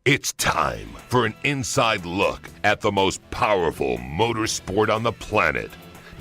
It's time for an inside look at the most powerful motorsport on the planet.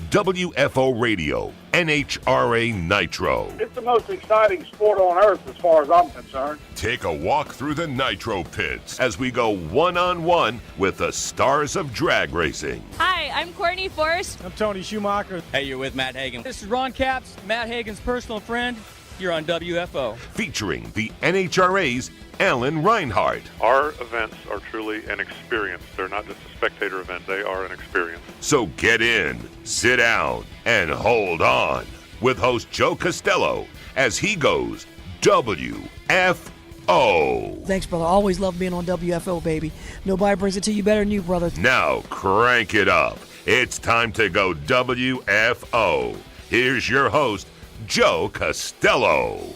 WFO Radio, NHRA Nitro. It's the most exciting sport on earth as far as I'm concerned. Take a walk through the Nitro pits as we go one-on-one with the stars of drag racing. Hi, I'm Courtney Forrest. I'm Tony Schumacher. Hey, you're with Matt Hagan. This is Ron Capps, Matt Hagan's personal friend. You're on WFO. Featuring the NHRA's Alan Reinhart. Our events are truly an experience. They're not just a spectator event. They are an experience. So get in, sit down, and hold on with host Joe Castello as he goes WFO. Thanks, brother. Always love being on WFO, baby. Nobody brings it to you better than you, brother. Now crank it up. It's time to go WFO. Here's your host, Joe Castello.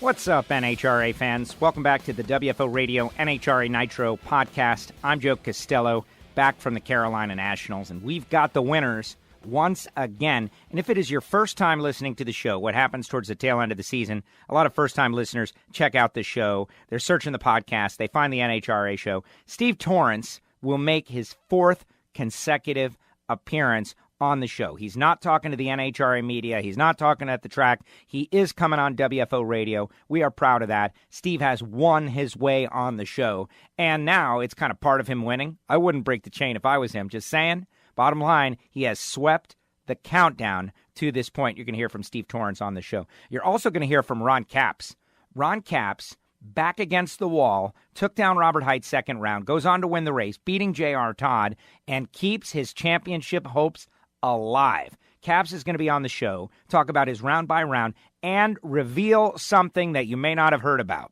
What's up, NHRA fans? Welcome back to the WFO Radio NHRA Nitro podcast. I'm Joe Castello, back from the Carolina Nationals, and we've got the winners once again. And if it is your first time listening to the show, what happens towards the tail end of the season, a lot of first-time listeners check out the show. They're searching the podcast. They find the NHRA show. Steve Torrence will make his fourth consecutive appearance on the show. He's not talking to the NHRA media. He's not talking at the track. He is coming on WFO Radio. We are proud of that. Steve has won his way on the show, and now it's kind of part of him winning. I wouldn't break the chain if I was him. Just saying. Bottom line, he has swept the countdown to this point. You're going to hear from Steve Torrence on the show. You're also going to hear from Ron Capps. Ron Capps, back against the wall, took down Robert Hight second round, goes on to win the race, beating J.R. Todd, and keeps his championship hopes alive. Capps is going to be on the show, talk about his round by round, and reveal something that you may not have heard about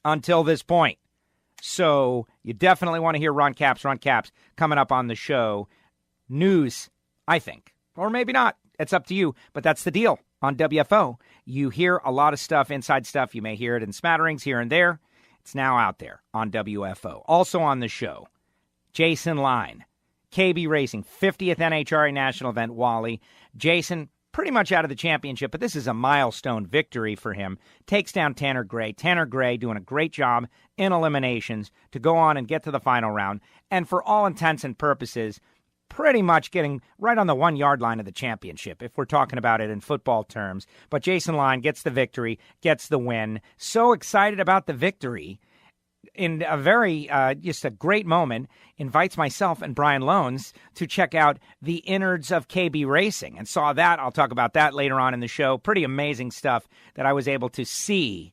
until this point. So you definitely want to hear Ron Capps. Ron Capps coming up on the show. News, I think. Or maybe not. It's up to you. But that's the deal on WFO. You hear a lot of stuff, inside stuff. You may hear it in smatterings here and there. It's now out there on WFO. Also on the show, Jason Line. KB Racing, 50th NHRA National Event, Wally. Jason, pretty much out of the championship, but this is a milestone victory for him. Takes down Tanner Gray. Tanner Gray doing a great job in eliminations to go on and get to the final round. And for all intents and purposes, pretty much getting right on the 1 yard line of the championship, if we're talking about it in football terms. But Jason Line gets the victory, gets the win. So excited about the victory. In a very, just a great moment, invites myself and Brian Loans to check out the innards of KB Racing, and saw that. I'll talk about that later on in the show. Pretty amazing stuff that I was able to see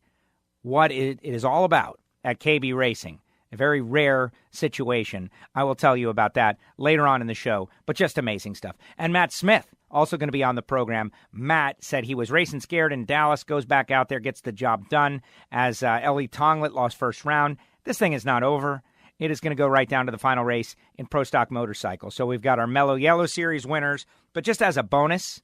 what it is all about at KB Racing. A very rare situation. I will tell you about that later on in the show, but just amazing stuff. And Matt Smith, also going to be on the program. Matt said he was racing scared in Dallas, goes back out there, gets the job done as Ellie Tonglet lost first round. This thing is not over. It is going to go right down to the final race in Pro Stock Motorcycle. So we've got our Mellow Yellow Series winners, but just as a bonus,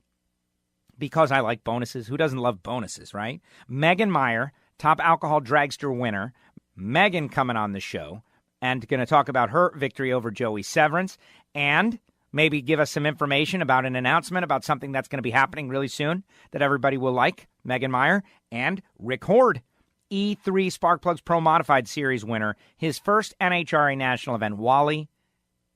because I like bonuses, who doesn't love bonuses, right? Megan Meyer, top alcohol dragster winner. Megan coming on the show and going to talk about her victory over Joey Severance and maybe give us some information about an announcement about something that's going to be happening really soon that everybody will like. Megan Meyer and Rick Hord, E3 Sparkplugs Pro Modified Series winner, his first NHRA National Event, Wally,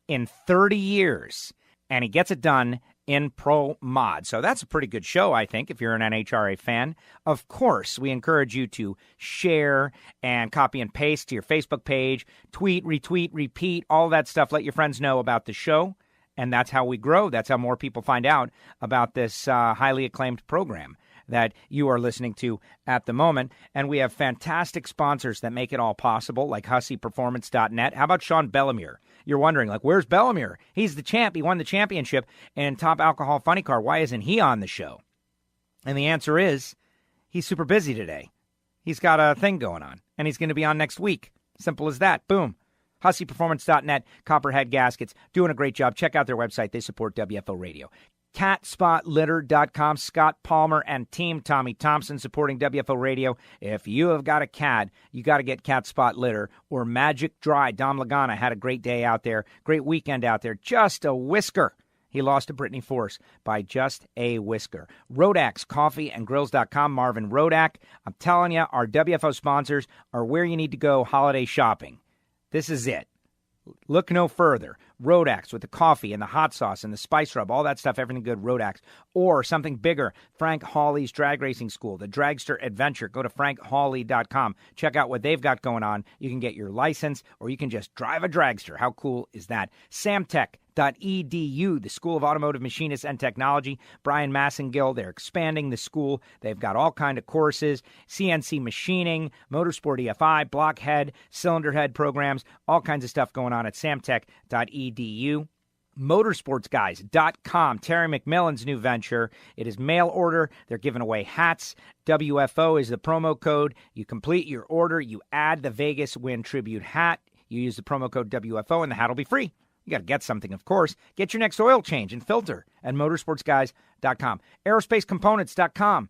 in 30 years. And he gets it done in Pro Mod. So that's a pretty good show, I think, if you're an NHRA fan. Of course, we encourage you to share and copy and paste to your Facebook page, tweet, retweet, repeat, all that stuff. Let your friends know about the show. And that's how we grow. That's how more people find out about this highly acclaimed program that you are listening to at the moment. And we have fantastic sponsors that make it all possible, like HusseyPerformance.net. How about Sean Bellemere? You're wondering, like, where's Bellemere? He's the champ. He won the championship in Top Alcohol Funny Car. Why isn't he on the show? And the answer is he's super busy today. He's got a thing going on, and he's going to be on next week. Simple as that. Boom. HusseyPerformance.net, Copperhead Gaskets, doing a great job. Check out their website. They support WFO Radio. CatSpotLitter.com, Scott Palmer and team, Tommy Thompson supporting WFO Radio. If you have got a cat, you got to get Cat Spot Litter or Magic Dry. Dom Lagana had a great day out there, great weekend out there. Just a whisker. He lost to Brittany Force by just a whisker. Rodax, coffeeandgrills.com. Marvin Rodak. I'm telling you, our WFO sponsors are where you need to go holiday shopping. This is it. Look no further. Rodax with the coffee and the hot sauce and the spice rub, all that stuff, everything good, Rodax. Or something bigger, Frank Hawley's Drag Racing School, the Dragster Adventure. Go to frankhawley.com. Check out what they've got going on. You can get your license or you can just drive a dragster. How cool is that? Samtech.edu, the School of Automotive Machinists and Technology. Brian Massengill, they're expanding the school. They've got all kind of courses, CNC machining, motorsport EFI, blockhead, cylinder head programs, all kinds of stuff going on at samtech.edu. Motorsportsguys.com, Terry McMillan's new venture. It is mail order. They're giving away hats. WFO is the promo code. You complete your order. You add the Vegas Win Tribute hat. You use the promo code WFO, and the hat will be free. You got to get something, of course. Get your next oil change and filter at motorsportsguys.com. Aerospacecomponents.com.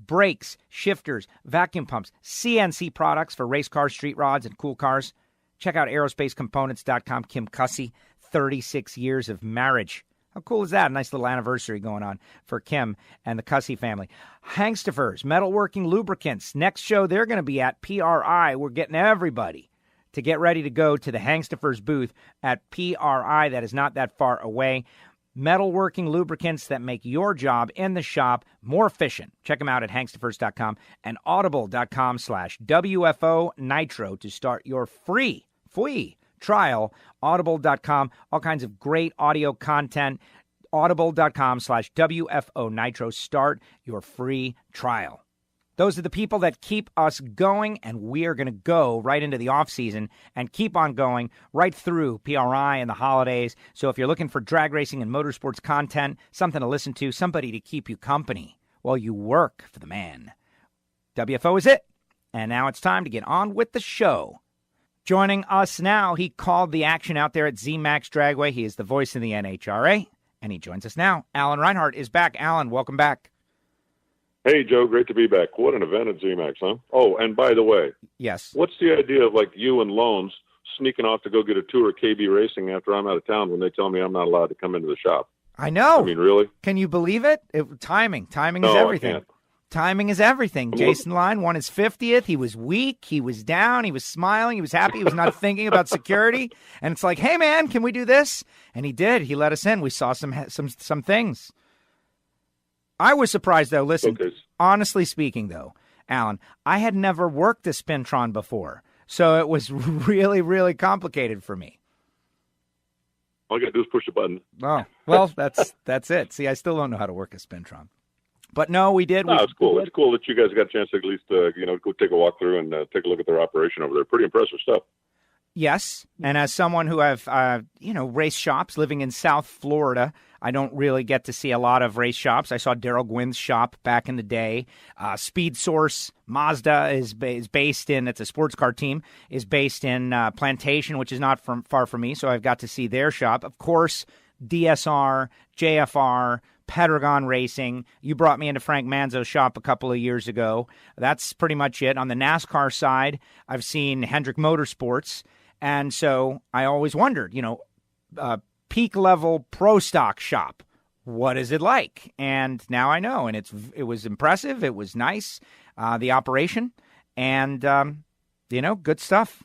Brakes, shifters, vacuum pumps, CNC products for race cars, street rods, and cool cars. Check out aerospacecomponents.com. Kim Cussy, 36 years of marriage. How cool is that? A nice little anniversary going on for Kim and the Cussy family. Hangstifers, metalworking lubricants. Next show they're going to be at PRI. We're getting everybody to get ready to go to the Hangstifers booth at PRI. That is not that far away. Metalworking lubricants that make your job in the shop more efficient. Check them out at hangstifers.com and audible.com/WFO Nitro to start your free trial. Audible.com, all kinds of great audio content. Audible.com/WFO Nitro. Start your free trial. Those are the people that keep us going, and we are going to go right into the off season and keep on going right through PRI and the holidays. So if you're looking for drag racing and motorsports content, something to listen to, somebody to keep you company while you work for the man, WFO is it. And now it's time to get on with the show. Joining us now, he called the action out there at zMAX Dragway. He is the voice of the NHRA, and he joins us now. Alan Reinhart is back. Alan, welcome back. Hey, Joe, great to be back. What an event at zMAX, huh? Oh, and by the way, yes, what's the idea of, like, you and Loans sneaking off to go get a tour of KB Racing after I'm out of town when they tell me I'm not allowed to come into the shop? I know. I mean, really? Can you believe it? Timing is everything. I can't. Timing is everything. Jason Line won his 50th. He was weak. He was down. He was smiling. He was happy. He was not thinking about security. And it's like, hey, man, can we do this? And he did. He let us in. We saw some things. I was surprised, though. Listen, honestly speaking, though, Alan, I had never worked a Spintron before. So it was really, really complicated for me. All you got to do is push a button. Oh, well, that's it. See, I still don't know how to work a Spintron. But no, we did. No, it's cool. It's cool that you guys got a chance to at least, go take a walk through and take a look at their operation over there. Pretty impressive stuff. Yes, and as someone who have, race shops living in South Florida, I don't really get to see a lot of race shops. I saw Daryl Gwynn's shop back in the day. Speed Source Mazda is based in, it's a sports car team, is based in Plantation, which is not far from me, so I've got to see their shop. Of course, DSR, JFR, Pedragon Racing. You brought me into Frank Manzo's shop a couple of years ago. That's pretty much it. On the NASCAR side, I've seen Hendrick Motorsports. And so I always wondered, peak level pro stock shop, what is it like? And now I know. And it was impressive. It was nice, the operation. And, good stuff.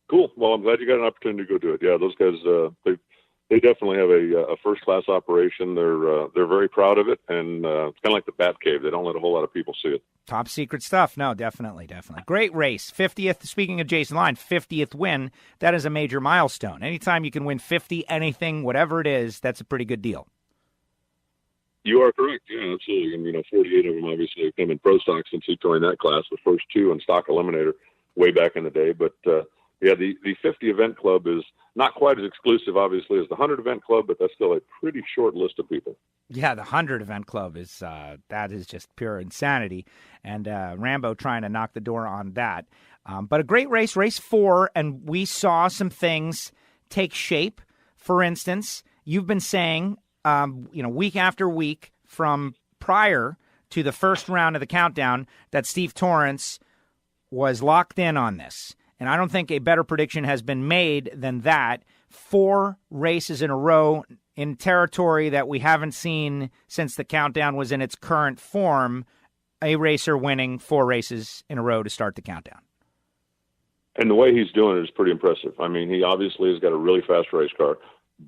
Cool. Well, I'm glad you got an opportunity to go do it. Yeah, those guys, they definitely have a first-class operation. They're very proud of it, and it's kind of like the Bat Cave. They don't let a whole lot of people see it. Top secret stuff. No, definitely. Great race. 50th, speaking of Jason Line, 50th win. That is a major milestone. Anytime you can win 50, anything, whatever it is, that's a pretty good deal. You are correct. Yeah, absolutely. And, 48 of them obviously have come in pro stock since he joined that class, the first two in Stock Eliminator way back in the day. But, the 50 event club is not quite as exclusive, obviously, as the 100 event club, but that's still a pretty short list of people. Yeah, the 100 event club is that is just pure insanity, and Rambo trying to knock the door on that. But a great race 4, and we saw some things take shape. For instance, you've been saying, week after week from prior to the first round of the countdown that Steve Torrence was locked in on this. and I don't think a better prediction has been made than that. 4 races in a row in territory that we haven't seen since the countdown was in its current form, a racer winning 4 races in a row to start the countdown. And the way he's doing it is pretty impressive. I mean, he obviously has got a really fast race car,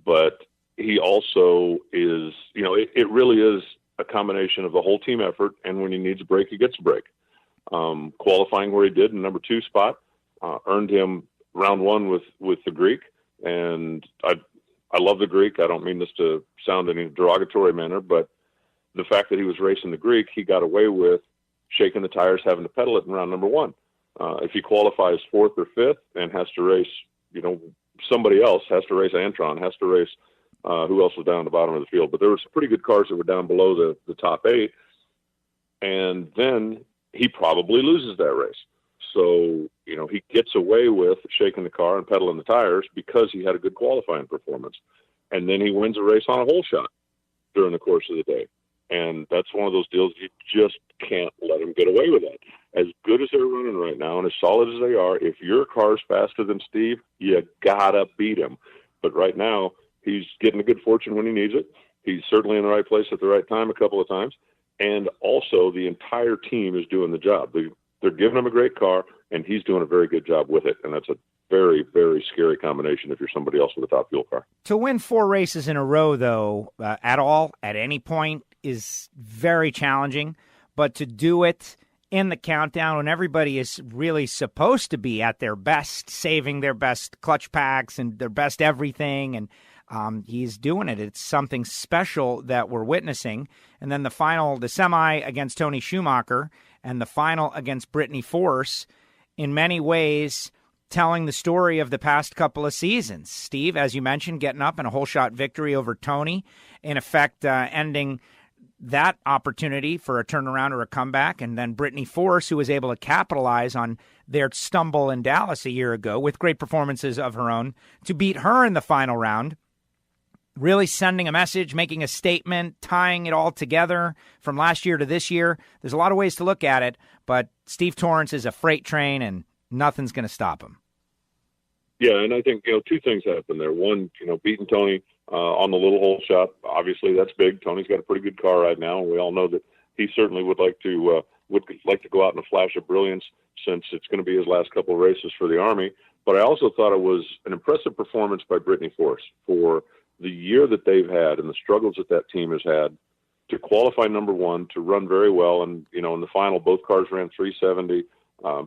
but he also is, it really is a combination of the whole team effort, and when he needs a break, he gets a break. Qualifying where he did in number 2 spot earned him round 1 with the Greek, and I love the Greek. I don't mean this to sound in a derogatory manner, but the fact that he was racing the Greek, he got away with shaking the tires, having to pedal it in round number 1. If he qualifies 4th or 5th and has to race, somebody else has to race Antron, has to race who else was down at the bottom of the field. But there were some pretty good cars that were down below the top 8. And then he probably loses that race. So, he gets away with shaking the car and pedaling the tires because he had a good qualifying performance. And then he wins a race on a hole shot during the course of the day. And that's one of those deals you just can't let him get away with that. As good as they're running right now and as solid as they are, if your car's faster than Steve, you gotta beat him. But right now, he's getting a good fortune when he needs it. He's certainly in the right place at the right time a couple of times. And also, the entire team is doing the job. They're giving him a great car, and he's doing a very good job with it. And that's a very, very scary combination if you're somebody else with a top fuel car. To win 4 races in a row, though, at any point, is very challenging. But to do it in the countdown when everybody is really supposed to be at their best, saving their best clutch packs and their best everything, and he's doing it. It's something special that we're witnessing. And then the semi against Tony Schumacher and the final against Brittany Force, in many ways telling the story of the past couple of seasons. Steve, as you mentioned, getting up in a whole shot victory over Tony, in effect ending that opportunity for a turnaround or a comeback, and then Brittany Force, who was able to capitalize on their stumble in Dallas a year ago with great performances of her own to beat her in the final round, really sending a message, making a statement, tying it all together from last year to this year. There's a lot of ways to look at it, but Steve Torrence is a freight train, and nothing's going to stop him. Yeah, and I think, 2 things happened there. One, beating Tony on the little hole shot, obviously that's big. Tony's got a pretty good car right now, and we all know that he certainly would like to go out in a flash of brilliance since it's going to be his last couple of races for the Army. But I also thought it was an impressive performance by Brittany Force for the year that they've had and the struggles that team has had to qualify number 1, to run very well. And, in the final, both cars ran 370.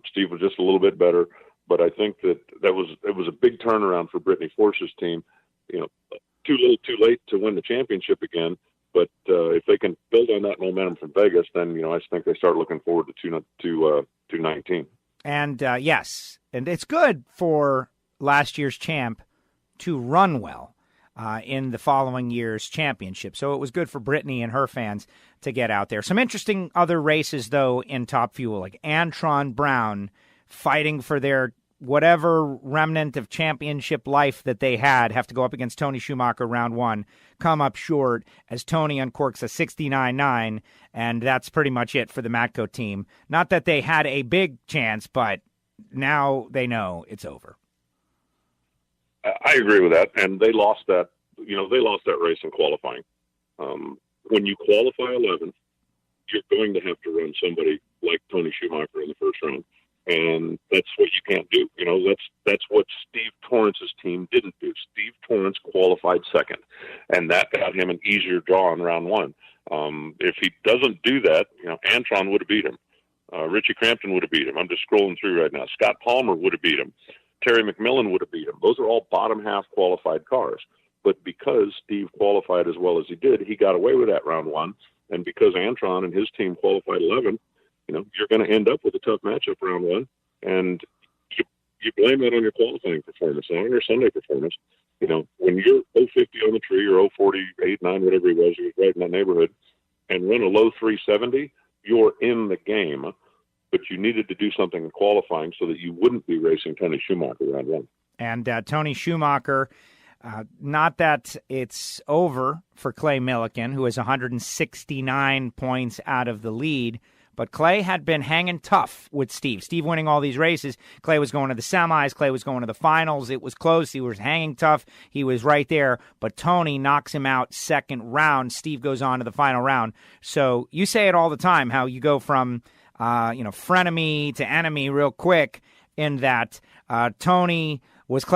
Steve was just a little bit better. But I think it was a big turnaround for Brittany Force's team. Too little, too late to win the championship again. But if they can build on that momentum from Vegas, then I think they start looking forward to 219. And yes, and it's good for last year's champ to run well in the following year's championship. So it was good for Brittany and her fans to get out there. Some interesting other races, though, in Top Fuel, like Antron Brown fighting for their whatever remnant of championship life that they had, have to go up against Tony Schumacher round 1, come up short as Tony uncorks a 69.9, and that's pretty much it for the Matco team. Not that they had a big chance, but now they know it's over. I agree with that, and they lost that. They lost that race in qualifying. When you qualify 11th, you're going to have to run somebody like Tony Schumacher in the first round. And that's what you can't do. That's what Steve Torrance's team didn't do. Steve Torrence qualified second, and that got him an easier draw in round 1. If he doesn't do that, Antron would have beat him. Richie Crampton would have beat him. I'm just scrolling through right now. Scott Palmer would have beat him. Terry McMillan would have beat him. Those are all bottom half qualified cars. But because Steve qualified as well as he did, he got away with that round 1. And because Antron and his team qualified 11, you're going to end up with a tough matchup round 1, and you blame that on your qualifying performance, not on your Sunday performance. When you're 050 on the tree or 048, 9, whatever he was right in that neighborhood, and run a low 370, you're in the game. But you needed to do something in qualifying so that you wouldn't be racing Tony Schumacher round 1. And Tony Schumacher, not that it's over for Clay Millican, who has 169 points out of the lead, But Clay had been hanging tough with Steve. Steve winning all these races. Clay was going to the semis. Clay was going to the finals. It was close. He was hanging tough. He was right there. But Tony knocks him out second round. Steve goes on to the final round. So you say it all the time, how you go from frenemy to enemy real quick, in that Tony was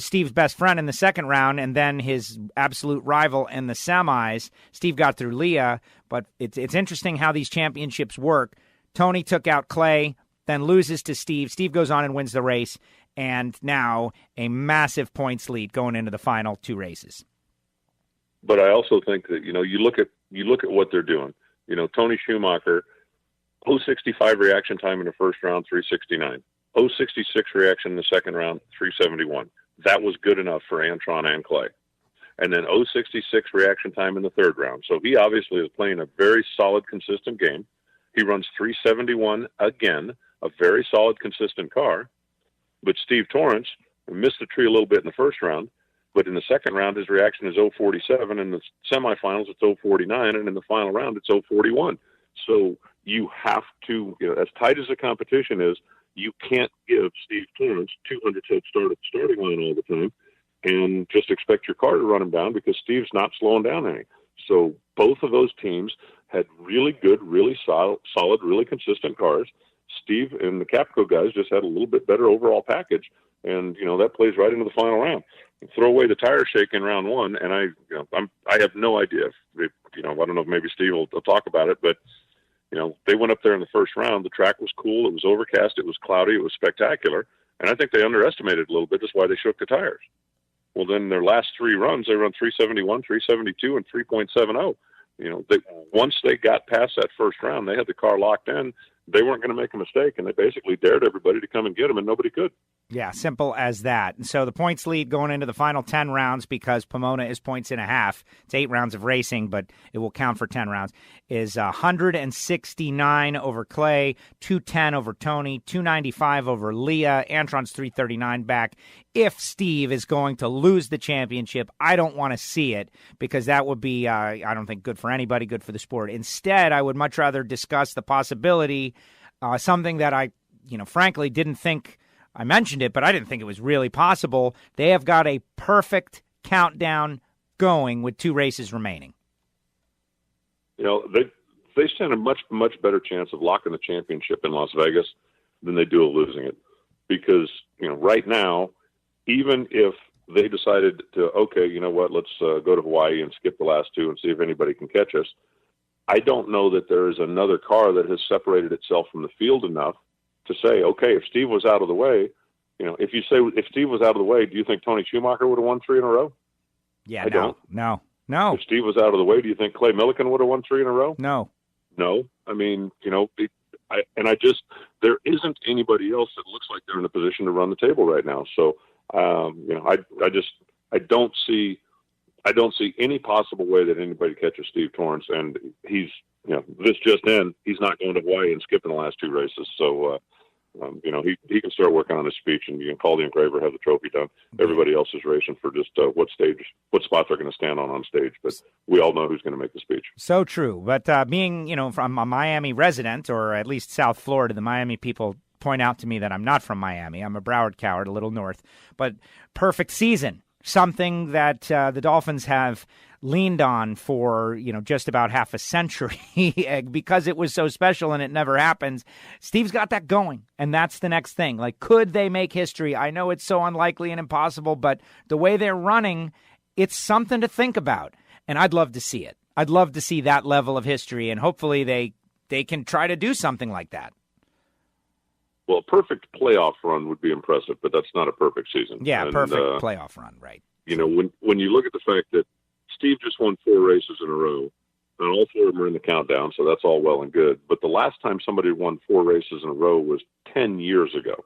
Steve's best friend in the second round, and then his absolute rival in the semis. Steve got through Leah, but it's interesting how these championships work. Tony took out Clay, then loses to Steve. Steve goes on and wins the race, and now a massive points lead going into the final two races. But I also think that, you look at what they're doing. Tony Schumacher, 0.65 reaction time in the first round, 369. 0.66 reaction in the second round, 371. That was good enough for Antron and Clay. And then 0.66 reaction time in the third round. So he obviously is playing a very solid, consistent game. He runs 371 again, a very solid, consistent car. But Steve Torrence missed the tree a little bit in the first round. But in the second round, his reaction is 0.47. In the semifinals, it's 0.49. And in the final round, it's 0.41. So you have to, as tight as the competition is, you can't give Steve Torrence 200 head start at the starting line all the time and just expect your car to run him down, because Steve's not slowing down any. So both of those teams had really good, really solid, really consistent cars. Steve and the Capco guys just had a little bit better overall package, and that plays right into the final round. Throw away the tire shake in round one, and I have no idea if I don't know if maybe Steve will talk about it, but they went up there in the first round. The track was cool. It was overcast. It was cloudy. It was spectacular. And I think they underestimated a little bit. That's why they shook the tires. Well, then their last three runs, they run 371, 372, and 3.70. Once they got past that first round, they had the car locked in. They weren't going to make a mistake, and they basically dared everybody to come and get them, and nobody could. Yeah, simple as that. And so the points lead going into the final 10 rounds, because Pomona is points and a half. It's 8 rounds of racing, but it will count for 10 rounds, is 169 over Clay, 210 over Tony, 295 over Leah. Antron's 339 back. If Steve is going to lose the championship, I don't want to see it, because that would be, I don't think, good for anybody, good for the sport. Instead, I would much rather discuss the possibility, something that I, frankly didn't think. I mentioned it, but I didn't think it was really possible. They have got a perfect countdown going with 2 races remaining. They stand a much, much better chance of locking the championship in Las Vegas than they do of losing it. Because, right now, even if they decided to, let's go to Hawaii and skip the last 2 and see if anybody can catch us, I don't know that there is another car that has separated itself from the field enough to say, okay, if Steve was out of the way, if Steve was out of the way, do you think Tony Schumacher would have won 3 in a row? Yeah, I don't. No. If Steve was out of the way, do you think Clay Millican would have won 3 in a row? No. I mean, there isn't anybody else that looks like they're in a position to run the table right now. So, I don't see any possible way that anybody catches Steve Torrence, and he's, this just in, he's not going to Hawaii and skipping the last 2 races. So, he can start working on his speech, and you can call the engraver, have the trophy done. Everybody else is racing for just what spot they're going to stand on stage. But we all know who's going to make the speech. So true. But being, from a Miami resident, or at least South Florida, the Miami people point out to me that I'm not from Miami. I'm a Broward coward, a little north. But perfect season, something that the Dolphins have leaned on for, just about half a century because it was so special and it never happens. Steve's got that going, and that's the next thing. Like, could they make history? I know it's so unlikely and impossible, but the way they're running, it's something to think about, and I'd love to see it. I'd love to see that level of history, and hopefully they can try to do something like that. Well, a perfect playoff run would be impressive, but that's not a perfect season. Yeah, perfect playoff run, right. When you look at the fact that Steve just won 4 races in a row, and all 4 of them are in the countdown, so that's all well and good. But the last time somebody won 4 races in a row was 10 years ago.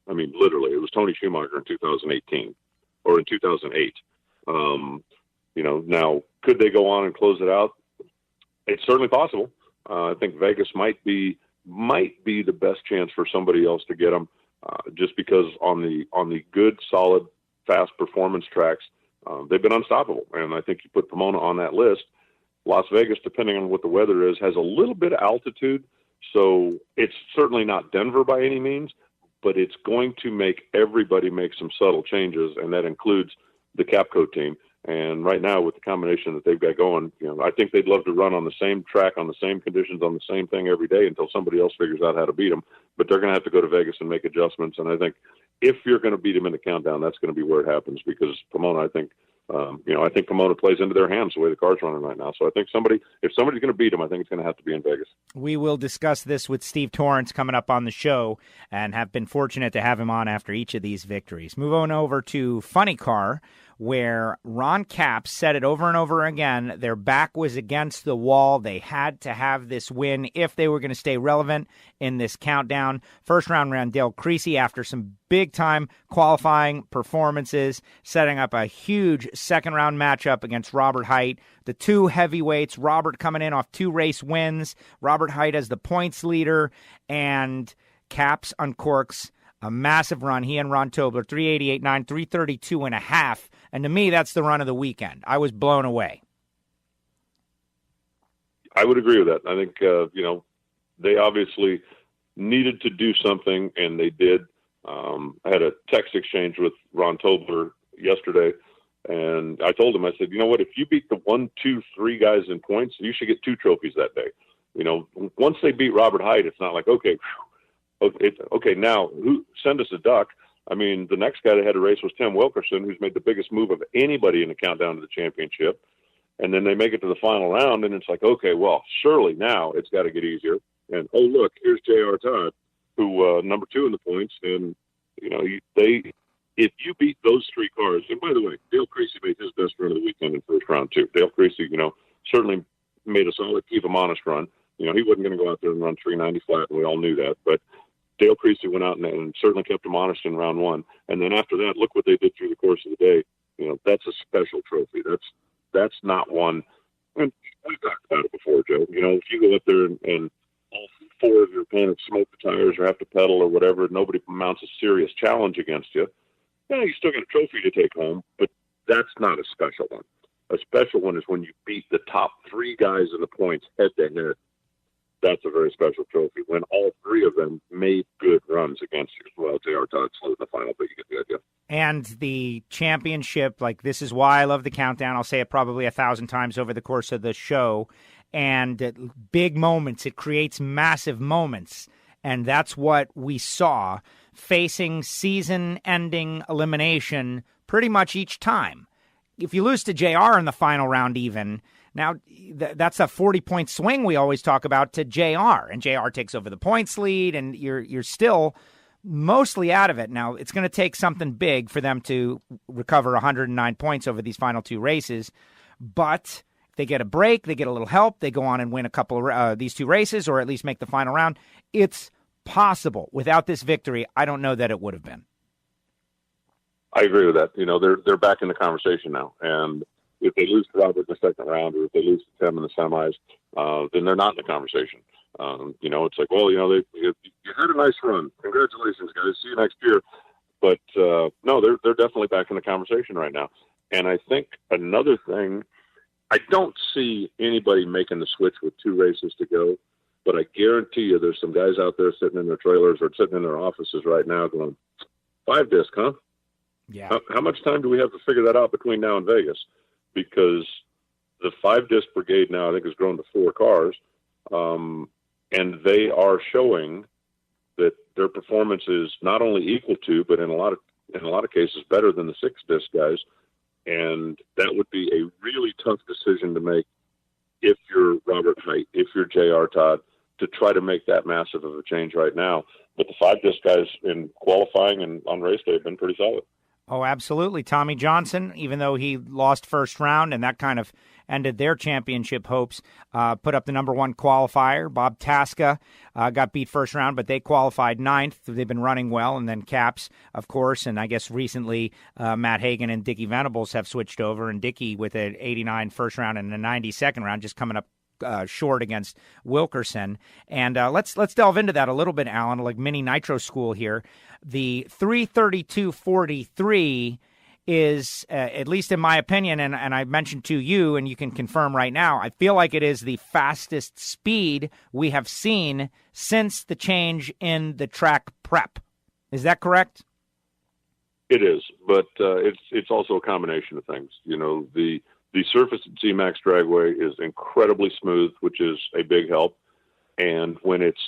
I mean, literally, it was Tony Schumacher in 2018 or in 2008. Now, could they go on and close it out? It's certainly possible. I think Vegas might be the best chance for somebody else to get them, just because on the good, solid, fast performance tracks, they've been unstoppable. And I think you put Pomona on that list, Las Vegas, depending on what the weather is, has a little bit of altitude. So it's certainly not Denver by any means, but it's going to make everybody make some subtle changes, and that includes the Capco team. And right now, with the combination that they've got going, I think they'd love to run on the same track, on the same conditions, on the same thing every day until somebody else figures out how to beat them. But they're going to have to go to Vegas and make adjustments. And I think if you're going to beat them in the countdown, that's going to be where it happens, because Pomona, I think Pomona plays into their hands the way the car's running right now. So I think if somebody's going to beat them, I think it's going to have to be in Vegas. We will discuss this with Steve Torrence coming up on the show, and have been fortunate to have him on after each of these victories. Move on over to Funny Car, where Ron Capps said it over and over again. Their back was against the wall. They had to have this win if they were going to stay relevant in this countdown. First round ran Dale Creasy after some big-time qualifying performances, setting up a huge second-round matchup against Robert Hight. The two heavyweights, Robert coming in off 2 race wins, Robert Hight as the points leader, and Capps uncorks a massive run. He and Ron Tobler, 388.9, 332.5. And to me, that's the run of the weekend. I was blown away. I would agree with that. I think, they obviously needed to do something, and they did. I had a text exchange with Ron Tobler yesterday, and I told him, I said, you know what, if you beat the 1, 2, 3 guys in points, you should get 2 trophies that day. Once they beat Robert Hight, it's not like, okay, now send us a duck. I mean, the next guy that had a race was Tim Wilkerson, who's made the biggest move of anybody in the countdown to the championship. And then they make it to the final round, and it's like, okay, well, surely now it's got to get easier. And, oh, look, here's J.R. Todd, who number 2 in the points. And, if you beat those 3 cars, and by the way, Dale Creasy made his best run of the weekend in first round, too. Dale Creasy, certainly made a solid, keep him honest run. He wasn't going to go out there and run 390 flat, and we all knew that. But Dale Creasy went out and certainly kept him honest in round 1. And then after that, look what they did through the course of the day. That's a special trophy. That's not one. And we've talked about it before, Joe. If you go up there and all 4 of your opponents smoke the tires or have to pedal or whatever, nobody mounts a serious challenge against you. You still got a trophy to take home, but that's not a special one. A special one is when you beat the top 3 guys in the points head to head. That's a very special trophy when all 3 of them made good runs against you. Well, J.R. Todd slowed in the final, but you get the idea. And the championship, this is why I love the countdown. I'll say it probably 1,000 times over the course of the show. And big moments, it creates massive moments. And that's what we saw, facing season-ending elimination pretty much each time. If you lose to JR in the final round even, now that's a 40-point swing we always talk about to JR, and JR takes over the points lead, and you're still mostly out of it. Now, it's going to take something big for them to recover 109 points over these final 2 races, but they get a break, they get a little help, they go on and win a couple of these 2 races, or at least make the final round. It's possible. Without this victory, I don't know that it would have been. I agree with that. They're back in the conversation now, and if they lose to Robert in the second round, or if they lose to Tim in the semis, then they're not in the conversation. It's like, well, you had a nice run. Congratulations, guys. See you next year. But no, they're definitely back in the conversation right now. And I think another thing, I don't see anybody making the switch with 2 races to go, but I guarantee you there's some guys out there sitting in their trailers or sitting in their offices right now going, 5-disc, huh? Yeah. How much time do we have to figure that out between now and Vegas? Because the 5-disc brigade now, I think, has grown to 4 cars, and they are showing that their performance is not only equal to, but in a lot of cases, better than the 6-disc guys. And that would be a really tough decision to make if you're Robert Hight, if you're J.R. Todd, to try to make that massive of a change right now. But the 5-disc guys in qualifying and on race day have been pretty solid. Oh, absolutely. Tommy Johnson, even though he lost first round, and that kind of ended their championship hopes, put up the number 1 qualifier. Bob Tasca got beat first round, but they qualified 9th. They've been running well. And then Capps, of course, and I guess recently Matt Hagan and Dickie Venables have switched over, and Dickie with an 89 first round and a 90 second round, just coming up short against Wilkerson. And let's delve into that a little bit, Alan, like mini Nitro school here. The 332.43 is, at least in my opinion, and I mentioned to you, and you can confirm right now, I feel like it is the fastest speed we have seen since the change in the track prep. Is that correct? It is, but it's also a combination of things. You know, the surface at zMAX Dragway is incredibly smooth, which is a big help. And when it's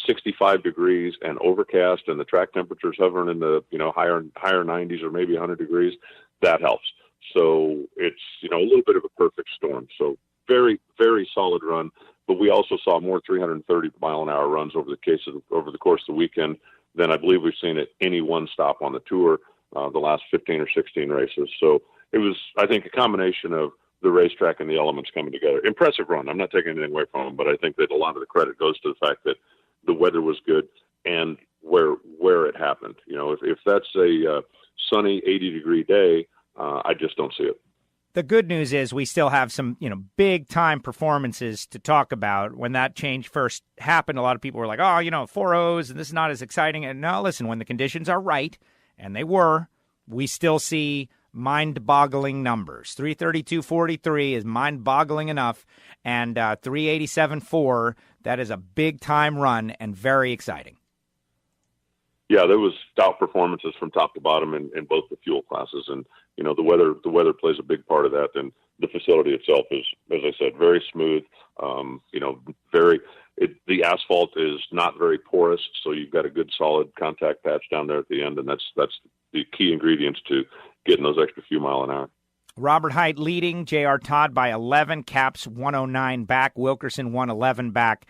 65 degrees and overcast, and the track temperature's hovering in the higher 90s or maybe 100 degrees, that helps. So it's a little bit of a perfect storm. So very, very solid run. But we also saw more 330 mile an hour runs over the course of the weekend than I believe we've seen at any one stop on the tour, the last 15 or 16 races. So it was, I think, a combination of the racetrack and the elements coming together. Impressive run. I'm not taking anything away from him, but I think that a lot of the credit goes to the fact that the weather was good and where it happened. If that's a sunny 80-degree day, I just don't see it. The good news is we still have some, big time performances to talk about. When that change first happened, a lot of people were like, 4.0s and this is not as exciting. And no, listen, when the conditions are right, and they were, we still see mind-boggling numbers. 332.43 is mind-boggling enough, and 387.4, that is a big-time run and very exciting. Yeah, there was stout performances from top to bottom in both the fuel classes, and the weather plays a big part of that. And the facility itself is, as I said, very smooth. The asphalt is not very porous, so you've got a good solid contact patch down there at the end, and that's the key ingredients to getting those extra few mile an hour. Robert Hight leading, J.R. Todd by 11, Capps 109 back, Wilkerson 111 back.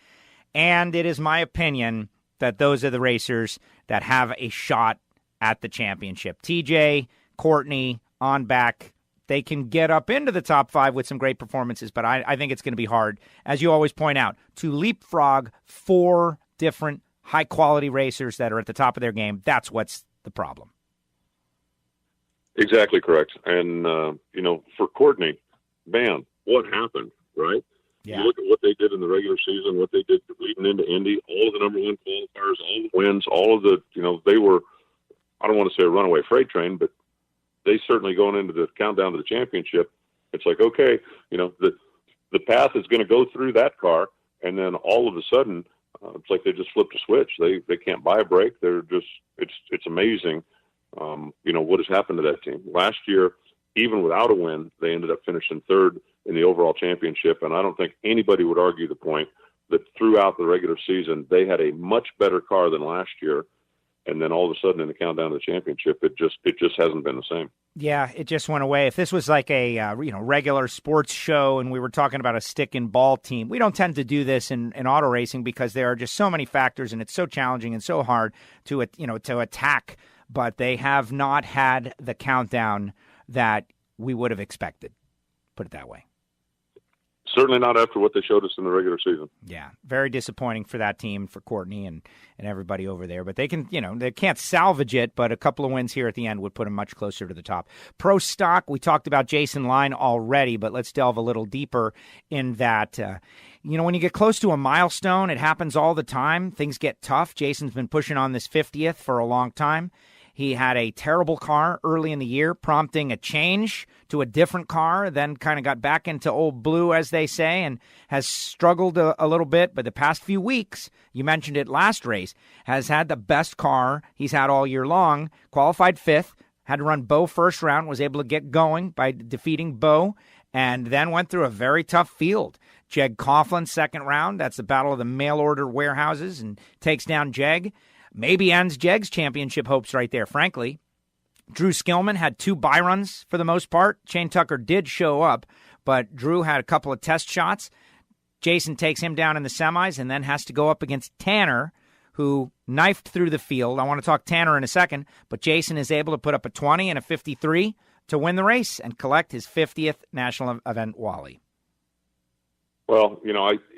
And it is my opinion that those are the racers that have a shot at the championship. TJ, Courtney, on back. They can get up into the top 5 with some great performances, but I think it's going to be hard, as you always point out, to leapfrog 4 different high-quality racers that are at the top of their game. That's what's the problem. Exactly correct. And, for Courtney, man, what happened, right? Yeah. You look at what they did in the regular season, what they did leading into Indy, all of the number one qualifiers, all the wins, all of the, they were, I don't want to say a runaway freight train, but they certainly going into the countdown to the championship. It's like, okay, the path is going to go through that car. And then all of a sudden, it's like they just flipped a switch. They can't buy a break. They're just, it's amazing. What has happened to that team. Last year, even without a win, they ended up finishing 3rd in the overall championship. And I don't think anybody would argue the point that throughout the regular season, they had a much better car than last year. And then all of a sudden in the countdown to the championship, it just hasn't been the same. Yeah, it just went away. If this was like a regular sports show and we were talking about a stick and ball team, we don't tend to do this in auto racing because there are just so many factors and it's so challenging and so hard to attack. But they have not had the countdown that we would have expected. Put it that way. Certainly not after what they showed us in the regular season. Yeah, very disappointing for that team, for Courtney and everybody over there. But they can, they can't salvage it, but a couple of wins here at the end would put them much closer to the top. Pro Stock, we talked about Jason Line already, but let's delve a little deeper in that. When you get close to a milestone, it happens all the time. Things get tough. Jason's been pushing on this 50th for a long time. He had a terrible car early in the year, prompting a change to a different car, then kind of got back into old blue, as they say, and has struggled a little bit. But the past few weeks, you mentioned it last race, has had the best car he's had all year long, qualified 5th, had to run Bo first round, was able to get going by defeating Bo, and then went through a very tough field. Jeg Coughlin, second round, that's the battle of the mail-order warehouses, and takes down Jeg. Maybe ends Jeg's championship hopes right there, frankly. Drew Skillman had 2 byruns for the most part. Shane Tucker did show up, but Drew had a couple of test shots. Jason takes him down in the semis and then has to go up against Tanner, who knifed through the field. I want to talk Tanner in a second, but Jason is able to put up a 20 and a 53 to win the race and collect his 50th national event Wally. Well,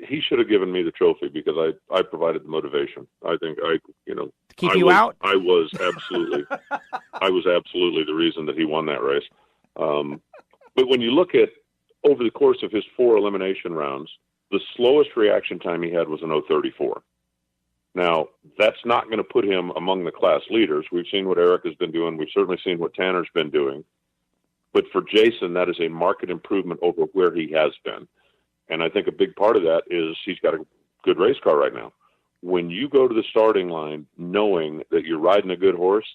he should have given me the trophy because I provided the motivation. I think to keep you out. I was absolutely the reason that he won that race. But when you look at over the course of his 4 elimination rounds, the slowest reaction time he had was an 0:34. Now, that's not going to put him among the class leaders. We've seen what Eric has been doing. We've certainly seen what Tanner's been doing. But for Jason, that is a marked improvement over where he has been. And I think a big part of that is he's got a good race car right now. When you go to the starting line knowing that you're riding a good horse,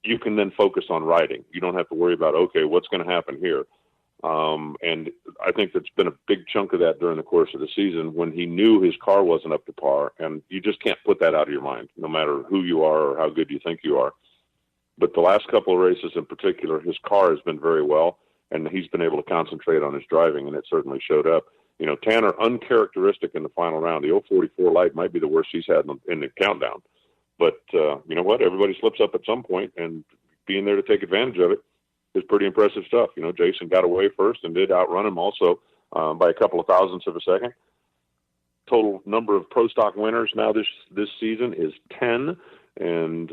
you can then focus on riding. You don't have to worry about, okay, what's going to happen here? And I think that's been a big chunk of that during the course of the season when he knew his car wasn't up to par. And you just can't put that out of your mind, no matter who you are or how good you think you are. But the last couple of races in particular, his car has been very well, and he's been able to concentrate on his driving, and it certainly showed up. You know, Tanner, uncharacteristic in the final round. The 044 light might be the worst he's had in the countdown. But you know what? Everybody slips up at some point, and being there to take advantage of it is pretty impressive stuff. You know, Jason got away first and did outrun him also by a couple of thousandths of a second. Total number of Pro Stock winners now this season is 10. And,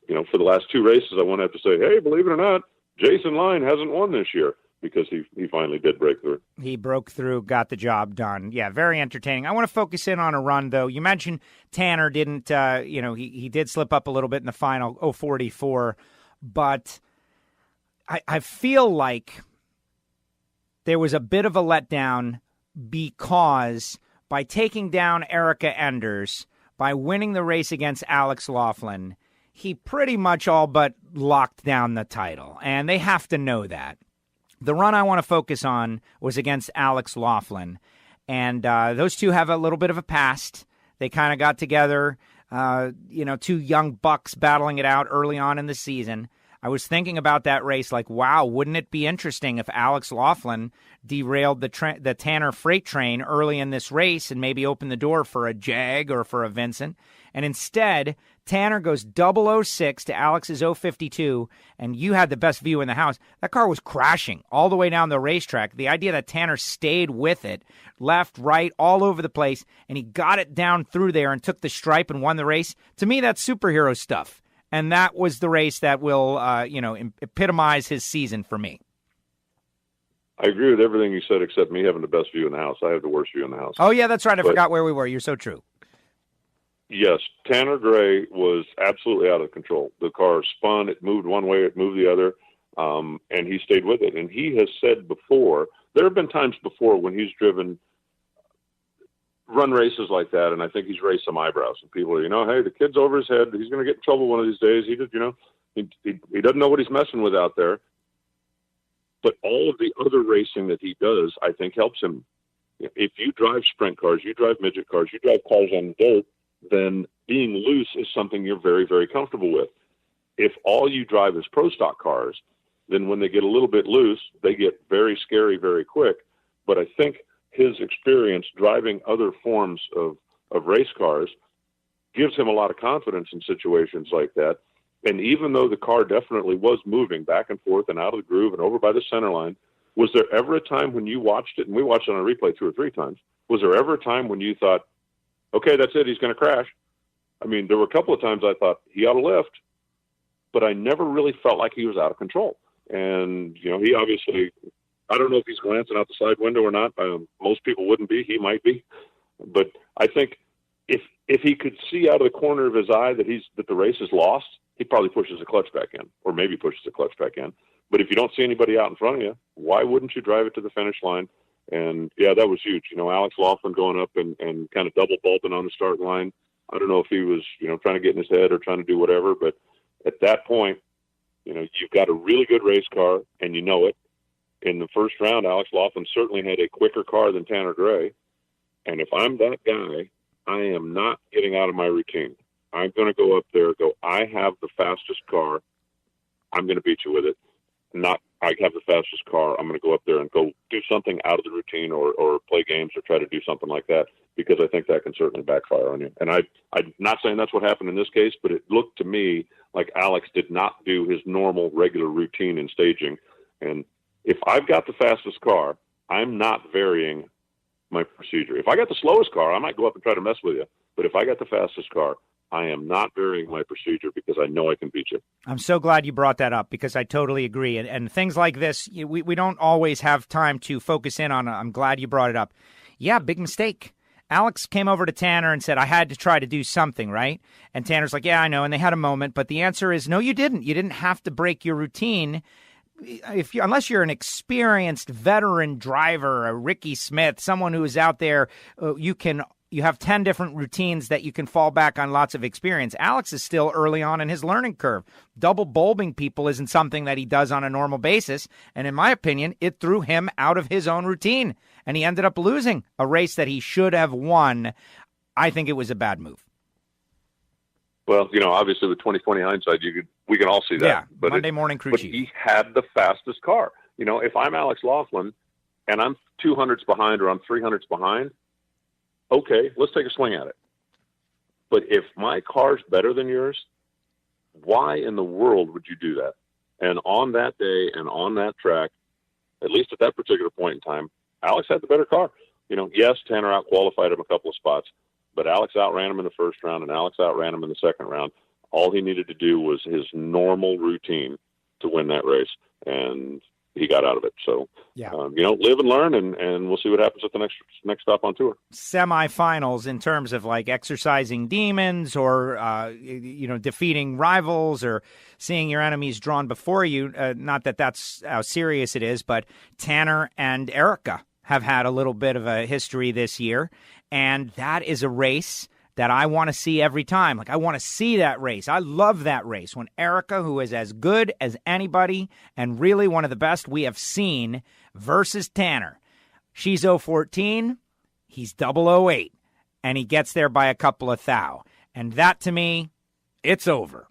you know, for the last 2 races, I won't have to say, hey, believe it or not, Jason Line hasn't won this year, because he finally did break through. He broke through, got the job done. Yeah, very entertaining. I want to focus in on a run, though. You mentioned Tanner didn't, he did slip up a little bit in the final 044, but I feel like there was a bit of a letdown because by taking down Erica Enders, by winning the race against Alex Laughlin, he pretty much all but locked down the title, and they have to know that. The run I want to focus on was against Alex Laughlin, and those two have a little bit of a past. They kind of got together, 2 young bucks battling it out early on in the season. I was thinking about that race like, wow, wouldn't it be interesting if Alex Laughlin derailed the Tanner freight train early in this race and maybe opened the door for a Jag or for a Vincent? And instead, Tanner goes 006 to Alex's 052, and you had the best view in the house. That car was crashing all the way down the racetrack. The idea that Tanner stayed with it, left, right, all over the place, and he got it down through there and took the stripe and won the race, to me, that's superhero stuff. And that was the race that will, epitomize his season for me. I agree with everything you said except me having the best view in the house. I have the worst view in the house. Oh, yeah, that's right. I forgot where we were. You're so true. Yes, Tanner Gray was absolutely out of control. The car spun. It moved one way. It moved the other. And he stayed with it. And he has said before, there have been times before when he's driven run races like that, and I think he's raised some eyebrows. And people are, hey, the kid's over his head. He's going to get in trouble one of these days. He just, he doesn't know what he's messing with out there. But all of the other racing that he does, I think, helps him. If you drive sprint cars, you drive midget cars, you drive cars on the dirt, then being loose is something you're very, very comfortable with. If all you drive is pro stock cars, then when they get a little bit loose, they get very scary very quick. But I think his experience driving other forms of race cars gives him a lot of confidence in situations like that. And even though the car definitely was moving back and forth and out of the groove and over by the center line, was there ever a time when you watched it, and we watched it on a replay 2 or 3 times, was there ever a time when you thought, okay, that's it, he's going to crash? I mean, there were a couple of times I thought he ought to lift, but I never really felt like he was out of control. And, he obviously, I don't know if he's glancing out the side window or not. Most people wouldn't be. He might be. But I think if he could see out of the corner of his eye that the race is lost, he probably pushes the clutch back in, or maybe pushes the clutch back in. But if you don't see anybody out in front of you, why wouldn't you drive it to the finish line? And, yeah, that was huge. Alex Laughlin going up and kind of double bolting on the start line. I don't know if he was, trying to get in his head or trying to do whatever. But at that point, you've got a really good race car, and you know it. In the first round, Alex Laughlin certainly had a quicker car than Tanner Gray. And if I'm that guy, I am not getting out of my routine. I'm going to go up there, I have the fastest car. I'm going to beat you with it. Not, I have the fastest car. I'm going to go up there and go do something out of the routine or play games or try to do something like that, because I think that can certainly backfire on you. And I'm not saying that's what happened in this case, but it looked to me like Alex did not do his normal, regular routine in staging. And if I've got the fastest car, I'm not varying my procedure. If I got the slowest car, I might go up and try to mess with you. But if I got the fastest car, I am not varying my procedure because I know I can beat you. I'm so glad you brought that up, because I totally agree. And things like this, we don't always have time to focus in on. I'm glad you brought it up. Yeah, big mistake. Alex came over to Tanner and said, I had to try to do something, right? And Tanner's like, yeah, I know. And they had a moment. But the answer is, no, you didn't. You didn't have to break your routine. unless you're an experienced veteran driver, a Ricky Smith, someone who is out there, you have 10 different routines that you can fall back on, lots of experience. Alex is still early on in his learning curve. Double bulbing people isn't something that he does on a normal basis. And in my opinion, it threw him out of his own routine. And he ended up losing a race that he should have won. I think it was a bad move. Well, obviously with 20/20 hindsight, we can all see that. Yeah, but Monday morning crew chief. But he had the fastest car. If I'm Alex Laughlin and I'm 200s behind or I'm 300s behind, okay, let's take a swing at it. But if my car's better than yours, why in the world would you do that? And on that day and on that track, at least at that particular point in time, Alex had the better car. Yes, Tanner out-qualified him a couple of spots, but Alex outran him in the first round and Alex outran him in the second round. All he needed to do was his normal routine to win that race, and he got out of it. So, live and learn, and we'll see what happens at the next stop on tour. Semifinals in terms of like exercising demons or, defeating rivals or seeing your enemies drawn before you. Not that that's how serious it is, but Tanner and Erica have had a little bit of a history this year, and that is a race that I want to see every time. Like, I want to see that race. I love that race when Erica, who is as good as anybody and really one of the best we have seen, versus Tanner. She's 014, he's 008, and he gets there by a couple of thou. And that, to me, it's over.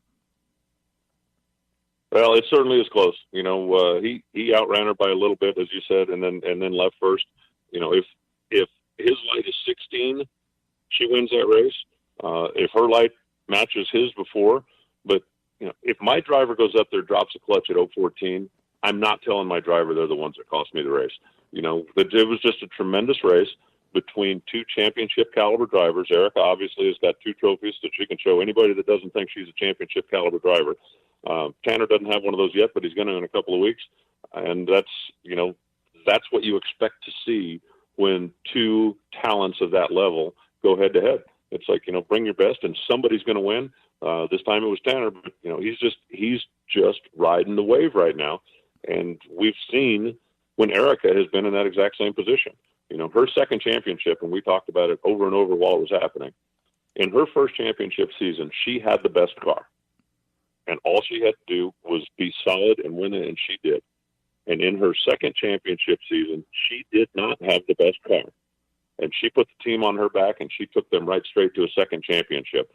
Well, it certainly is close. He outran her by a little bit, as you said, and then left first. If his light is 16, she wins that race. If her light matches his before, but if my driver goes up there, drops a clutch at 014, I'm not telling my driver they're the ones that cost me the race. It was just a tremendous race between two championship caliber drivers. Erica obviously has got 2 trophies that she can show anybody that doesn't think she's a championship caliber driver. Tanner doesn't have one of those yet, but he's going to in a couple of weeks. And that's what you expect to see when two talents of that level go head to head. It's like, bring your best and somebody's going to win. This time it was Tanner, but he's just riding the wave right now. And we've seen when Erica has been in that exact same position. Her second championship, and we talked about it over and over while it was happening. In her first championship season, she had the best car. And all she had to do was be solid and win it, and she did. And in her second championship season, she did not have the best car. And she put the team on her back, and she took them right straight to a second championship.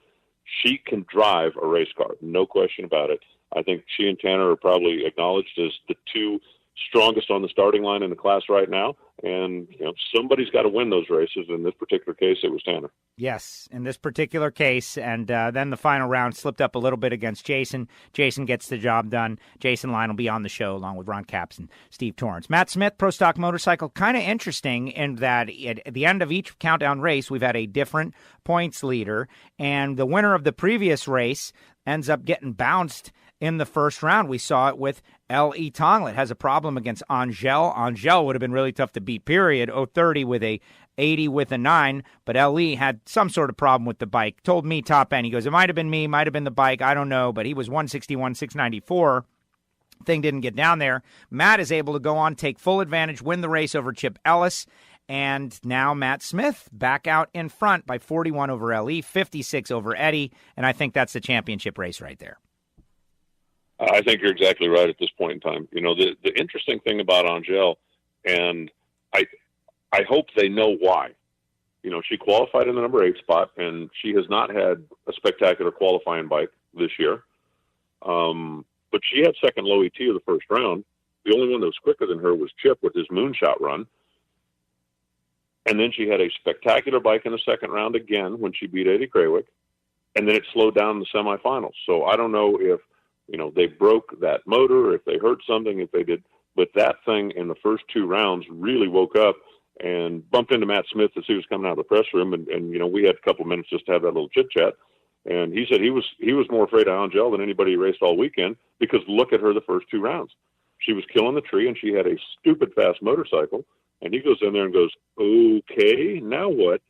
She can drive a race car, no question about it. I think she and Tanner are probably acknowledged as the two strongest on the starting line in the class right now. And, somebody's got to win those races. In this particular case, it was Tanner. Yes, in this particular case. And then the final round slipped up a little bit against Jason. Jason gets the job done. Jason Line will be on the show along with Ron Capps and Steve Torrence. Matt Smith, Pro Stock Motorcycle, kind of interesting in that at the end of each countdown race, we've had a different points leader. And the winner of the previous race ends up getting bounced in the first round. We saw it with L.E. Tonglet. Has a problem against Angel. Angel would have been really tough to beat, period. 030 with a 80 with a 9, but L.E. had some sort of problem with the bike. Told me top end. He goes, it might have been me, might have been the bike, I don't know, but he was 161, 694. Thing didn't get down there. Matt is able to go on, take full advantage, win the race over Chip Ellis, and now Matt Smith back out in front by 41 over L.E., 56 over Eddie, and I think that's the championship race right there. I think you're exactly right at this point in time. The interesting thing about Angel, and I hope they know why. She qualified in the number 8 spot, and she has not had a spectacular qualifying bike this year. But she had second low ET of the first round. The only one that was quicker than her was Chip with his moonshot run. And then she had a spectacular bike in the second round again when she beat Eddie Krawick. And then it slowed down in the semifinals. So I don't know if they broke that motor, if they hurt something, if they did. But that thing in the first 2 rounds really woke up and bumped into Matt Smith as he was coming out of the press room. And we had a couple of minutes just to have that little chit-chat. And he said he was more afraid of Angel than anybody he raced all weekend because look at her the first 2 rounds. She was killing the tree, and she had a stupid fast motorcycle. And he goes in there and goes, okay, now what?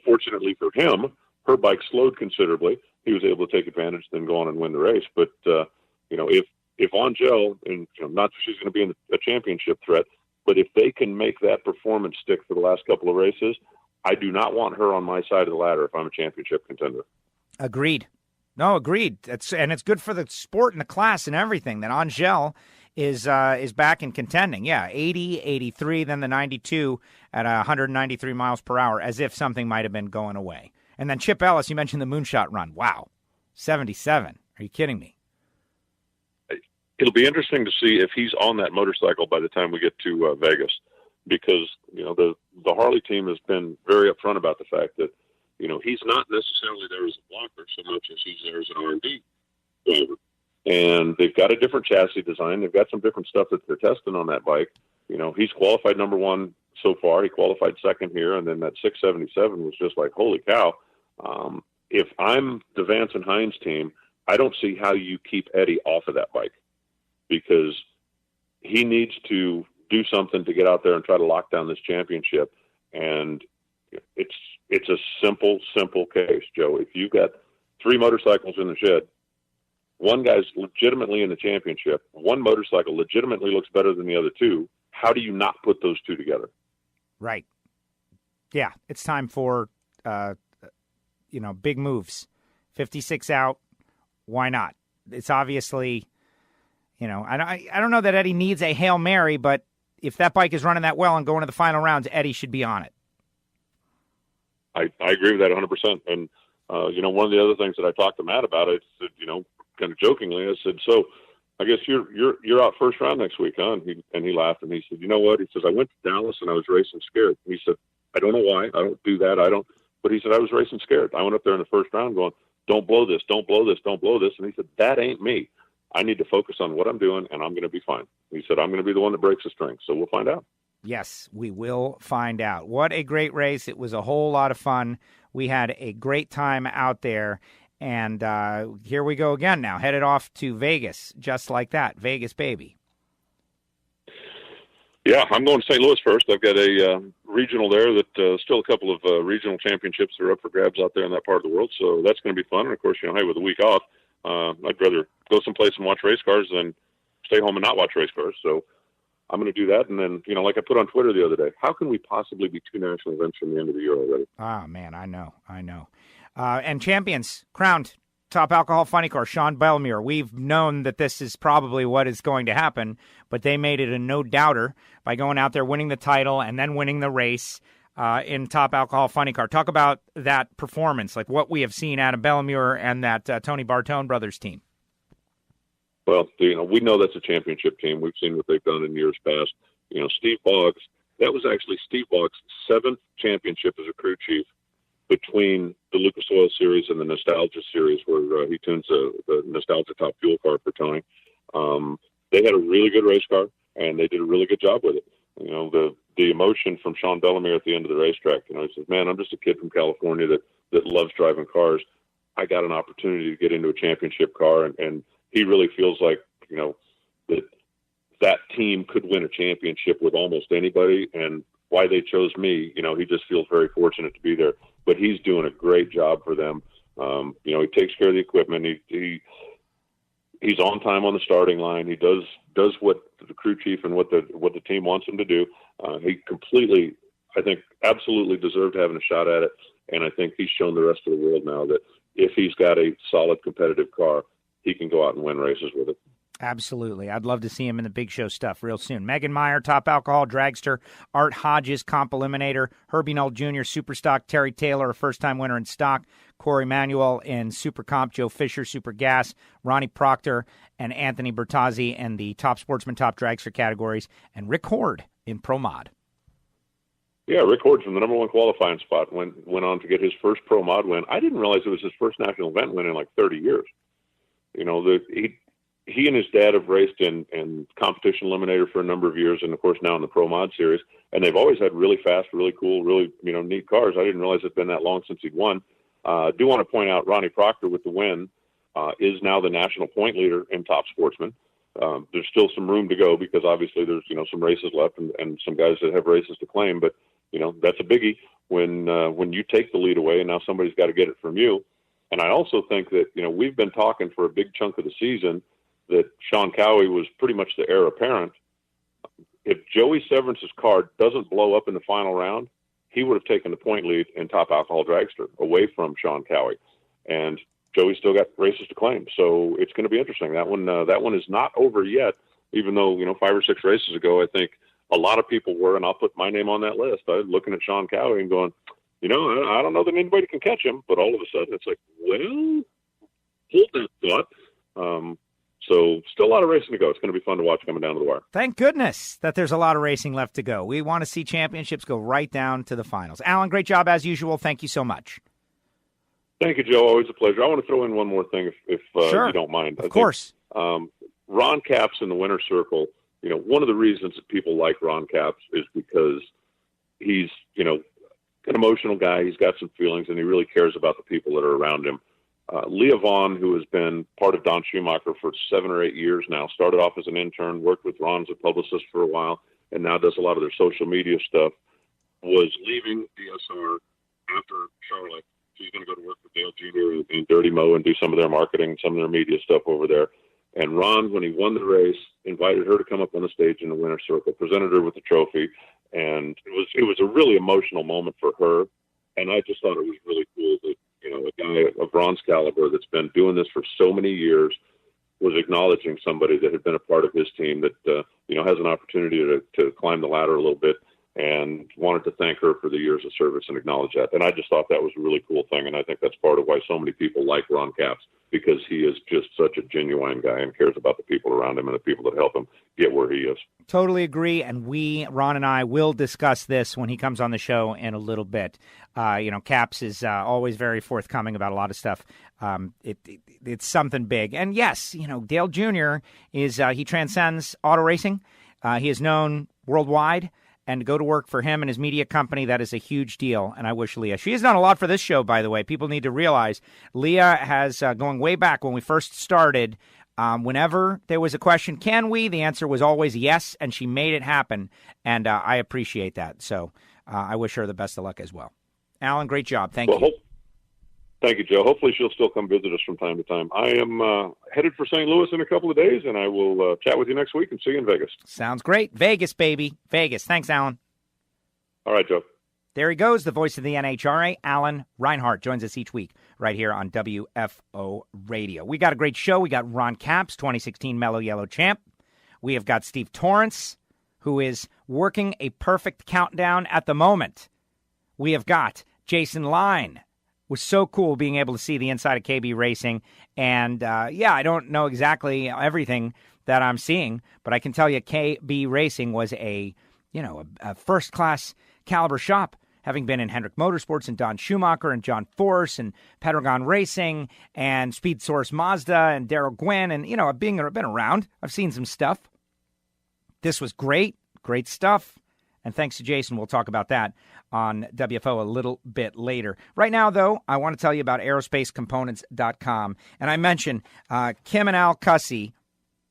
Fortunately for him, her bike slowed considerably. He was able to take advantage, then go on and win the race. But, if if Angel, and not that she's going to be in a championship threat, but if they can make that performance stick for the last couple of races, I do not want her on my side of the ladder if I'm a championship contender. Agreed. No, agreed. It's good for the sport and the class and everything that Angel is back and contending. Yeah, 80, 83, then the 92 at 193 miles per hour, as if something might have been going away. And then Chip Ellis, you mentioned the moonshot run. Wow, 77. Are you kidding me? It'll be interesting to see if he's on that motorcycle by the time we get to Vegas, because the Harley team has been very upfront about the fact that he's not necessarily there as a blocker so much as he's there as an R&D driver. And they've got a different chassis design. They've got some different stuff that they're testing on that bike. He's qualified number one so far. He qualified second here, and then that 677 was just like, holy cow. If I'm the Vance and Hines team, I don't see how you keep Eddie off of that bike, because he needs to do something to get out there and try to lock down this championship. And it's a simple case, Joe. If you've got 3 motorcycles in the shed, one guy's legitimately in the championship, one motorcycle legitimately looks better than the other 2, how do you not put those 2 together? Right. Yeah, it's time for, big moves. 56 out, why not? It's obviously, I don't know that Eddie needs a Hail Mary, but if that bike is running that well and going to the final rounds, Eddie should be on it. I agree with that 100%. And, one of the other things that I talked to Matt about, I said, kind of jokingly, I said, so I guess you're out first round next week, huh? And he laughed, and he said, you know what? He says, I went to Dallas and I was racing scared. And he said, I don't know why. I don't do that. But he said, I was racing scared. I went up there in the first round going, don't blow this, don't blow this, don't blow this. And he said, that ain't me. I need to focus on what I'm doing, and I'm going to be fine. He said, I'm going to be the one that breaks the string. So we'll find out. Yes, we will find out. What a great race. It was a whole lot of fun. We had a great time out there. And here we go again now, headed off to Vegas, just like that. Vegas, baby. Yeah, I'm going to St. Louis first. I've got a regional there that still a couple of regional championships are up for grabs out there in that part of the world. So that's going to be fun. And, of course, hey, with a week off, I'd rather go someplace and watch race cars than stay home and not watch race cars. So I'm going to do that. And then, like I put on Twitter the other day, how can we possibly be 2 national events from the end of the year already? Oh, man, I know. And champions crowned top alcohol funny car, Sean Bellemere. We've known that this is probably what is going to happen, but they made it a no-doubter by going out there, winning the title, and then winning the race in top alcohol funny car. Talk about that performance, like what we have seen out of Bellemere and that Tony Bartone brothers team. Well, we know that's a championship team. We've seen what they've done in years past. Steve Boggs, that was actually Steve Boggs' 7th championship as a crew chief between the Lucas Oil Series and the Nostalgia Series, where he tunes the Nostalgia Top Fuel car for Tony. They had a really good race car, and they did a really good job with it. The emotion from Sean Bellemere at the end of the racetrack, he says, man, I'm just a kid from California that loves driving cars. I got an opportunity to get into a championship car, and he really feels like, that team could win a championship with almost anybody, and why they chose me, he just feels very fortunate to be there. But he's doing a great job for them. He takes care of the equipment. He's on time on the starting line. He does what the crew chief and what the team wants him to do. He completely, I think, absolutely deserved having a shot at it. And I think he's shown the rest of the world now that if he's got a solid competitive car, he can go out and win races with it. Absolutely. I'd love to see him in the big show stuff real soon. Megan Meyer, top alcohol dragster. Art Hodges, comp eliminator. Herbie Null Jr., super stock. Terry Taylor, a first-time winner in stock. Corey Manuel in super comp. Joe Fisher, super gas. Ronnie Proctor and Anthony Bertazzi in the top sportsman, top dragster categories. And Rick Hord in pro mod. Yeah, Rick Hord from the number 1 qualifying spot went on to get his first pro mod win. I didn't realize it was his first national event win in like 30 years. He and his dad have raced in competition eliminator for a number of years, and of course now in the Pro Mod Series. And they've always had really fast, really cool, really neat cars. I didn't realize it'd been that long since he'd won. I do want to point out Ronnie Proctor with the win is now the national point leader in top sportsman. There's still some room to go because obviously there's some races left and some guys that have races to claim. But that's a biggie when you take the lead away and now somebody's got to get it from you. And I also think that we've been talking for a big chunk of the season that Sean Cowie was pretty much the heir apparent. If Joey Severance's car doesn't blow up in the final round, he would have taken the point lead in Top Alcohol Dragster away from Sean Cowie. And Joey still got races to claim. So it's going to be interesting. That one is not over yet, even though, 5 or 6 races ago, I think a lot of people were, and I'll put my name on that list. I was looking at Sean Cowie and going, I don't know that anybody can catch him, but all of a sudden it's like, well, hold that thought. So still a lot of racing to go. It's going to be fun to watch coming down to the wire. Thank goodness that there's a lot of racing left to go. We want to see championships go right down to the finals. Alan, great job as usual. Thank you so much. Thank you, Joe. Always a pleasure. I want to throw in one more thing if sure. you don't mind. Of course. Ron Capps in the winner's circle, one of the reasons that people like Ron Capps is because he's, an emotional guy. He's got some feelings, and he really cares about the people that are around him. Leah Vaughn, who has been part of Don Schumacher for 7 or 8 years now, started off as an intern, worked with Ron as a publicist for a while, and now does a lot of their social media stuff, was leaving DSR after Charlotte. She's going to go to work with Dale Jr. and Dirty Mo and do some of their marketing, some of their media stuff over there. And Ron, when he won the race, invited her to come up on the stage in the winner's circle, presented her with the trophy, and it was a really emotional moment for her. And I just thought it was really cool that, a guy of Ron's caliber that's been doing this for so many years was acknowledging somebody that had been a part of his team that, has an opportunity to climb the ladder a little bit, and wanted to thank her for the years of service and acknowledge that. And I just thought that was a really cool thing. And I think that's part of why so many people like Ron Capps, because he is just such a genuine guy and cares about the people around him and the people that help him get where he is. Totally agree. And Ron and I will discuss this when he comes on the show in a little bit. Capps is always very forthcoming about a lot of stuff. It's something big. And yes, Dale Jr. he transcends auto racing. He is known worldwide. And to go to work for him and his media company, that is a huge deal. And I wish Leah. She has done a lot for this show, by the way. People need to realize Leah has, going way back when we first started, whenever there was a question, can we? The answer was always yes, and she made it happen. And I appreciate that. So I wish her the best of luck as well. Alan, great job. Thank you. Thank you, Joe. Hopefully she'll still come visit us from time to time. I am headed for St. Louis in a couple of days, and I will chat with you next week and see you in Vegas. Sounds great. Vegas, baby. Vegas. Thanks, Alan. All right, Joe. There he goes, the voice of the NHRA, Alan Reinhart, joins us each week right here on WFO Radio. We got a great show. We got Ron Capps, 2016 Mellow Yellow champ. We have got Steve Torrence, who is working a perfect countdown at the moment. We have got Jason Line. Was so cool being able to see the inside of KB Racing. And, I don't know exactly everything that I'm seeing, but I can tell you KB Racing was a first-class caliber shop, having been in Hendrick Motorsports and Don Schumacher and John Force and Pedragon Racing and Speed Source Mazda and Darrell Gwynn. And, I've been around. I've seen some stuff. This was great stuff. And thanks to Jason, we'll talk about that on WFO a little bit later. Right now, though, I want to tell you about aerospacecomponents.com. And I mentioned Kim and Al Cussy,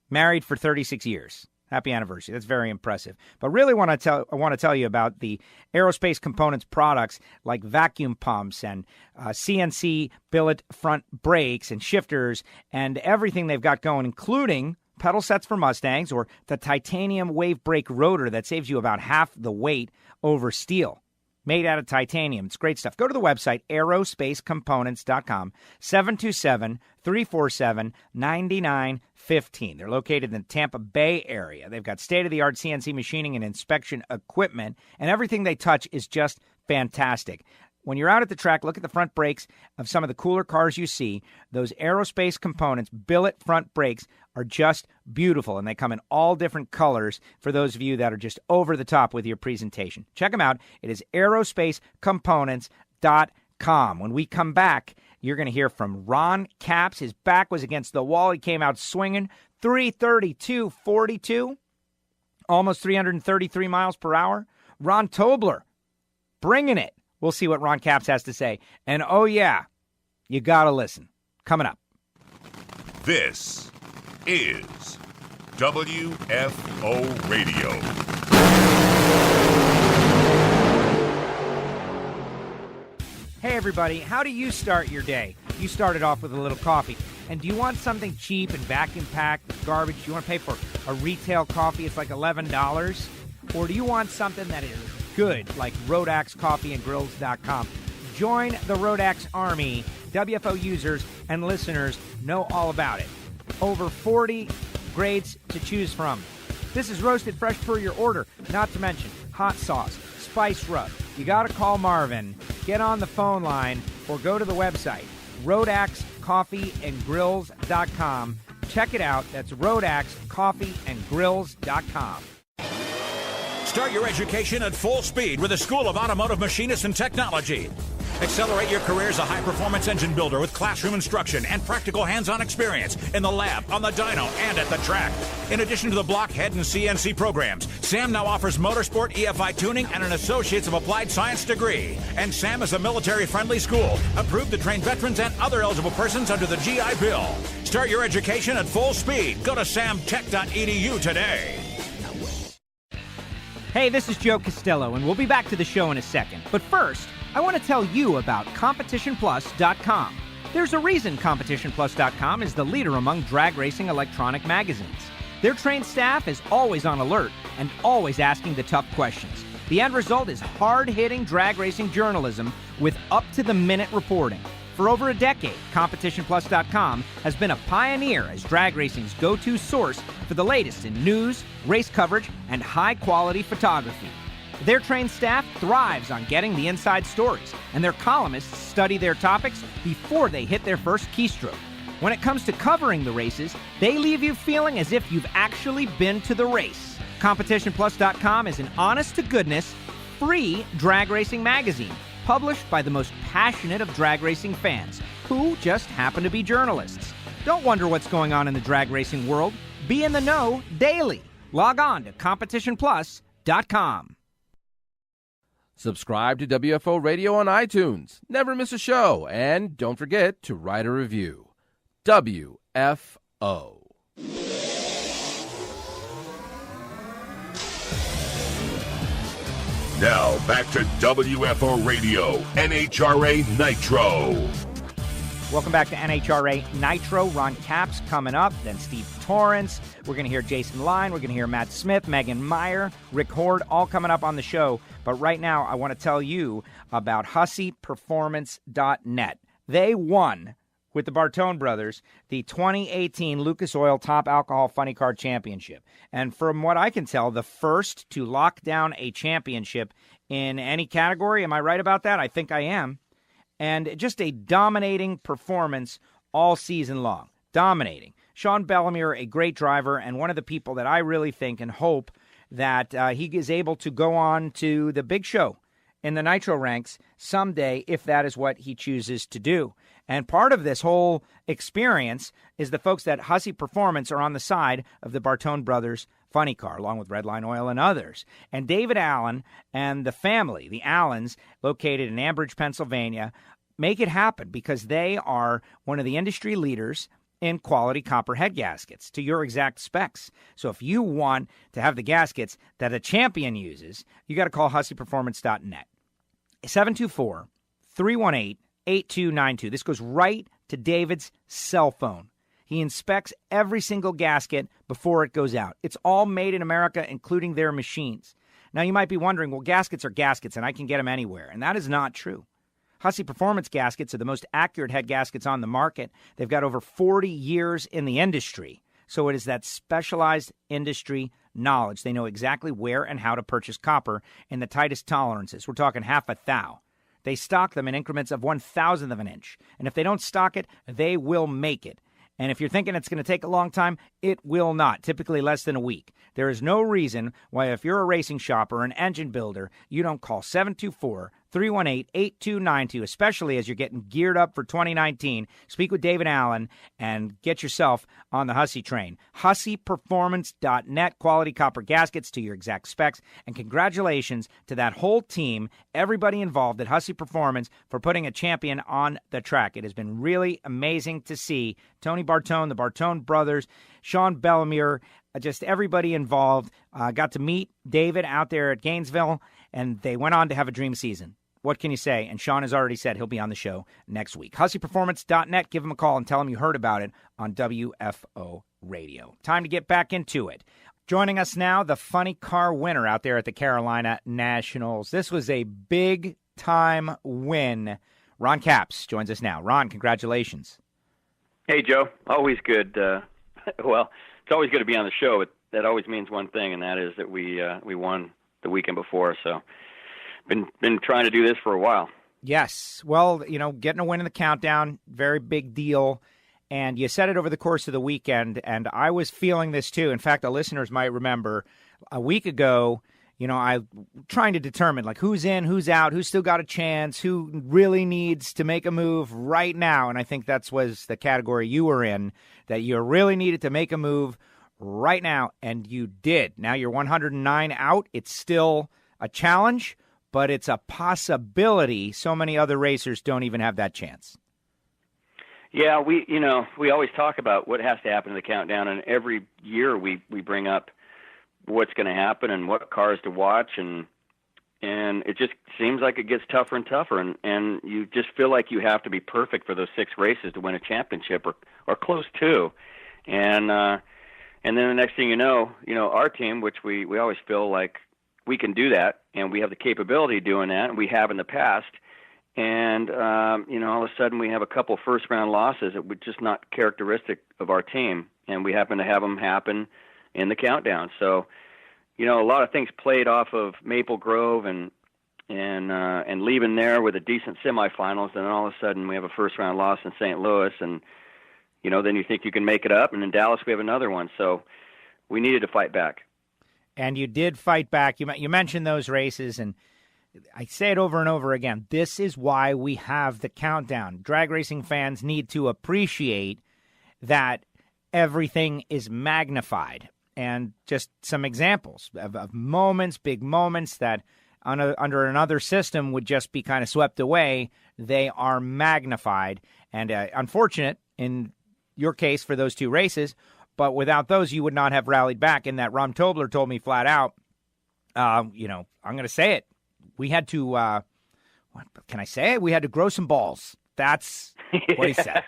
married for 36 years. Happy anniversary. That's very impressive. But really I want to tell you about the aerospace components products like vacuum pumps and CNC billet front brakes and shifters and everything they've got going, including pedal sets for Mustangs or the titanium wave brake rotor that saves you about half the weight over steel. Made out of titanium. It's great stuff. Go to the website, aerospacecomponents.com, 727-347-9915. They're located in the Tampa Bay area. They've got state-of-the-art CNC machining and inspection equipment, and everything they touch is just fantastic. When you're out at the track, look at the front brakes of some of the cooler cars you see. Those aerospace components, billet front brakes, are just beautiful, and they come in all different colors for those of you that are just over the top with your presentation. Check them out. It is aerospacecomponents.com. When we come back, you're going to hear from Ron Capps. His back was against the wall. He came out swinging 332.42, almost 333 miles per hour. Ron Tobler, bringing it. We'll see what Ron Capps has to say. And, oh, yeah, you got to listen. Coming up. This is WFO Radio. Hey, everybody. How do you start your day? You started off with a little coffee. And do you want something cheap and vacuum-packed garbage? Do you want to pay for a retail coffee? It's like $11. Or do you want something that is good, like RoadAxeCoffeeandGrills.com? Join the Road-Axe Army. WFO users and listeners know all about it. Over 40 grades to choose from. This is roasted fresh per your order, not to mention hot sauce, spice rub. You got to call Marvin, get on the phone line, or go to the website, RoadAxeCoffeeandGrills.com. Check it out. That's RoadAxeCoffeeandGrills.com. Start your education at full speed with the School of Automotive Machinists and Technology. Accelerate your career as a high-performance engine builder with classroom instruction and practical hands-on experience in the lab, on the dyno, and at the track. In addition to the blockhead and CNC programs, SAM now offers motorsport, EFI tuning, and an Associates of Applied Science degree. And SAM is a military-friendly school, approved to train veterans and other eligible persons under the GI Bill. Start your education at full speed. Go to samtech.edu today. Hey, this is Joe Castello, and we'll be back to the show in a second. But first, I want to tell you about CompetitionPlus.com. There's a reason CompetitionPlus.com is the leader among drag racing electronic magazines. Their trained staff is always on alert and always asking the tough questions. The end result is hard-hitting drag racing journalism with up-to-the-minute reporting. For over a decade, CompetitionPlus.com has been a pioneer as drag racing's go-to source for the latest in news, race coverage, and high-quality photography. Their trained staff thrives on getting the inside stories, and their columnists study their topics before they hit their first keystroke. When it comes to covering the races, they leave you feeling as if you've actually been to the race. CompetitionPlus.com is an honest-to-goodness, free drag racing magazine published by the most passionate of drag racing fans, who just happen to be journalists. Don't wonder what's going on in the drag racing world. Be in the know daily. Log on to CompetitionPlus.com. Subscribe to WFO Radio on iTunes. Never miss a show. And don't forget to write a review. WFO. Now, back to WFO Radio, NHRA Nitro. Welcome back to NHRA Nitro. Ron Capps coming up, then Steve Torrence. We're going to hear Jason Line. We're going to hear Matt Smith, Megan Meyer, Rick Hord, all coming up on the show. But right now, I want to tell you about HusseyPerformance.net. They won, with the Bartone brothers, the 2018 Lucas Oil Top Alcohol Funny Car Championship. And from what I can tell, the first to lock down a championship in any category. Am I right about that? I think I am. And just a dominating performance all season long. Dominating. Sean Bellemere, a great driver, and one of the people that I really think and hope that he is able to go on to the big show in the Nitro ranks someday if that is what he chooses to do. And part of this whole experience is the folks at Hussey Performance are on the side of the Bartone brothers funny car, along with Redline Oil and others. And David Allen and the family, the Allens, located in Ambridge, Pennsylvania, make it happen because they are one of the industry leaders in quality copper head gaskets to your exact specs. So if you want to have the gaskets that a champion uses, you got to call HusseyPerformance.net. 724-318-8292. This goes right to David's cell phone. He inspects every single gasket before it goes out. It's all made in America, including their machines. Now, you might be wondering, well, gaskets are gaskets, and I can get them anywhere. And that is not true. Hussey Performance gaskets are the most accurate head gaskets on the market. They've got over 40 years in the industry. So it is that specialized industry knowledge. They know exactly where and how to purchase copper in the tightest tolerances. We're talking half a thou. They stock them in increments of 1/1000th of an inch. And if they don't stock it, they will make it. And if you're thinking it's going to take a long time, it will not, typically less than a week. There is no reason why if you're a racing shop or an engine builder, you don't call 724-318-8292, especially as you're getting geared up for 2019. Speak with David Allen and get yourself on the Hussey train. HusseyPerformance.net, quality copper gaskets to your exact specs. And congratulations to that whole team, everybody involved at Hussey Performance for putting a champion on the track. It has been really amazing to see Tony Bartone, the Bartone brothers, Sean Bellemere, just everybody involved. Got to meet David out there at Gainesville, and they went on to have a dream season. what can you say? And Sean has already said he'll be on the show next week. HusseyPerformance.net. Give him a call and tell him you heard about it on WFO Radio. Time to get back into it. Joining us now, the funny car winner out there at the Carolina Nationals. This was a big-time win. Ron Capps joins us now. Ron, congratulations. Hey, Joe. Always good. Well, it's always good to be on the show. But that always means one thing, and that is that we won the weekend before. So been trying to do this for a while. Yes. Well, getting a win in the countdown, very big deal. And you said it over the course of the weekend, and I was feeling this too. In fact, the listeners might remember a week ago, I trying to determine who's in, who's out, who's still got a chance, who really needs to make a move right now. And I think that was the category you were in, that you really needed to make a move right now, and you did. Now you're 109 out. It's still a challenge, but it's a possibility. So many other racers don't even have that chance. Yeah, we always talk about what has to happen in the countdown, and every year we bring up what's going to happen and what cars to watch, and it just seems like it gets tougher and tougher, and you just feel like you have to be perfect for those 6 races to win a championship or close to, and then the next thing you know, our team, which we always feel like we can do that, and we have the capability of doing that, and we have in the past. And, all of a sudden we have a couple first-round losses that were just not characteristic of our team, and we happen to have them happen in the countdown. So, a lot of things played off of Maple Grove and leaving there with a decent semifinals, and then all of a sudden we have a first-round loss in St. Louis, and, then you think you can make it up, and in Dallas we have another one. So we needed to fight back. And you did fight back. You mentioned those races, and I say it over and over again, this is why we have the countdown. Drag racing fans need to appreciate that everything is magnified. And just some examples of moments, big moments that under another system would just be kind of swept away. They are magnified. And unfortunate in your case for those 2 races, but without those, you would not have rallied back. In that Ron Tobler told me flat out, I'm going to say it. We had to, what can I say? We had to grow some balls. That's what he said.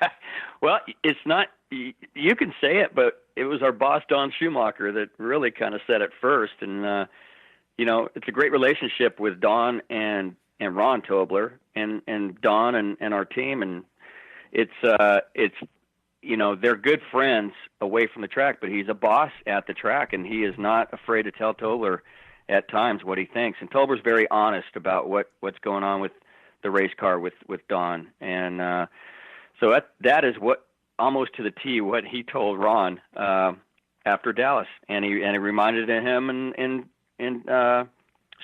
Well, it's not, you can say it, but it was our boss, Don Schumacher, that really kind of said it first. And, it's a great relationship with Don and Ron Tobler and Don and our team. And it's they're good friends away from the track, but he's a boss at the track, and he is not afraid to tell Tobler at times what he thinks. And Tobler's very honest about what's going on with the race car with Don. And so that is what, almost to the T, what he told Ron after Dallas. And he reminded him in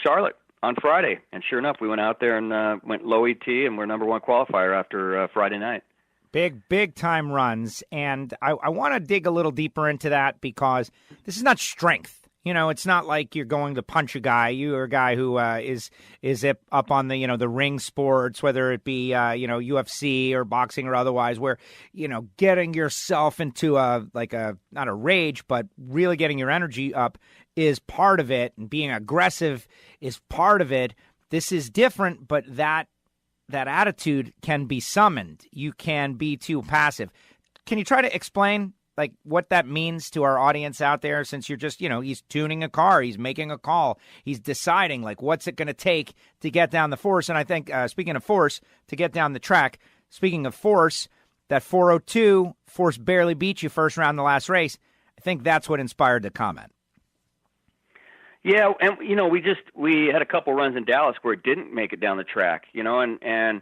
Charlotte on Friday. And sure enough, we went out there and went low ET, and we're number 1 qualifier after Friday night. Big time runs. And I want to dig a little deeper into that, because this is not strength. It's not like you're going to punch a guy. You are a guy who is up on the, the ring sports, whether it be, UFC or boxing or otherwise, where, getting yourself into not a rage, but really getting your energy up is part of it. And being aggressive is part of it. This is different, but that attitude can be summoned. You can be too passive. Can you try to explain what that means to our audience out there, since you're just, he's tuning a car, he's making a call, he's deciding, what's it going to take to get down the force? And I think, speaking of force, to get down the track, speaking of force, that 402, force barely beat you first round the last race. I think that's what inspired the comment. Yeah, and, we had a couple runs in Dallas where it didn't make it down the track, and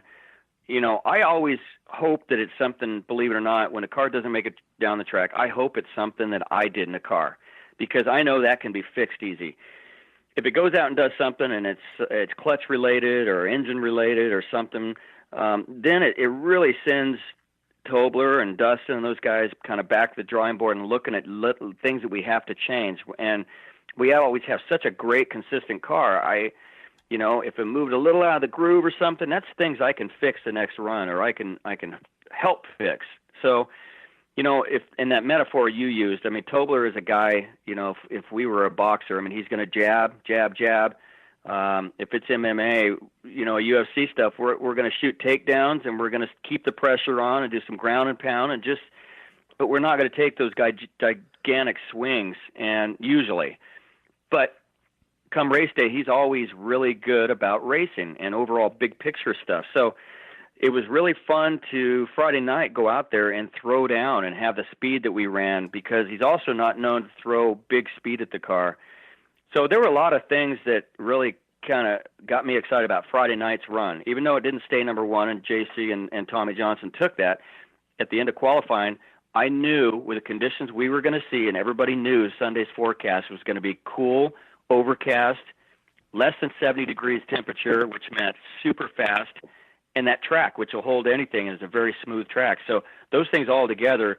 I always hope that it's something, believe it or not, when a car doesn't make it down the track, I hope it's something that I did in the car, because I know that can be fixed easy. If it goes out and does something and it's clutch related or engine related or something, then it really sends Tobler and Dustin and those guys kind of back to the drawing board and looking at little things that we have to change. And we always have such a great, consistent car. If it moved a little out of the groove or something, that's things I can fix the next run, or I can help fix. So, if in that metaphor you used, Tobler is a guy, if we were a boxer, he's going to jab, jab, jab, If it's MMA, UFC stuff, we're going to shoot takedowns and we're going to keep the pressure on and do some ground and pound but we're not going to take those gigantic swings but come race day, he's always really good about racing and overall big picture stuff. So it was really fun to Friday night go out there and throw down and have the speed that we ran, because he's also not known to throw big speed at the car. So there were a lot of things that really kind of got me excited about Friday night's run. Even though it didn't stay number one and JC and Tommy Johnson took that, at the end of qualifying, I knew with the conditions we were going to see, and everybody knew Sunday's forecast was going to be cool, overcast, less than 70 degrees temperature, which meant super fast, and that track, which will hold anything, is a very smooth track. So those things all together,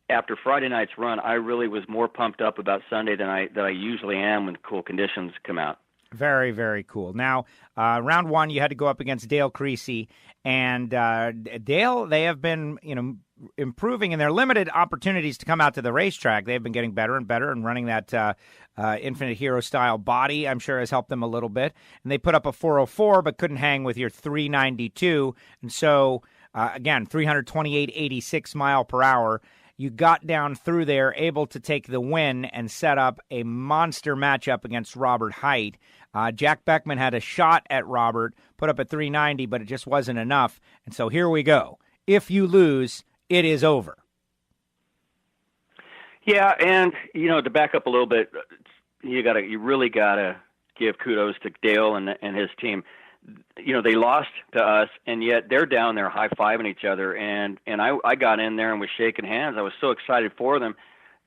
after Friday night's run, I really was more pumped up about Sunday than I usually am when cool conditions come out. Very, very cool. Now, round one, you had to go up against Dale Creasy, and Dale, they have been, improving in their limited opportunities to come out to the racetrack. They've been getting better and better, and running that Infinite Hero style body, I'm sure, has helped them a little bit. And they put up a 404, but couldn't hang with your 392. And so, again, 328.86 mile per hour. You got down through there, able to take the win and set up a monster matchup against Robert Hight. Jack Beckman had a shot at Robert, put up a 390, but it just wasn't enough. And so here we go. If you lose, it is over. Yeah, and to back up a little bit, you really gotta give kudos to Dale and his team. They lost to us, and yet they're down there high-fiving each other. And I got in there and was shaking hands. I was so excited for them.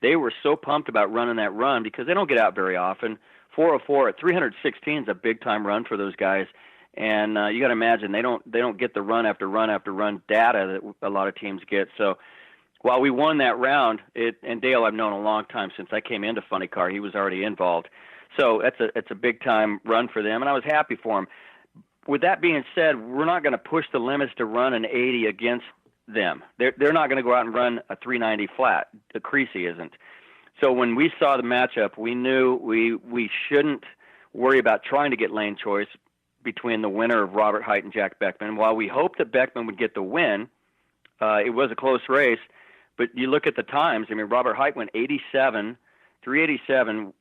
They were so pumped about running that run because they don't get out very often. 404 at 316 is a big-time run for those guys. And you got to imagine they don't get the run after run after run data that a lot of teams get. So while we won that round, and Dale I've known a long time since I came into Funny Car. He was already involved. So it's a big-time run for them, and I was happy for him. With that being said, we're not going to push the limits to run an 80 against them. They're not going to go out and run a 390 flat. The Creasy isn't. So when we saw the matchup, we knew we shouldn't worry about trying to get lane choice between the winner of Robert Hight and Jack Beckman. While we hoped that Beckman would get the win, it was a close race. But you look at the times. I mean, Robert Hight went 387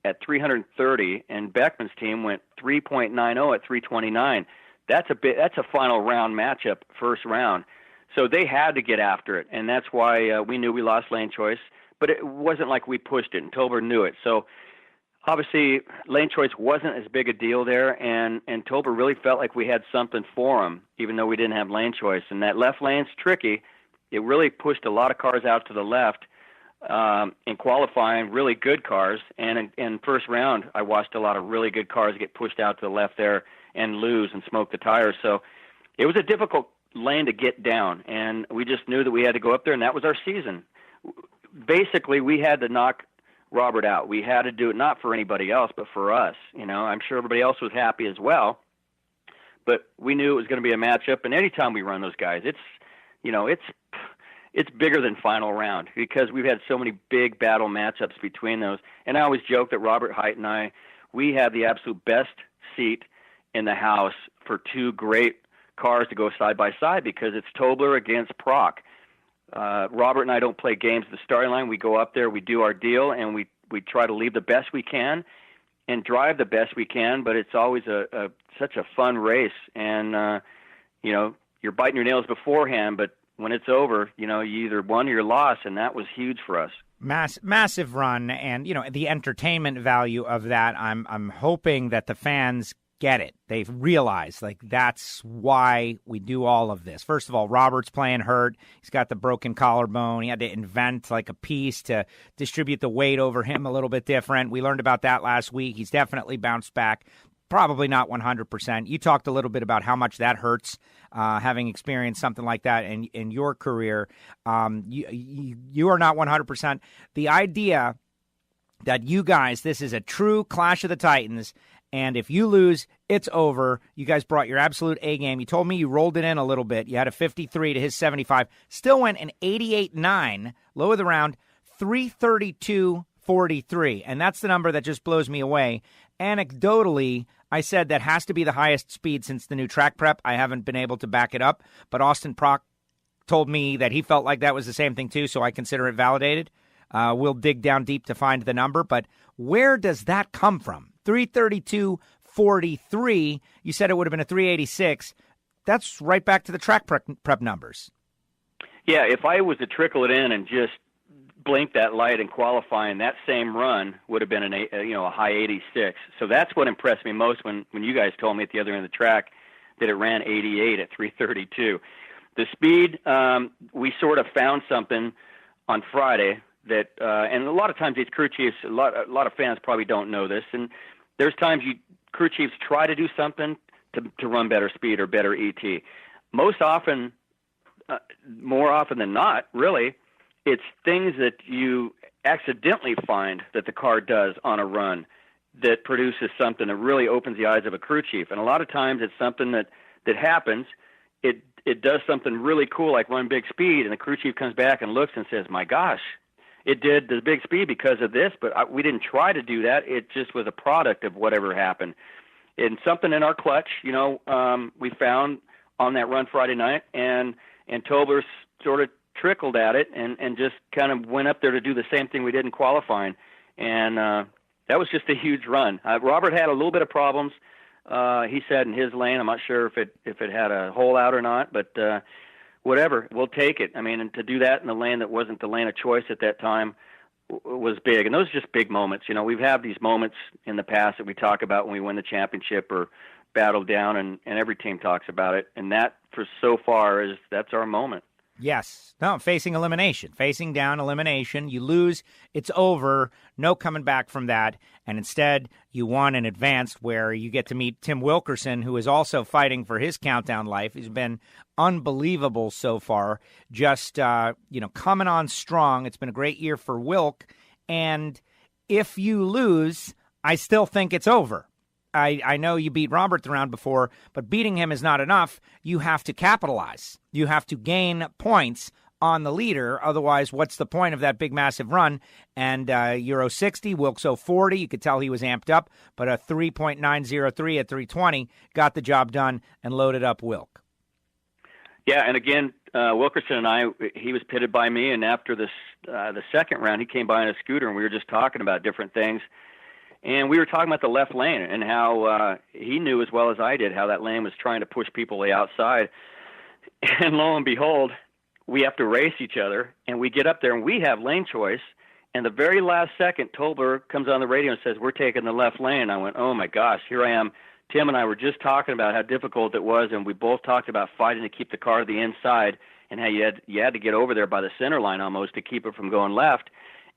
at 330, and Beckman's team went 3.90 at 329. That's a final round matchup, first round. So they had to get after it, and that's why we knew we lost lane choice. But it wasn't like we pushed it, and Tolbert knew it. So obviously lane choice wasn't as big a deal there, and Tolbert really felt like we had something for him, even though we didn't have lane choice. And that left lane's tricky. It really pushed a lot of cars out to the left in qualifying, really good cars. And in first round, I watched a lot of really good cars get pushed out to the left there and lose and smoke the tires. So it was a difficult lane to get down, and we just knew that we had to go up there, and that was our season. Basically, we had to knock Robert out. We had to do it not for anybody else, but for us. I'm sure everybody else was happy as well, but we knew it was going to be a matchup. And anytime we run those guys, it's bigger than final round because we've had so many big battle matchups between those. And I always joke that Robert Hight and I, we have the absolute best seat in the house for two great cars to go side by side because it's Tobler against Proc. Robert and I don't play games at the starting line. We go up there, we do our deal, and we try to leave the best we can and drive the best we can. But it's always such a fun race, and you're biting your nails beforehand. But when it's over, you either won or you lost, and that was huge for us. Massive run, and the entertainment value of that. I'm hoping that the fans get it. They've realized, that's why we do all of this. First of all, Robert's playing hurt. He's got the broken collarbone. He had to invent a piece to distribute the weight over him a little bit different. We learned about that last week. He's definitely bounced back. Probably not 100%. You talked a little bit about how much that hurts, having experienced something like that in your career. You are not 100%. The idea that you guys, this is a true clash of the Titans, and if you lose, it's over. You guys brought your absolute A game. You told me you rolled it in a little bit. You had a 53 to his 75. Still went an 88.9, low of the round, 332.43. And that's the number that just blows me away. Anecdotally, I said that has to be the highest speed since the new track prep. I haven't been able to back it up, but Austin Prock told me that he felt like that was the same thing too, so I consider it validated. We'll dig down deep to find the number, but where does that come from? 332.43. You said it would have been a 386. That's right back to the track prep numbers. Yeah, if I was to trickle it in and just blink that light in qualifying, that same run would have been a high 86. So that's what impressed me most when you guys told me at the other end of the track that it ran 88 at 332. The speed, we sort of found something on Friday that, and a lot of times these crew chiefs, a lot of fans probably don't know this, and there's times crew chiefs try to do something to run better speed or better ET. Most often, more often than not, really, it's things that you accidentally find that the car does on a run that produces something that really opens the eyes of a crew chief. And a lot of times it's something that happens. It does something really cool like run big speed, and the crew chief comes back and looks and says, my gosh, it did the big speed because of this, but we didn't try to do that. It just was a product of whatever happened. And something in our clutch, we found on that run Friday night, and Tobler sort of trickled at it and just kind of went up there to do the same thing we did in qualifying. And that was just a huge run. Robert had a little bit of problems, he said, in his lane. I'm not sure if it had a hole out or not, but whatever, we'll take it. I mean, and to do that in the lane that wasn't the lane of choice at that time was big. And those are just big moments. We've had these moments in the past that we talk about when we win the championship or battle down, and every team talks about it. And that, for so far, that's our moment. Yes. No, facing elimination. Facing down elimination. You lose, it's over. No coming back from that. And instead, you won and advanced, where you get to meet Tim Wilkerson, who is also fighting for his countdown life. He's been unbelievable so far. Just, coming on strong. It's been a great year for Wilk. And if you lose, I still think it's over. I know you beat Robert the round before, but beating him is not enough. You have to capitalize. You have to gain points on the leader. Otherwise, what's the point of that big, massive run? And Euro 60, Wilkes 040, you could tell he was amped up, but a 3.903 at 320 got the job done and loaded up Wilk. Yeah, and again, Wilkerson and he was pitted by me, and after the second round, he came by on a scooter, and we were just talking about different things. And we were talking about the left lane and how he knew as well as I did how that lane was trying to push people way outside. And lo and behold, we have to race each other, and we get up there, and we have lane choice. And the very last second, Tolbert comes on the radio and says, we're taking the left lane. I went, oh, my gosh, here I am. Tim and I were just talking about how difficult it was, and we both talked about fighting to keep the car to the inside and how you had to get over there by the center line almost to keep it from going left.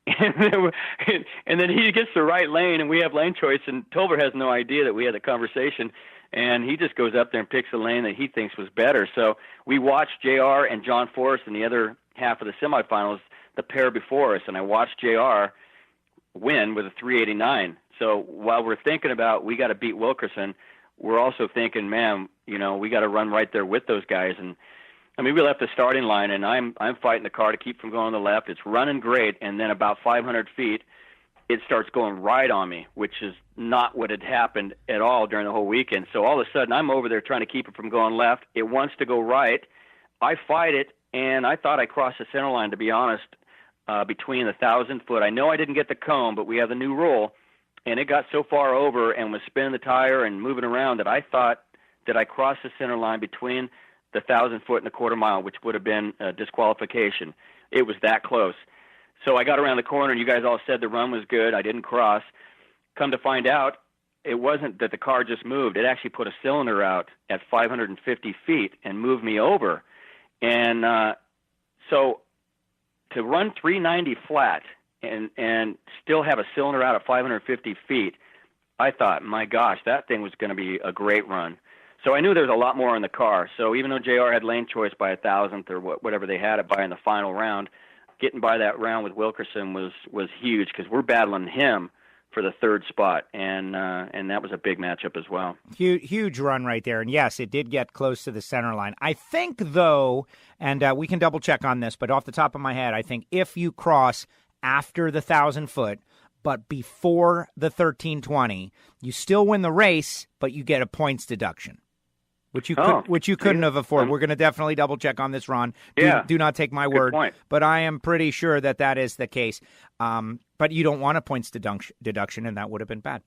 And then he gets the right lane, and we have lane choice, and Tolbert has no idea that we had a conversation, and he just goes up there and picks the lane that he thinks was better. So we watched JR and John Forrest in the other half of the semifinals, the pair before us, and I watched JR win with a 389. So while we're thinking about we got to beat Wilkerson, we're also thinking, man, we got to run right there with those guys. And I mean, we left the starting line, and I'm fighting the car to keep from going to the left. It's running great, and then about 500 feet, it starts going right on me, which is not what had happened at all during the whole weekend. So all of a sudden, I'm over there trying to keep it from going left. It wants to go right. I fight it, and I thought I crossed the center line, to be honest, between the 1,000-foot. I know I didn't get the cone, but we have the new rule, and it got so far over and was spinning the tire and moving around that I thought that I crossed the center line between the 1,000-foot and the quarter mile, which would have been a disqualification. It was that close. So I got around the corner, and you guys all said the run was good. I didn't cross. Come to find out, it wasn't that the car just moved. It actually put a cylinder out at 550 feet and moved me over. And so to run 390 flat and still have a cylinder out at 550 feet, I thought, my gosh, that thing was going to be a great run. So I knew there was a lot more in the car. So even though JR had lane choice by 1,000th or whatever they had it by in the final round, getting by that round with Wilkerson was huge because we're battling him for the third spot, and that was a big matchup as well. Huge run right there, and yes, it did get close to the center line. I think, though, and we can double-check on this, but off the top of my head, I think if you cross after the 1,000-foot, but before the 1320, you still win the race, but you get a points deduction, which you couldn't have afforded. We're going to definitely double check on this, Ron. Do not take my word, but I am pretty sure that is the case. But you don't want a points deduction, and that would have been bad.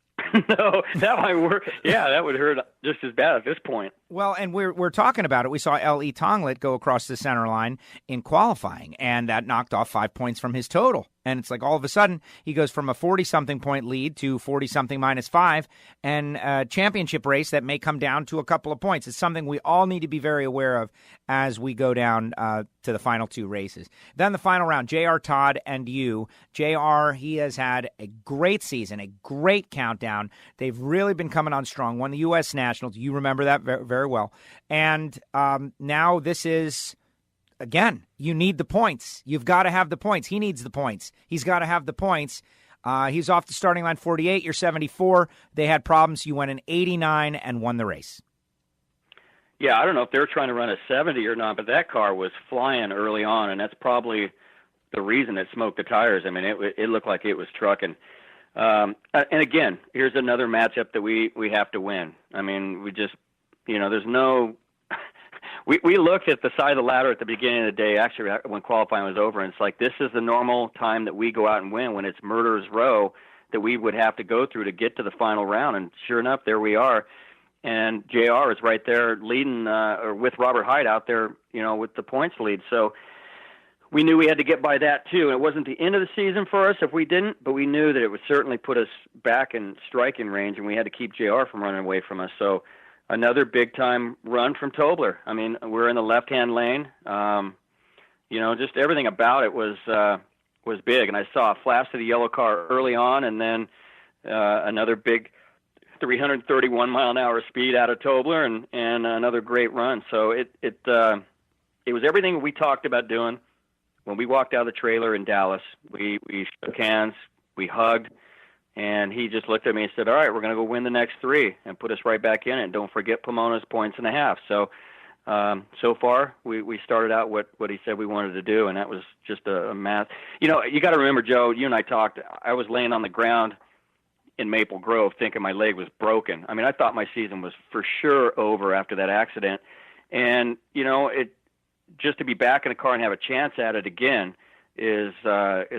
No, that might work. Yeah, that would hurt just as bad at this point. Well, and we're talking about it. We saw L.E. Tonglet go across the center line in qualifying, and that knocked off 5 points from his total. And it's like all of a sudden he goes from a 40-something point lead to 40-something -5, and a championship race that may come down to a couple of points. It's something we all need to be very aware of as we go down to the final 2 races. Then the final round, J.R. Todd and you. J.R., he has had a great season, a great countdown. They've really been coming on strong. Won the U.S. Nationals. You remember that very, very well. And now this is... Again, you need the points. You've got to have the points. He needs the points. He's got to have the points. He's off the starting line 48. You're 74. They had problems. You went an 89 and won the race. Yeah, I don't know if they're trying to run a 70 or not, but that car was flying early on, and that's probably the reason it smoked the tires. I mean, it looked like it was trucking. And again, here's another matchup that we have to win. I mean, we just, there's no... We looked at the side of the ladder at the beginning of the day, actually, when qualifying was over, and it's like this is the normal time that we go out and win when it's murderer's row that we would have to go through to get to the final round. And sure enough, there we are. And JR is right there leading or with Robert Hyde out there, with the points lead. So we knew we had to get by that too. And it wasn't the end of the season for us if we didn't, but we knew that it would certainly put us back in striking range, and we had to keep JR from running away from us. So another big-time run from Tobler. I mean, we're in the left-hand lane. Just everything about it was big. And I saw a flash of the yellow car early on, and then another big 331-mile-an-hour speed out of Tobler, and another great run. So it was everything we talked about doing. When we walked out of the trailer in Dallas, we shook hands, we hugged, and he just looked at me and said, all right, we're going to go win the next 3 and put us right back in it. Don't forget Pomona's 1.5 points. So so far, we started out what he said we wanted to do, and that was just a math. You got to remember, Joe, you and I talked, I was laying on the ground in Maple Grove thinking my leg was broken. I mean, I thought my season was for sure over after that accident. And, just to be back in a car and have a chance at it again is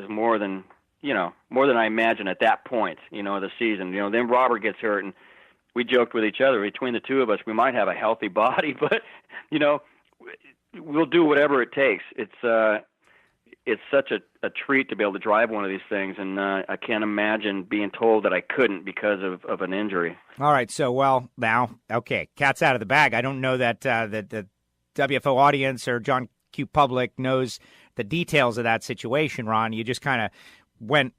more than I imagined at that point, of the season. Then Robert gets hurt, and we joked with each other, between the two of us, we might have a healthy body, but, we'll do whatever it takes. It's such a treat to be able to drive one of these things, and I can't imagine being told that I couldn't because of an injury. All right, so, now, okay, cat's out of the bag. I don't know that the WFO audience or John Q. Public knows the details of that situation, Ron. You just kind of went,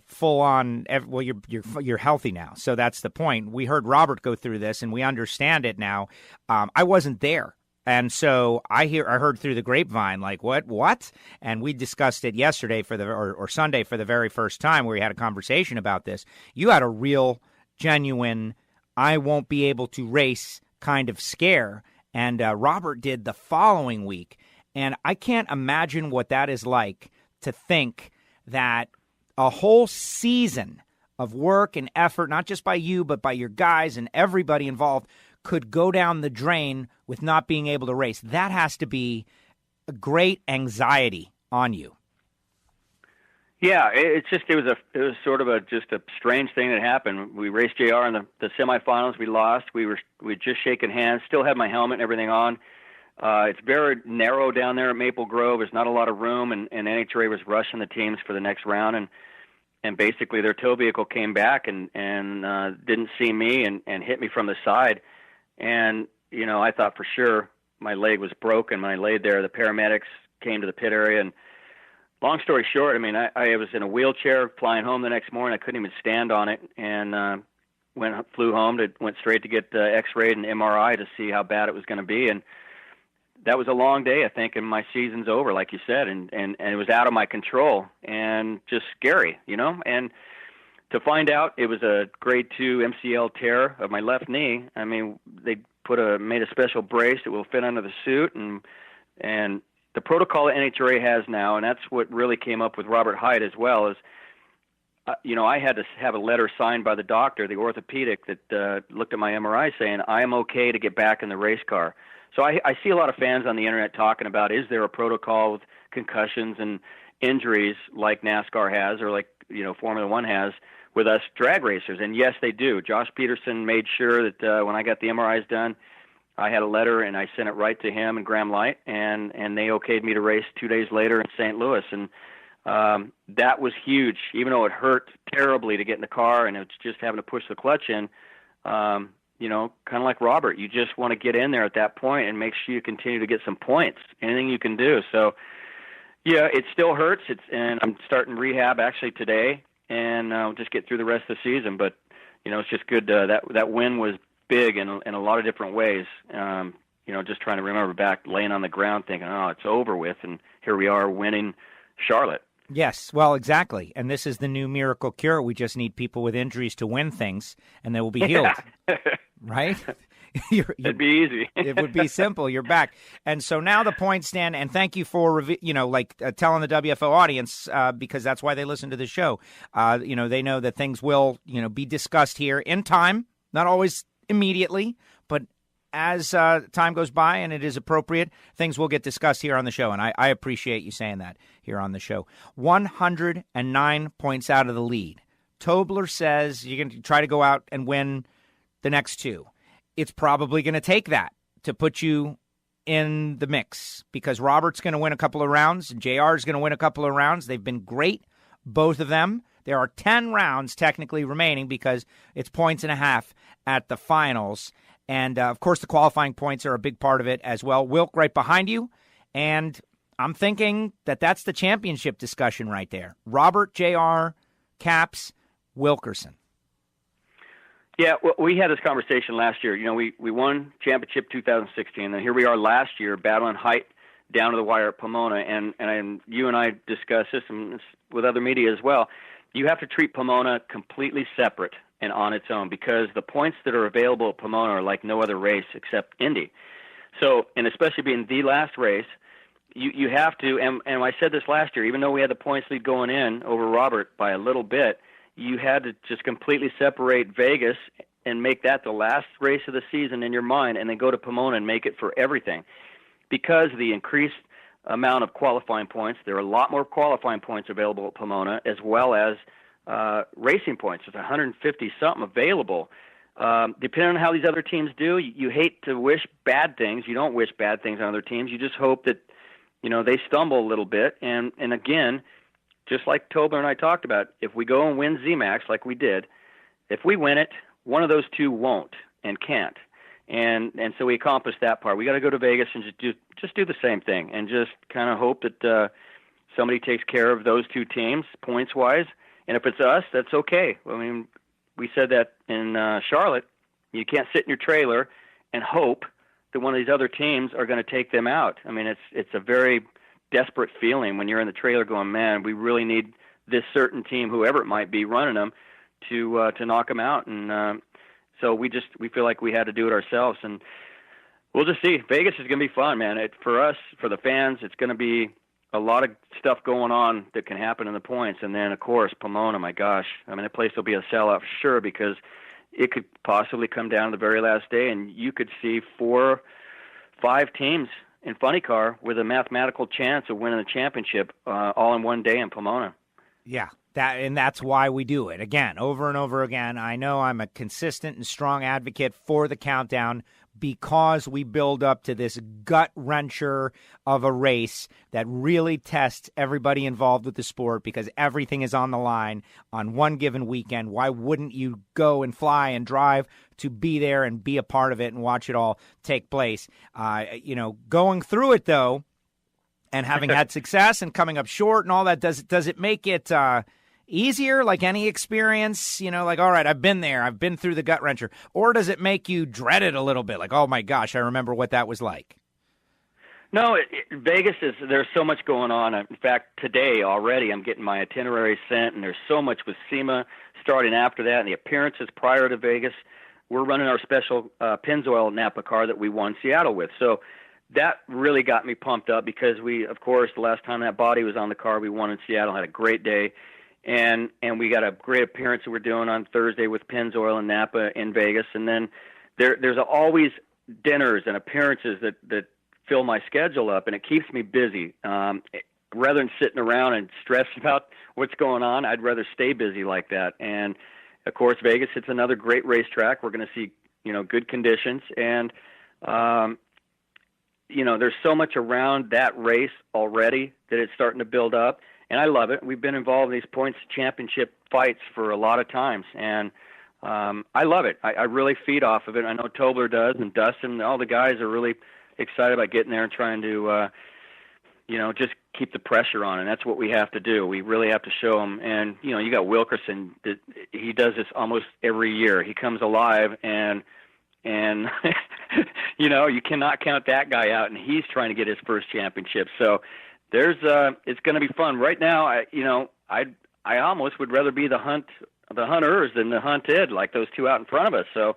full on. Well, you're healthy now, so that's the point. We heard Robert go through this, and we understand it now. I wasn't there, and so I heard through the grapevine, like what, and we discussed it yesterday or Sunday for the very first time, where we had a conversation about this. You had a real, genuine, I won't be able to race kind of scare, and Robert did the following week, and I can't imagine what that is like to think that a whole season of work and effort, not just by you, but by your guys and everybody involved, could go down the drain with not being able to race. That has to be a great anxiety on you. Yeah, it was sort of a strange thing that happened. We raced JR in the semifinals. We lost. We just shaken hands. Still had my helmet and everything on. It's very narrow down there at Maple Grove. There's not a lot of room, and NHRA was rushing the teams for the next round, and basically their tow vehicle came back and didn't see me and hit me from the side. And, I thought for sure my leg was broken. When I laid there, the paramedics came to the pit area, and long story short, I mean, I was in a wheelchair flying home the next morning. I couldn't even stand on it, and flew home, went straight to get X-rayed and MRI to see how bad it was going to be. And that was a long day, I think, and my season's over, like you said, and it was out of my control and just scary, And to find out it was a grade 2 MCL tear of my left knee, I mean, they made a special brace that will fit under the suit, and the protocol that NHRA has now, and that's what really came up with Robert Hyde as well, is I had to have a letter signed by the doctor, the orthopedic, that looked at my MRI saying I am okay to get back in the race car. So I see a lot of fans on the internet talking about, is there a protocol with concussions and injuries like NASCAR has or like Formula One has with us drag racers? And yes, they do. Josh Peterson made sure that when I got the MRIs done, I had a letter and I sent it right to him and Graham Light, and they okayed me to race 2 days later in St. Louis. And that was huge, even though it hurt terribly to get in the car and it's just having to push the clutch in. Kind of like Robert, you just want to get in there at that point and make sure you continue to get some points, anything you can do. So, yeah, it still hurts. And I'm starting rehab actually today, and I'll just get through the rest of the season. But, it's just good. That win was big in a lot of different ways. Just trying to remember back, laying on the ground thinking, oh, it's over with. And here we are winning Charlotte. Yes, well, exactly. And this is the new miracle cure. We just need people with injuries to win things, and they will be healed. Right? It'd be easy. It would be simple. You're back. And so now the points stand, and thank you for, telling the WFO audience, because that's why they listen to the show. They know that things will, be discussed here in time, not always immediately, but as time goes by and it is appropriate, things will get discussed here on the show. And I appreciate you saying that here on the show. 109 points out of the lead. Tobler says you're going to try to go out and win the next two. It's probably going to take that to put you in the mix because Robert's going to win a couple of rounds and JR is going to win a couple of rounds. They've been great, both of them. There are 10 rounds technically remaining because it's points and a half at the finals. And, of course, the qualifying points are a big part of it as well. Wilk right behind you. And I'm thinking that that's the championship discussion right there. Robert, JR, Caps, Wilkerson. Yeah, well, we had this conversation last year. We won championship 2016, and here we are last year battling height down to the wire at Pomona. And you and I discussed this and with other media as well. You have to treat Pomona completely separate and on its own because the points that are available at Pomona are like no other race except Indy. So, and especially being the last race, you have to, and I said this last year, even though we had the points lead going in over Robert by a little bit, you had to just completely separate Vegas and make that the last race of the season in your mind and then go to Pomona and make it for everything. Because the increased amount of qualifying points, there are a lot more qualifying points available at Pomona as well as racing points. There's 150-something available. Depending on how these other teams do, you hate to wish bad things. You don't wish bad things on other teams. You just hope that, they stumble a little bit. And again, just like Tobler and I talked about, if we go and win zMAX like we did, if we win it, one of those two won't and can't. And so we accomplished that part. We got to go to Vegas and just do the same thing and just kind of hope that somebody takes care of those two teams points-wise. And if it's us, that's okay. I mean, we said that in Charlotte. You can't sit in your trailer and hope that one of these other teams are going to take them out. I mean, it's a very desperate feeling when you're in the trailer going, man, we really need this certain team, whoever it might be, running them to knock them out. And so we feel like we had to do it ourselves. And we'll just see. Vegas is going to be fun, man. For us, for the fans, it's going to be a lot of stuff going on that can happen in the points. And then, of course, Pomona, my gosh. I mean, the place will be a sellout for sure because it could possibly come down to the very last day, and you could see 4-5 teams in Funny Car with a mathematical chance of winning the championship all in one day in Pomona. Yeah, that's why we do it. Again, over and over again. I know I'm a consistent and strong advocate for the countdown because we build up to this gut-wrencher of a race that really tests everybody involved with the sport because everything is on the line on one given weekend. Why wouldn't you go and fly and drive to be there and be a part of it and watch it all take place? Going through it, though, and having had success and coming up short and all that, does it make it easier, like any experience, like, all right, I've been there, I've been through the gut wrencher, or does it make you dread it a little bit? Like, oh my gosh, I remember what that was like. No, Vegas there's so much going on. In fact, today already I'm getting my itinerary sent, and there's so much with SEMA starting after that, and the appearances prior to Vegas. We're running our special Pennzoil Napa car that we won Seattle with. So that really got me pumped up because we, of course, the last time that body was on the car, we won in Seattle, had a great day. and we got a great appearance that we're doing on Thursday with Pennzoil and Napa in Vegas, and then there's always dinners and appearances that fill my schedule up, and it keeps me busy. Rather than sitting around and stress about what's going on, I'd rather stay busy like that. And of course, Vegas, it's another great racetrack. We're going to see, good conditions, and there's so much around that race already that it's starting to build up, and I love it. We've been involved in these points championship fights for a lot of times, and I love it. I really feed off of it. I know Tobler does, and Dustin, all the guys are really excited about getting there and trying to, just keep the pressure on, and that's what we have to do. We really have to show them. And, you got Wilkerson. He does this almost every year. He comes alive, and you cannot count that guy out, and he's trying to get his first championship. So it's going to be fun. Right now, I almost would rather be the hunters than the hunted, like those two out in front of us. So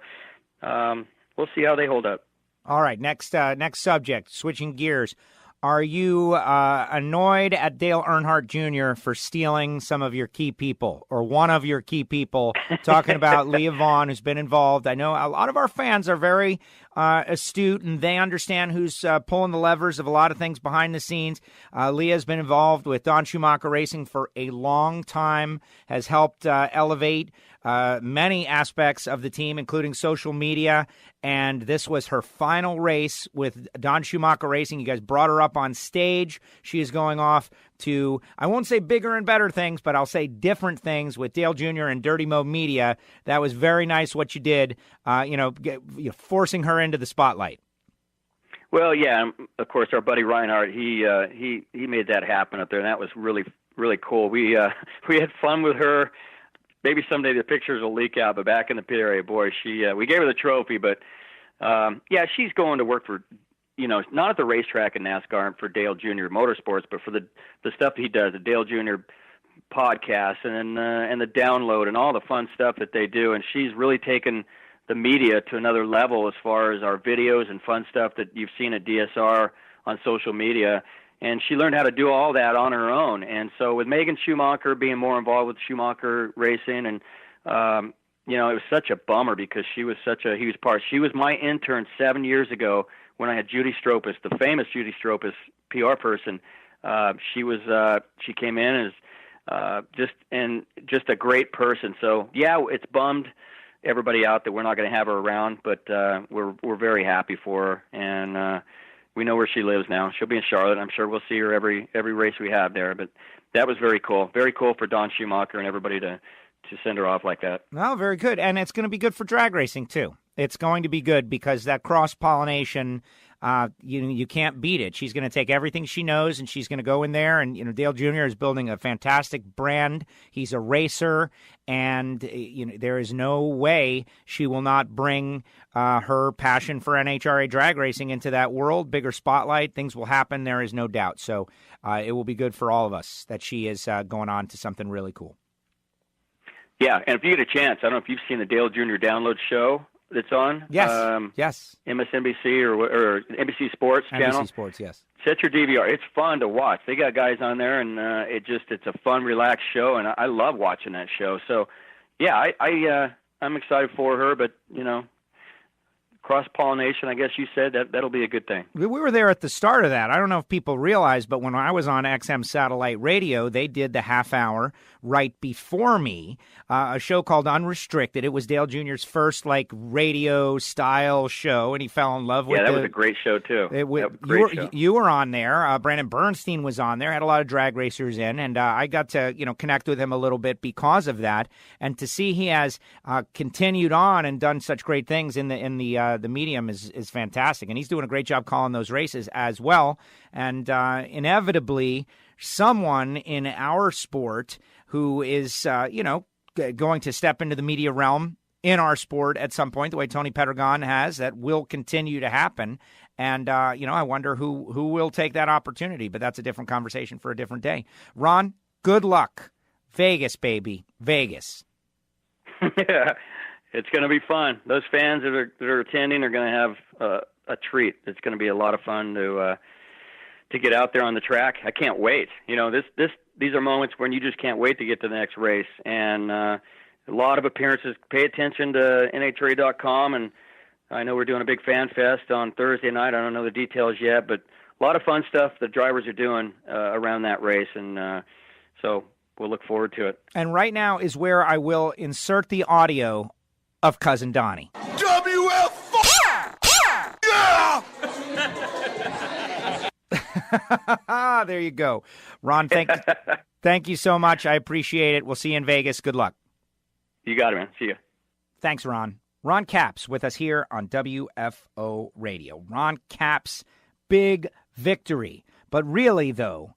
we'll see how they hold up. All right, next subject, switching gears. Are you annoyed at Dale Earnhardt Jr. for stealing some of your key people, or one of your key people, talking about Leah Vaughn, who's been involved? I know a lot of our fans are very astute, and they understand who's pulling the levers of a lot of things behind the scenes. Leah's been involved with Don Schumacher Racing for a long time, has helped elevate many aspects of the team, including social media, and this was her final race with Don Schumacher Racing. You guys brought her up on stage. She is going off to, I won't say bigger and better things, but I'll say different things with Dale Jr. and Dirty Mo Media. That was very nice what you did, forcing her into the spotlight. Well, yeah, of course, our buddy Reinhart, he made that happen up there, and that was really, really cool. We had fun with her. Maybe someday the pictures will leak out, but back in the pit area, boy, we gave her the trophy, but she's going to work for, not at the racetrack in NASCAR and for Dale Jr. Motorsports, but for the stuff he does, the Dale Jr. podcast and the download and all the fun stuff that they do. And she's really taken the media to another level as far as our videos and fun stuff that you've seen at DSR on social media. And she learned how to do all that on her own. And so with Megan Schumacher being more involved with Schumacher Racing, and it was such a bummer because she was such a huge part. She was my intern 7 years ago when I had Judy Stropus, the famous Judy Stropus PR person. She came in as just a great person. So yeah, it's bummed everybody out that we're not going to have her around, but we're very happy for her, and we know where she lives now. She'll be in Charlotte. I'm sure we'll see her every race we have there. But that was very cool. Very cool for Don Schumacher and everybody to send her off like that. Well, very good. And it's going to be good for drag racing, too. It's going to be good because that cross-pollination, you can't beat it. She's going to take everything she knows, and she's going to go in there. And, Dale Jr. is building a fantastic brand. He's a racer, and, there is no way she will not bring her passion for NHRA drag racing into that world. Bigger spotlight, things will happen. There is no doubt. So it will be good for all of us that she is going on to something really cool. Yeah, and if you get a chance, I don't know if you've seen the Dale Jr. Download show that's on. Yes, yes. MSNBC or NBC Sports channel. NBC Sports, yes. Set your DVR. It's fun to watch. They got guys on there, and it's a fun, relaxed show, and I love watching that show. So, yeah, I'm excited for her, but, cross-pollination, I guess you said, that'll be a good thing. We were there at the start of that. I don't know if people realize, but when I was on XM Satellite Radio, they did the half hour right before me, a show called Unrestricted. It was Dale Jr.'s first, radio-style show, and he fell in love with it. Yeah, that was a great show, too. You were on there. Brandon Bernstein was on there, had a lot of drag racers in, and I got to, connect with him a little bit because of that. And to see he has continued on and done such great things in the medium is fantastic. And he's doing a great job calling those races as well. And inevitably, someone in our sport who is, going to step into the media realm in our sport at some point, the way Tony Pedregon has, that will continue to happen. And, I wonder who will take that opportunity. But that's a different conversation for a different day. Ron, good luck. Vegas, baby. Vegas. Yeah. It's going to be fun. Those fans that are attending are going to have a treat. It's going to be a lot of fun to to get out there on the track. I can't wait. These are moments when you just can't wait to get to the next race. And a lot of appearances. Pay attention to NHRA.com, and I know we're doing a big fan fest on Thursday night. I don't know the details yet, but a lot of fun stuff the drivers are doing around that race, and so we'll look forward to it. And right now is where I will insert the audio of Cousin Donnie. Yeah! There you go. Ron, thank you so much. I appreciate it. We'll see you in Vegas. Good luck. You got it, man. See you. Thanks, Ron. Ron Capps with us here on WFO Radio. Ron Capps, big victory. But really, though,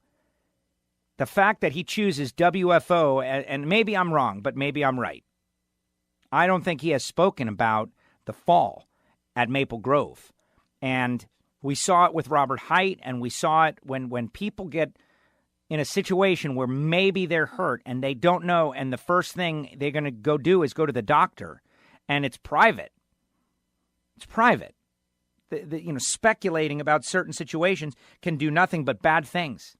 the fact that he chooses WFO, and maybe I'm wrong, but maybe I'm right. I don't think he has spoken about the fall at Maple Grove. And we saw it with Robert Hight, and we saw it when people get in a situation where maybe they're hurt and they don't know, and the first thing they're going to go do is go to the doctor, and it's private. It's private. Speculating about certain situations can do nothing but bad things.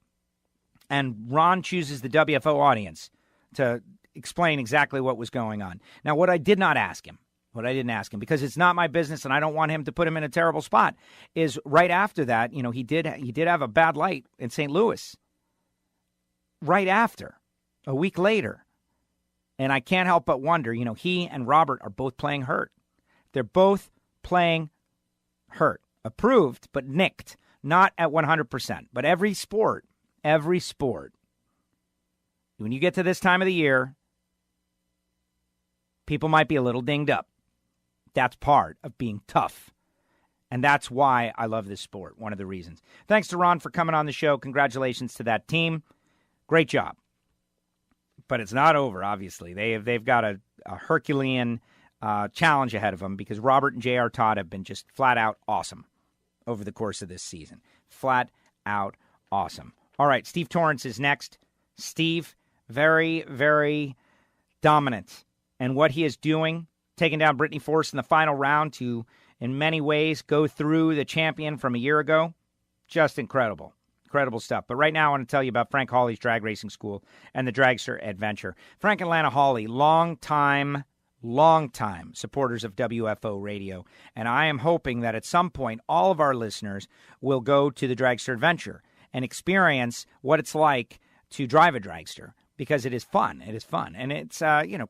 And Ron chooses the WFO audience to explain exactly what was going on. Now, what I didn't ask him, because it's not my business and I don't want him to put him in a terrible spot, is right after that, he did have a bad light in St. Louis. Right after, a week later. And I can't help but wonder, he and Robert are both playing hurt. They're both playing hurt. Approved, but nicked. Not at 100%. But every sport, when you get to this time of the year, people might be a little dinged up. That's part of being tough. And that's why I love this sport, one of the reasons. Thanks to Ron for coming on the show. Congratulations to that team. Great job. But it's not over, obviously. They've got a Herculean challenge ahead of them because Robert and J.R. Todd have been just flat out awesome over the course of this season. Flat out awesome. All right, Steve Torrence is next. Steve, very, very dominant. And what he is doing, taking down Brittany Force in the final round to, in many ways, go through the champion from a year ago, just incredible. Incredible stuff. But right now I want to tell you about Frank Hawley's Drag Racing School and the Dragster Adventure. Frank and Lana Hawley, long-time supporters of WFO Radio. And I am hoping that at some point all of our listeners will go to the Dragster Adventure and experience what it's like to drive a dragster, because it is fun. It is fun. And it's,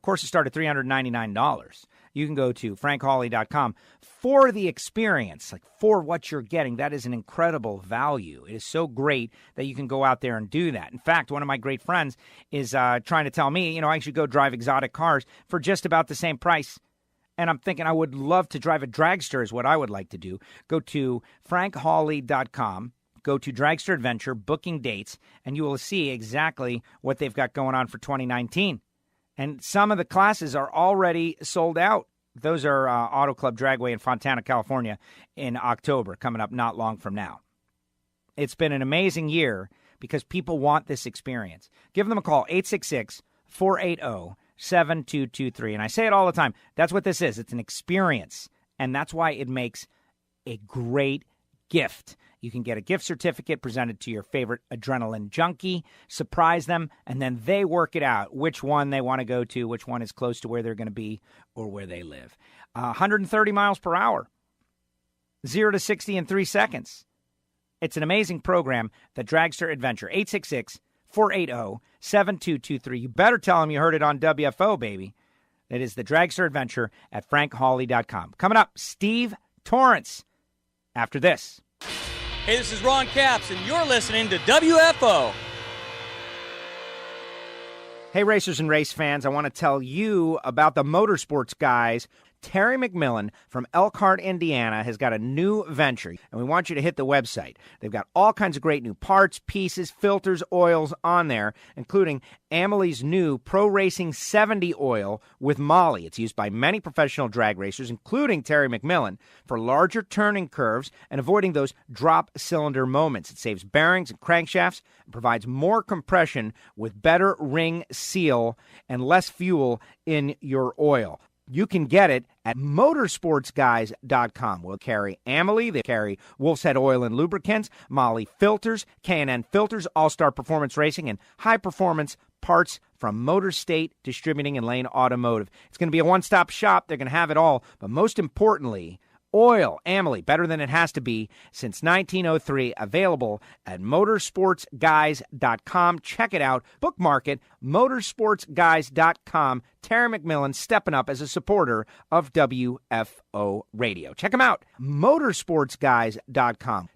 courses start at $399. You can go to frankhawley.com for the experience, like for what you're getting. That is an incredible value. It is so great that you can go out there and do that. In fact, one of my great friends is trying to tell me, I should go drive exotic cars for just about the same price. And I'm thinking I would love to drive a dragster is what I would like to do. Go to frankhawley.com. Go to Dragster Adventure, booking dates, and you will see exactly what they've got going on for 2019. And some of the classes are already sold out. Those are Auto Club Dragway in Fontana, California in October, coming up not long from now. It's been an amazing year because people want this experience. Give them a call, 866-480-7223. And I say it all the time. That's what this is. It's an experience. And that's why it makes a great gift. You can get a gift certificate presented to your favorite adrenaline junkie, surprise them, and then they work it out, which one they want to go to, which one is close to where they're going to be or where they live. 130 miles per hour, 0 to 60 in 3 seconds. It's an amazing program, the Dragster Adventure, 866-480-7223. You better tell them you heard it on WFO, baby. It is the Dragster Adventure at frankhawley.com. Coming up, Steve Torrence after this. Hey, this is Ron Capps, and you're listening to WFO. Hey, racers and race fans, I want to tell you about the motorsports guys. Terry McMillan from Elkhart, Indiana, has got a new venture, and we want you to hit the website. They've got all kinds of great new parts, pieces, filters, oils on there, including Amelie's new Pro Racing 70 oil with Molly. It's used by many professional drag racers, including Terry McMillan, for larger turning curves and avoiding those drop cylinder moments. It saves bearings and crankshafts and provides more compression with better ring seal and less fuel in your oil. You can get it at motorsportsguys.com. We'll carry Amalie, they carry Wolf's Head Oil and Lubricants, Molly Filters, K&N Filters, All-Star Performance Racing, and high-performance parts from Motor State Distributing and Lane Automotive. It's going to be a one-stop shop. They're going to have it all. But most importantly, oil, Amalie, better than it has to be since 1903, available at motorsportsguys.com. Check it out. Bookmark it, motorsportsguys.com. Terry McMillan stepping up as a supporter of WFO Radio. Check them out, motorsportsguys.com.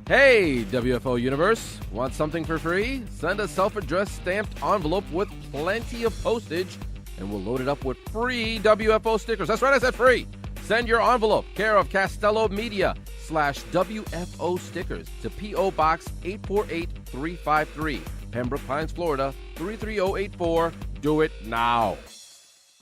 Hey, WFO Universe. Want something for free? Send a self-addressed stamped envelope with plenty of postage, and we'll load it up with free WFO stickers. That's right, I said free. Send your envelope, care of Castello Media /WFO stickers to P.O. Box 848353, Pembroke Pines, Florida 33084. Do it now.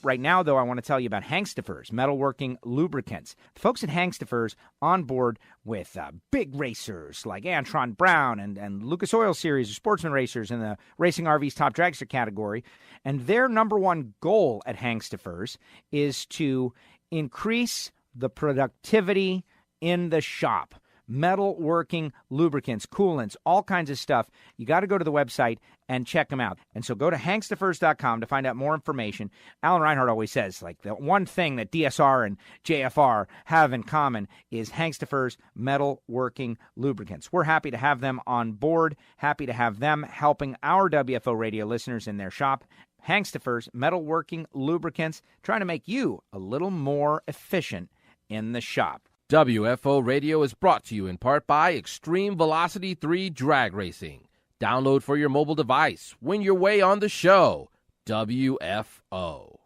Right now, though, I want to tell you about Hangstafers, metalworking lubricants. The folks at Hangstafers on board with big racers like Antron Brown and Lucas Oil Series or Sportsman Racers in the Racing RV's Top Dragster category. And their number one goal at Hangstafers is to increase the productivity in the shop. Metalworking lubricants, coolants, all kinds of stuff. You got to go to the website and check them out. And so go to hangstafers.com to find out more information. Alan Reinhart always says, like, the one thing that DSR and JFR have in common is Hangstafers metalworking lubricants. We're happy to have them on board, happy to have them helping our WFO radio listeners in their shop. Hangstafers metalworking lubricants, trying to make you a little more efficient in the shop. WFO Radio is brought to you in part by Extreme Velocity 3 Drag Racing. Download for your mobile device. Win your way on the show. WFO.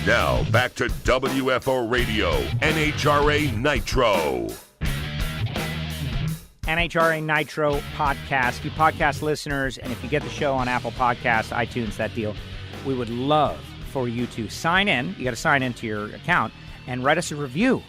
Now, back to WFO Radio, NHRA Nitro. NHRA Nitro podcast. You podcast listeners, and if you get the show on Apple Podcasts, iTunes, that deal, we would love for you to sign in. You got to sign into your account and write us a review.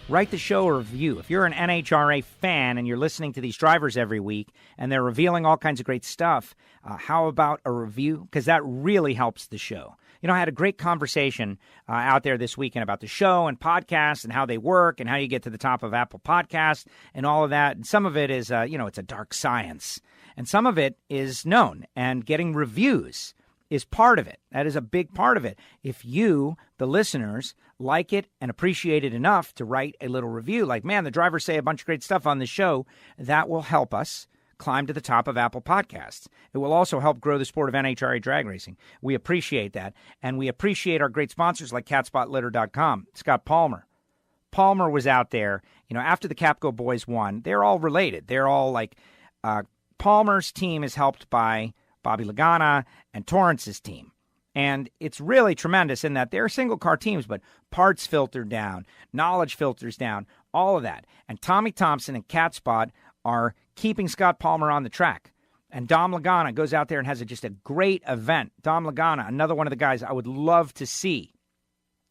Write the show a review. If you're an NHRA fan and you're listening to these drivers every week and they're revealing all kinds of great stuff, how about a review? Because that really helps the show. You know, I had a great conversation out there this weekend about the show and podcasts and how they work and how you get to the top of Apple Podcasts and all of that. And some of it is, it's a dark science. And some of it is known. And getting reviews is part of it. That is a big part of it. If you, the listeners, like it and appreciate it enough to write a little review, like, man, the drivers say a bunch of great stuff on the show, that will help us climb to the top of Apple Podcasts. It will also help grow the sport of NHRA drag racing. We appreciate that. And we appreciate our great sponsors like CatSpotLitter.com. Scott Palmer. Palmer was out there, after the Capco boys won. They're all related. They're all like, Palmer's team is helped by Bobby Lagana and Torrence's team. And it's really tremendous in that they're single-car teams, but parts filter down, knowledge filters down, all of that. And Tommy Thompson and CatSpot are keeping Scott Palmer on the track. And Dom Lagana goes out there and has just a great event. Dom Lagana, another one of the guys I would love to see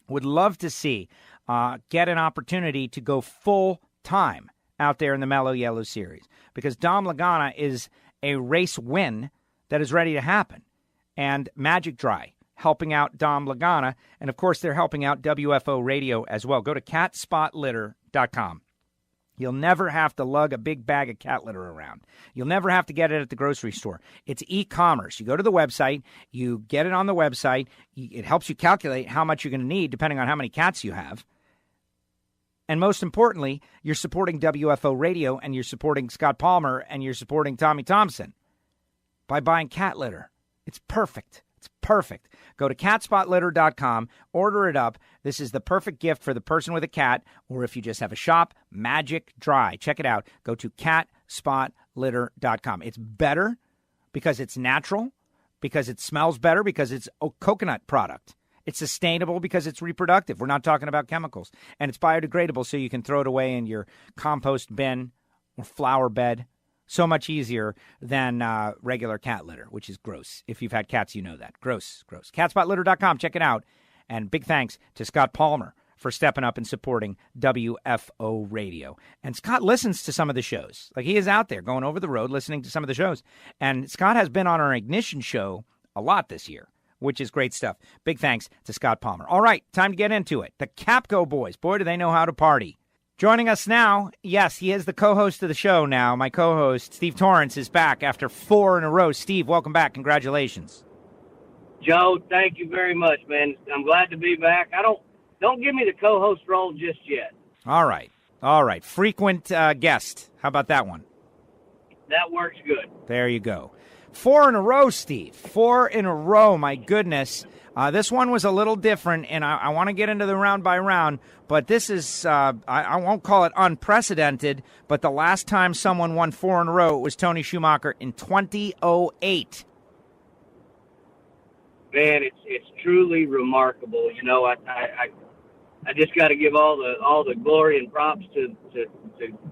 get an opportunity to go full-time out there in the Mellow Yellow Series. Because Dom Lagana is a race win that is ready to happen. And Magic Dry helping out Dom Lagana. And, of course, they're helping out WFO Radio as well. Go to CatSpotLitter.com. You'll never have to lug a big bag of cat litter around. You'll never have to get it at the grocery store. It's e-commerce. You go to the website. You get it on the website. It helps you calculate how much you're going to need depending on how many cats you have. And most importantly, you're supporting WFO Radio, and you're supporting Scott Palmer, and you're supporting Tommy Thompson by buying cat litter. It's perfect. It's perfect. Go to CatSpotLitter.com, order it up. This is the perfect gift for the person with a cat, or if you just have a shop, Magic Dry. Check it out. Go to CatSpotLitter.com. It's better because it's natural, because it smells better, because it's a coconut product. It's sustainable because it's reproductive. We're not talking about chemicals. And it's biodegradable, so you can throw it away in your compost bin or flower bed. So much easier than regular cat litter, which is gross. If you've had cats, you know that. Gross, gross. CatSpotLitter.com. Check it out. And big thanks to Scott Palmer for stepping up and supporting WFO Radio. And Scott listens to some of the shows. Like, he is out there going over the road listening to some of the shows. And Scott has been on our Ignition show a lot this year. which is great stuff. Big thanks to Scott Palmer. All right, time to get into it. The Capco boys, boy, do they know how to party. Joining us now, yes, he is the co-host of the show now. My co-host, Steve Torrence, is back after 4 in a row. Steve, welcome back. Congratulations. Joe, thank you very much, man. I'm glad to be back. Don't give me the co-host role just yet. All right. Frequent guest. How about that one? That works good. There you go. 4 in a row, Steve. 4 in a row, my goodness. This one was a little different, and I want to get into the round by round, but this is, I won't call it unprecedented, but the last time someone won 4 in a row was Tony Schumacher in 2008. Man, it's truly remarkable. You know, I just got to give all the glory and props to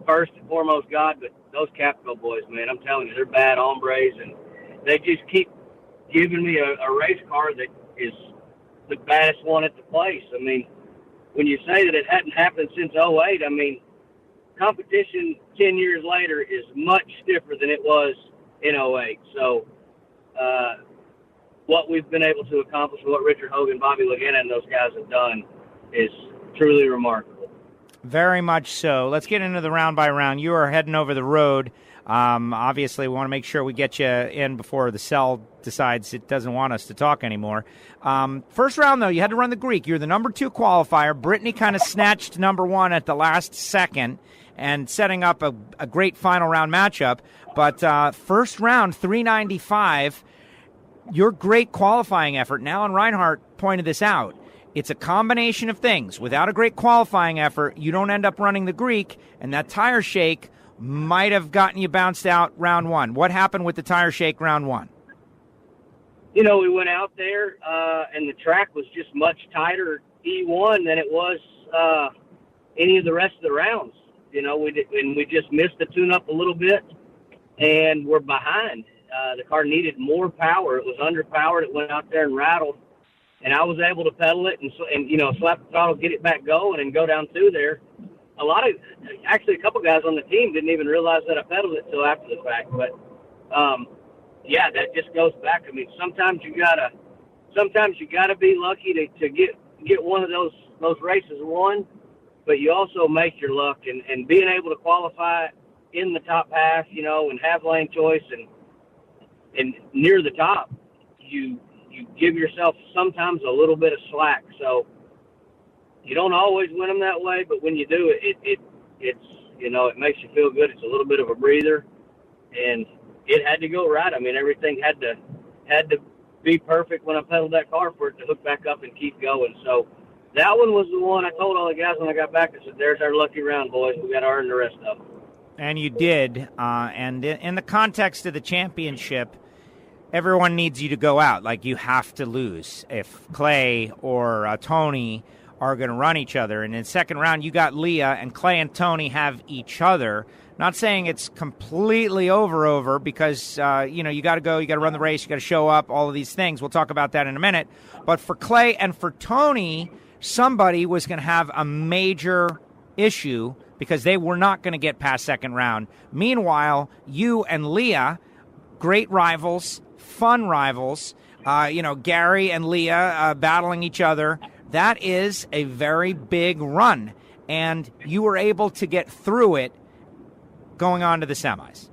first and foremost God, but those Capco boys, man, I'm telling you, they're bad hombres, and they just keep giving me a race car that is the baddest one at the place. I mean, when you say that it hadn't happened since 08, I mean, competition 10 years later is much stiffer than it was in 08. So, what we've been able to accomplish, what Richard Hogan, Bobby Lagana, and those guys have done is truly remarkable. Very much so. Let's get into the round by round. You are heading over the road. Obviously, we want to make sure we get you in before the cell decides it doesn't want us to talk anymore. First round, though, you had to run the Greek. You're the number 2 qualifier. Brittany kind of snatched number 1 at the last second and setting up a great final round matchup. But first round, 395, your great qualifying effort. Now, and Reinhart pointed this out. It's a combination of things. Without a great qualifying effort, you don't end up running the Greek, and that tire shake might have gotten you bounced out round 1. What happened with the tire shake round 1? You know, we went out there, and the track was just much tighter E1 than it was any of the rest of the rounds. You know, we just missed the tune-up a little bit, and we're behind. The car needed more power. It was underpowered. It went out there and rattled. And I was able to pedal it and you know, slap the throttle, get it back going, and go down through there. A couple guys on the team didn't even realize that I pedaled it till after the fact. But, yeah, that just goes back. I mean, sometimes you gotta be lucky to get one of those races won, but you also make your luck. And being able to qualify in the top half, you know, and have lane choice and near the top, you give yourself sometimes a little bit of slack. So you don't always win them that way, but when you do, it's you know, it makes you feel good. It's a little bit of a breather, and it had to go right. I mean, everything had to be perfect when I pedaled that car for it to hook back up and keep going. So that one was the one I told all the guys when I got back. I said, "There's our lucky round, boys. We got to earn the rest of them." And you did. And in the context of the championship, everyone needs you to go out. Like, you have to lose. If Clay or Tony are going to run each other. And in the second round, you got Leah, and Clay and Tony have each other. Not saying it's completely over because, you know, you got to go, you got to run the race, you got to show up, all of these things. We'll talk about that in a minute. But for Clay and for Tony, somebody was going to have a major issue because they were not going to get past second round. Meanwhile, you and Leah, great rivals, fun rivals, you know, Gary and Leah battling each other. That is a very big run, and you were able to get through it going on to the semis.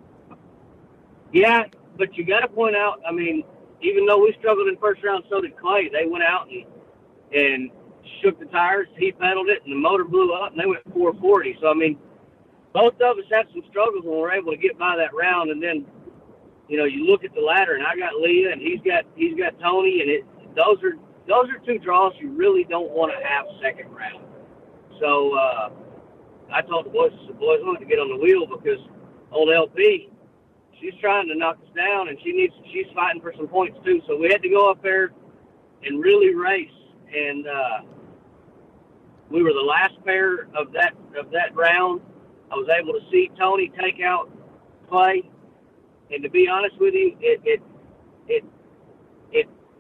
Yeah, but you got to point out, I mean, even though we struggled in first round, so did Clay. They went out and shook the tires. He pedaled it, and the motor blew up, and they went 440. So, I mean, both of us had some struggles when we were able to get by that round. And then, you know, you look at the ladder, and I got Leah, and he's got Tony, and those are two draws you really don't want to have second round. So I told the boys, I want to get on the wheel because old LP, she's trying to knock us down, and she's fighting for some points too. So we had to go up there and really race. And we were the last pair of that round. I was able to see Tony take out Clay, and to be honest with you, it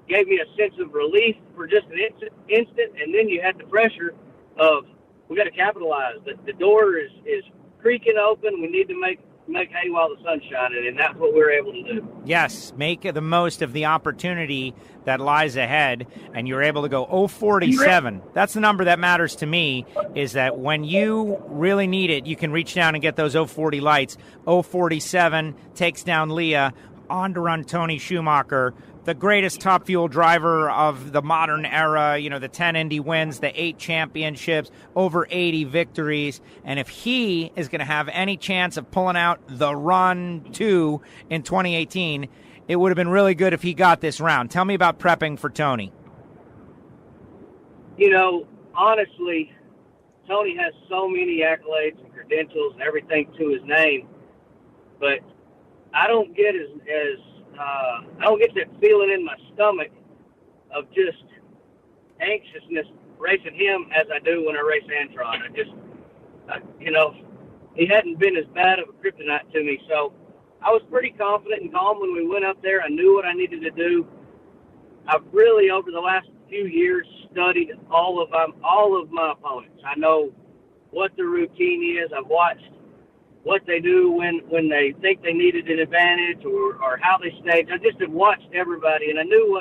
gave me a sense of relief for just an instant, and then you had the pressure of, we got to capitalize. The door is creaking open. We need to make make hay while the sun's shining, and that's what we're able to do. Yes, make the most of the opportunity that lies ahead, and you're able to go 047. That's the number that matters to me, is that when you really need it, you can reach down and get those 040 lights. 047 takes down Leah, on to run Tony Schumacher, the greatest Top Fuel driver of the modern era, the 10 Indy wins, the 8 championships, over 80 victories. And if he is going to have any chance of pulling out the run 2 in 2018, it would have been really good if he got this round. Tell me about prepping for Tony. Honestly, Tony has so many accolades and credentials and everything to his name, but I don't get I don't get that feeling in my stomach of just anxiousness racing him as I do when I race Antron. He hadn't been as bad of a kryptonite to me, so I was pretty confident and calm when we went up there. I knew what I needed to do. I've really, over the last few years, studied all of my opponents. I know what the routine is. I've watched what they do when they think they needed an advantage or how they stage. I just have watched everybody, and I knew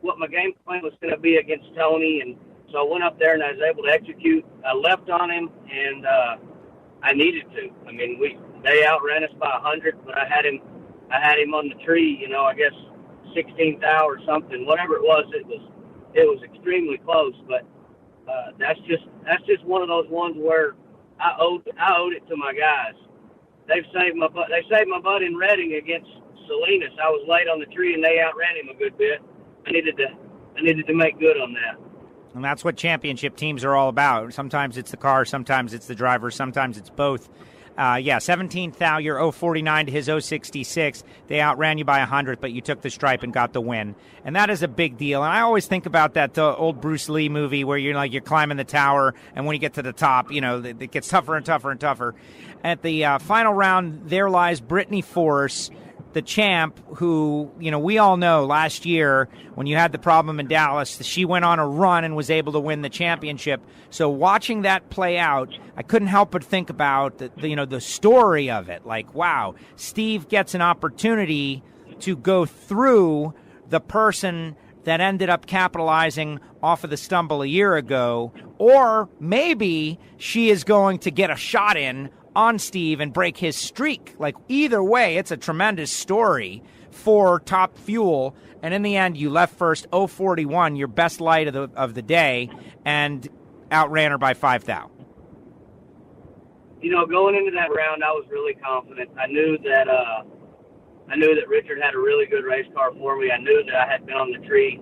what my game plan was going to be against Tony, and so I went up there and I was able to execute. I left on him, and I needed to. I mean, they outran us by 100, but I had him on the tree, I guess 16th hour or something, whatever it was extremely close, but that's just one of those ones where I owed it to my guys. They've saved my butt. They saved my butt in Reading against Salinas. I was late on the tree, and they outran him a good bit. I needed to make good on that. And that's what championship teams are all about. Sometimes it's the car, sometimes it's the driver, sometimes it's both. 17th out, your 049 to his 066. They outran you by 100, but you took the stripe and got the win. And that is a big deal. And I always think about that old Bruce Lee movie where you're climbing the tower, and when you get to the top, it gets tougher and tougher and tougher. At the final round, there lies Brittany Force, the champ, who, we all know last year when you had the problem in Dallas, she went on a run and was able to win the championship. So watching that play out, I couldn't help but think about the story of it. Like, wow, Steve gets an opportunity to go through the person that ended up capitalizing off of the stumble a year ago, or maybe she is going to get a shot in on Steve and break his streak. Like, either way, it's a tremendous story for Top Fuel. And in the end, you left first, 041, your best light of the day, and outran her by 5 thou. Going into that round, I was really confident. I knew that Richard had a really good race car for me. I knew that I had been on the tree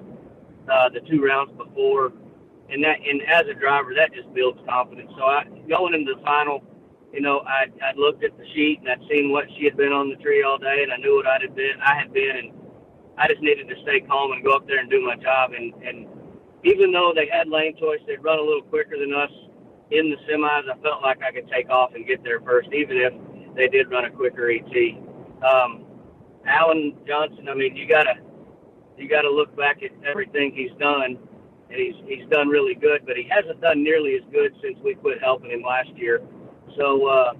the 2 rounds before, and as a driver, that just builds confidence. So going into the final, I'd looked at the sheet and I'd seen what she had been on the tree all day, and I knew what I had been, and I just needed to stay calm and go up there and do my job. And even though they had lane choice, they'd run a little quicker than us in the semis. I felt like I could take off and get there first, even if they did run a quicker ET. Alan Johnson, I mean, you gotta look back at everything he's done, and he's done really good, but he hasn't done nearly as good since we quit helping him last year. So,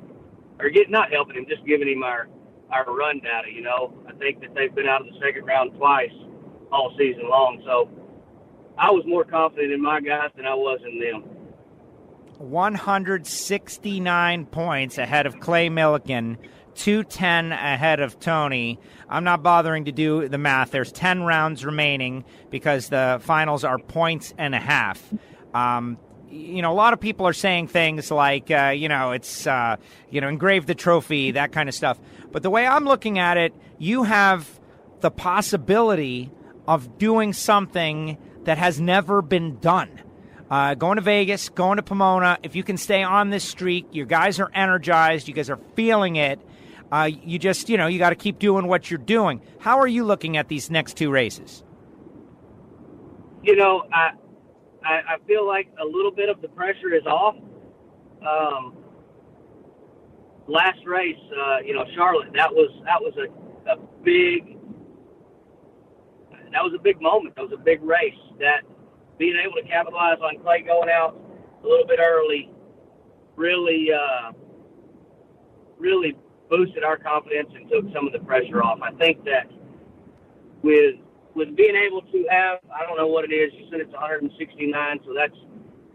not helping him, just giving him our run data, I think that they've been out of the second round twice all season long. So I was more confident in my guys than I was in them. 169 points ahead of Clay Milliken, 210 ahead of Tony. I'm not bothering to do the math. There's 10 rounds remaining because the finals are points and a half. A lot of people are saying things like, it's, engrave the trophy, that kind of stuff. But the way I'm looking at it, you have the possibility of doing something that has never been done. Going to Vegas, going to Pomona, if you can stay on this streak, your guys are energized, you guys are feeling it. You just, you got to keep doing what you're doing. How are you looking at these next 2 races? I feel like a little bit of the pressure is off. Last race, Charlotte, that was a big moment. That was a big race. That being able to capitalize on Clay going out a little bit early really boosted our confidence and took some of the pressure off. I think that with being able to have, I don't know what it is, you said it's 169, so that's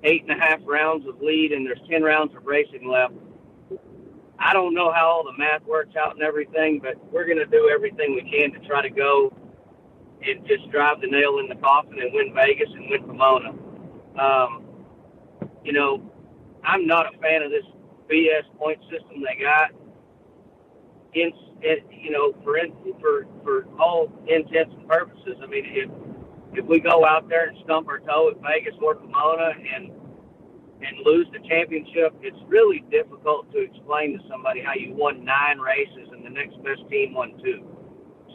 8.5 rounds of lead, and there's 10 rounds of racing left. I don't know how all the math works out and everything, but we're going to do everything we can to try to go and just drive the nail in the coffin and win Vegas and win Pomona. You know, I'm not a fan of this BS point system they got. You know, for all intents and purposes, I mean, if we go out there and stump our toe at Vegas or Pomona and lose the championship, it's really difficult to explain to somebody how you won 9 races and the next best team won 2.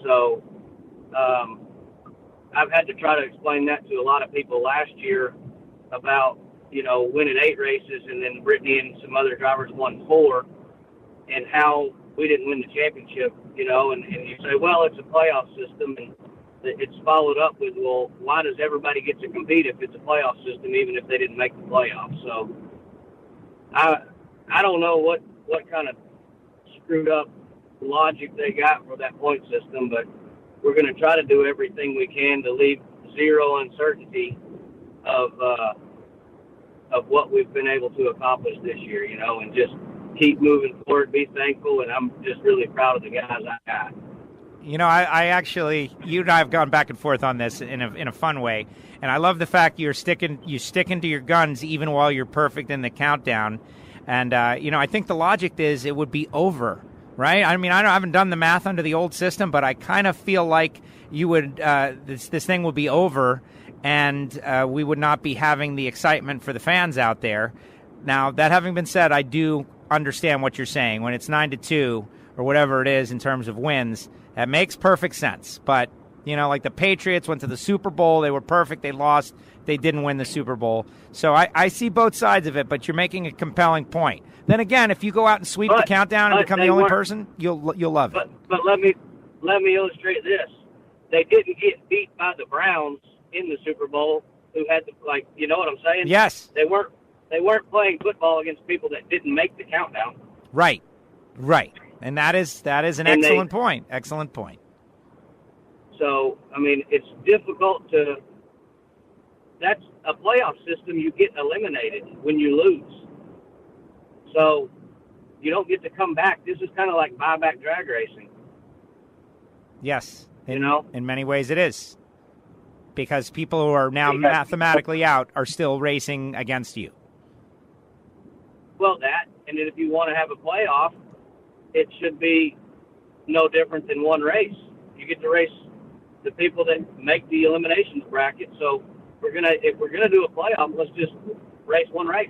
So I've had to try to explain that to a lot of people last year about, you know, winning 8 races and then Brittany and some other drivers won 4, and how we didn't win the championship, you know, and you say, well, it's a playoff system, and it's followed up with, well, why does everybody get to compete if it's a playoff system, even if they didn't make the playoffs? So I don't know what kind of screwed up logic they got for that point system, but we're going to try to do everything we can to leave zero uncertainty of what we've been able to accomplish this year, you know, and just keep moving forward, be thankful, and I'm just really proud of the guys I got. You know, I actually, you and I have gone back and forth on this in a fun way, and I love the fact you're sticking to your guns even while you're perfect in the countdown. And you know, I think the logic is it would be over, right? I mean, I haven't done the math under the old system, but I kind of feel like you would this thing would be over, and we would not be having the excitement for the fans out there. Now, that having been said, I do understand what you're saying. When it's 9-2 or whatever it is in terms of wins, that makes perfect sense. But, you know, like the Patriots went to the Super Bowl. They were perfect. They lost. They didn't win the Super Bowl. So I see both sides of it, but you're making a compelling point. Then again, if you go out and sweep the countdown and become the only person, you'll love it. But let me illustrate this. They didn't get beat by the Browns in the Super Bowl, who had the, like, you know what I'm saying? Yes. They weren't playing football against people that didn't make the countdown. Right. And that is an excellent point. Excellent point. So, I mean, it's difficult to – that's a playoff system. You get eliminated when you lose. So you don't get to come back. This is kind of like buyback drag racing. Yes. You know? In many ways it is. Because people who are now mathematically out are still racing against you. Well, that, and then if you want to have a playoff, it should be no different than one race. You get to race the people that make the eliminations bracket. So if we're gonna do a playoff, let's just race one race.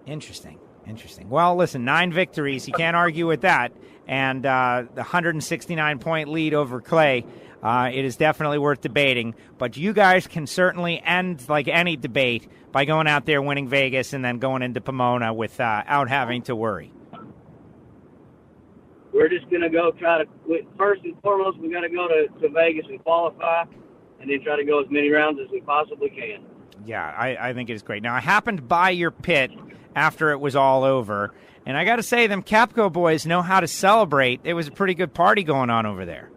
Interesting. Well, listen, 9 victories. You can't argue with that. And the 169-point lead over Clay, it is definitely worth debating. But you guys can certainly end like any debate by going out there, winning Vegas, and then going into Pomona without having to worry. We're just going to go try to, first and foremost, we got to go to Vegas and qualify, and then try to go as many rounds as we possibly can. Yeah, I think it is great. Now, I happened by your pit after it was all over, and I got to say, them Capco boys know how to celebrate. There was a pretty good party going on over there.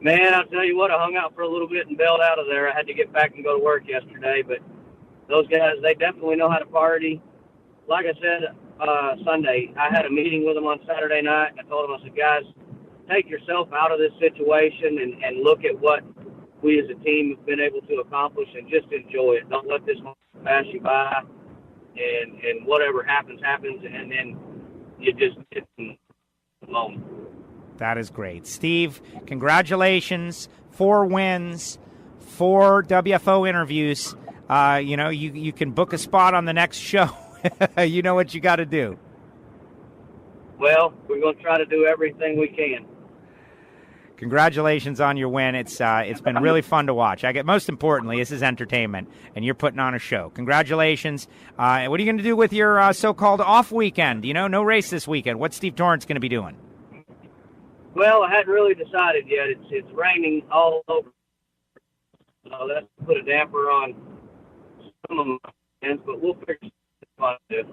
Man, I'll tell you what, I hung out for a little bit and bailed out of there. I had to get back and go to work yesterday, but those guys, they definitely know how to party. Like I said, Sunday, I had a meeting with them on Saturday night, and I told them, I said, guys, take yourself out of this situation and look at what we as a team have been able to accomplish, and just enjoy it. Don't let this pass you by, and whatever happens, and then you just get in the moment. That is great. Steve, congratulations. 4 wins, 4 WFO interviews. You know, you can book a spot on the next show. You know what you got to do. Well, we're going to try to do everything we can. Congratulations on your win. It's been really fun to watch. Most importantly, this is entertainment, and you're putting on a show. Congratulations. What are you going to do with your so-called off weekend? You know, no race this weekend. What's Steve Torrence going to be doing? Well, I hadn't really decided yet. It's raining all over. So that's put a damper on some of my plans, but we'll figure something out.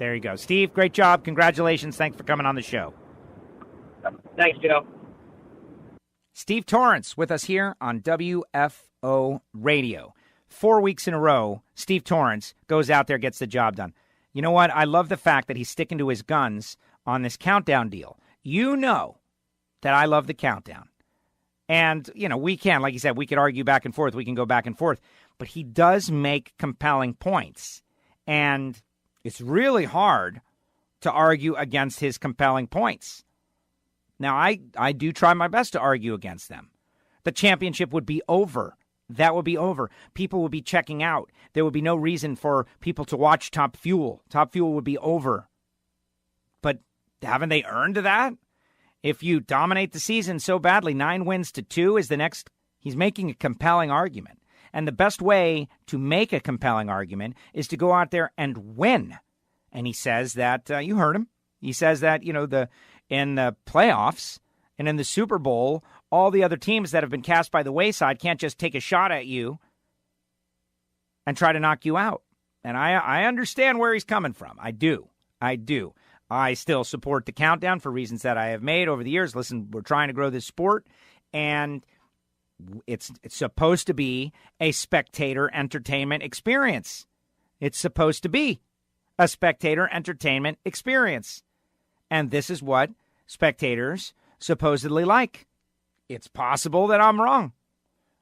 There you go. Steve, great job. Congratulations. Thanks for coming on the show. Thanks, Joe. Steve Torrence with us here on WFO Radio. 4 weeks in a row, Steve Torrence goes out there, gets the job done. You know what? I love the fact that he's sticking to his guns on this countdown deal. You know that I love the countdown. And, we can, like you said, we could argue back and forth. We can go back and forth. But he does make compelling points. And it's really hard to argue against his compelling points. Now, I do try my best to argue against them. The championship would be over. That would be over. People would be checking out. There would be no reason for people to watch Top Fuel. Top Fuel would be over. But haven't they earned that? If you dominate the season so badly, 9 wins to 2 is the next. He's making a compelling argument. And the best way to make a compelling argument is to go out there and win. And he says that, you heard him. He says that, in the playoffs and in the Super Bowl, all the other teams that have been cast by the wayside can't just take a shot at you and try to knock you out. And I understand where he's coming from. I do. I still support the countdown for reasons that I have made over the years. Listen, we're trying to grow this sport, and it's supposed to be a spectator entertainment experience. It's supposed to be a spectator entertainment experience. And this is what spectators supposedly like. It's possible that I'm wrong.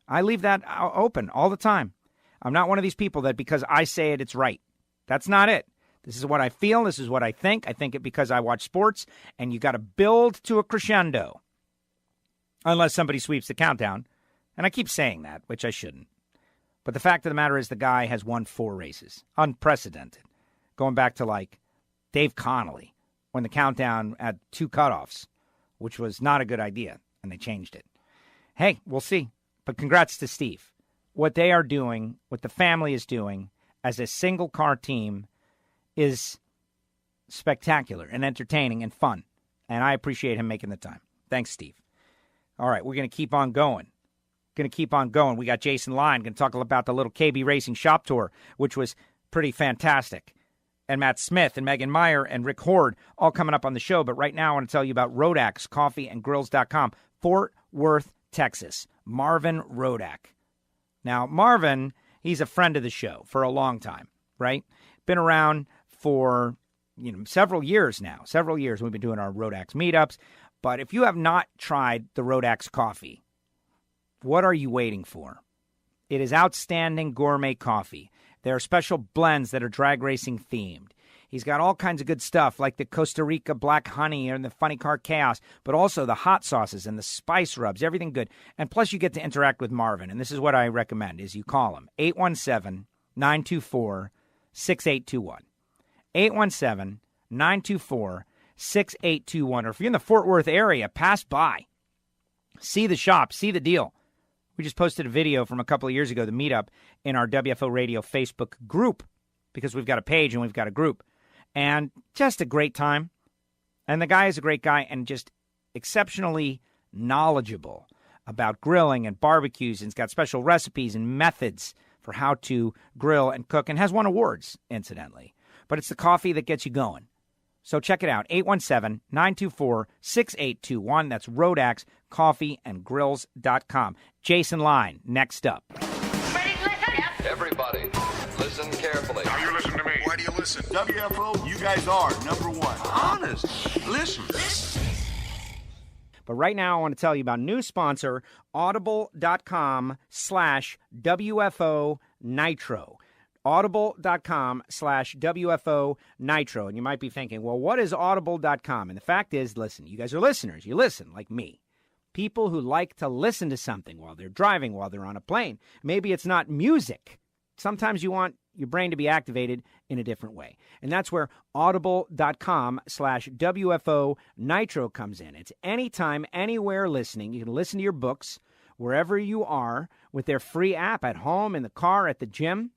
I leave that open all the time. I'm not one of these people that because I say it, it's right. That's not it. This is what I feel. This is what I think. I think it because I watch sports, and you got to build to a crescendo. Unless somebody sweeps the countdown. And I keep saying that, which I shouldn't. But the fact of the matter is the guy has won 4 races. Unprecedented. Going back to like Dave Connolly when the countdown had 2 cutoffs, which was not a good idea, and they changed it. Hey, we'll see. But congrats to Steve. What they are doing, what the family is doing as a single-car team is spectacular and entertaining and fun. And I appreciate him making the time. Thanks, Steve. All right, we're going to keep on going. We got Jason Line going to talk about the little KB Racing Shop Tour, which was pretty fantastic. And Matt Smith and Megan Meyer and Rick Hord all coming up on the show. But right now I want to tell you about Rodax, coffeeandgrills.com, Fort Worth, Texas. Marvin Rodak. Now, Marvin, he's a friend of the show for a long time, right? Been around for, several years now. Several years we've been doing our Rodax meetups. But if you have not tried the Rodax coffee, what are you waiting for? It is outstanding gourmet coffee. There are special blends that are drag racing themed. He's got all kinds of good stuff like the Costa Rica Black Honey and the Funny Car Chaos, but also the hot sauces and the spice rubs, everything good. And plus you get to interact with Marvin. And this is what I recommend is you call him, 817-924-6821. 817-924-6821. Or if you're in the Fort Worth area, pass by. See the shop, see the deal. We just posted a video from a couple of years ago, the meetup, in our WFO Radio Facebook group, because we've got a page and we've got a group. And just a great time. And the guy is a great guy and just exceptionally knowledgeable about grilling and barbecues. And he's got special recipes and methods for how to grill and cook, and has won awards, incidentally. But it's the coffee that gets you going. So check it out, 817-924-6821. That's Rodax, coffeeandgrills.com. Jason Line, next up. Everybody, listen carefully. Now you listen to me. Why do you listen? WFO, you guys are number one. Honest. Listen. But right now I want to tell you about new sponsor, audible.com/WFO Nitro. Audible.com/WFO Nitro. And you might be thinking, well, what is Audible.com? And the fact is, listen, you guys are listeners. You listen like me. People who like to listen to something while they're driving, while they're on a plane. Maybe it's not music. Sometimes you want your brain to be activated in a different way. And that's where Audible.com/WFO Nitro comes in. It's anytime, anywhere listening. You can listen to your books wherever you are with their free app at home, in the car, at the gym.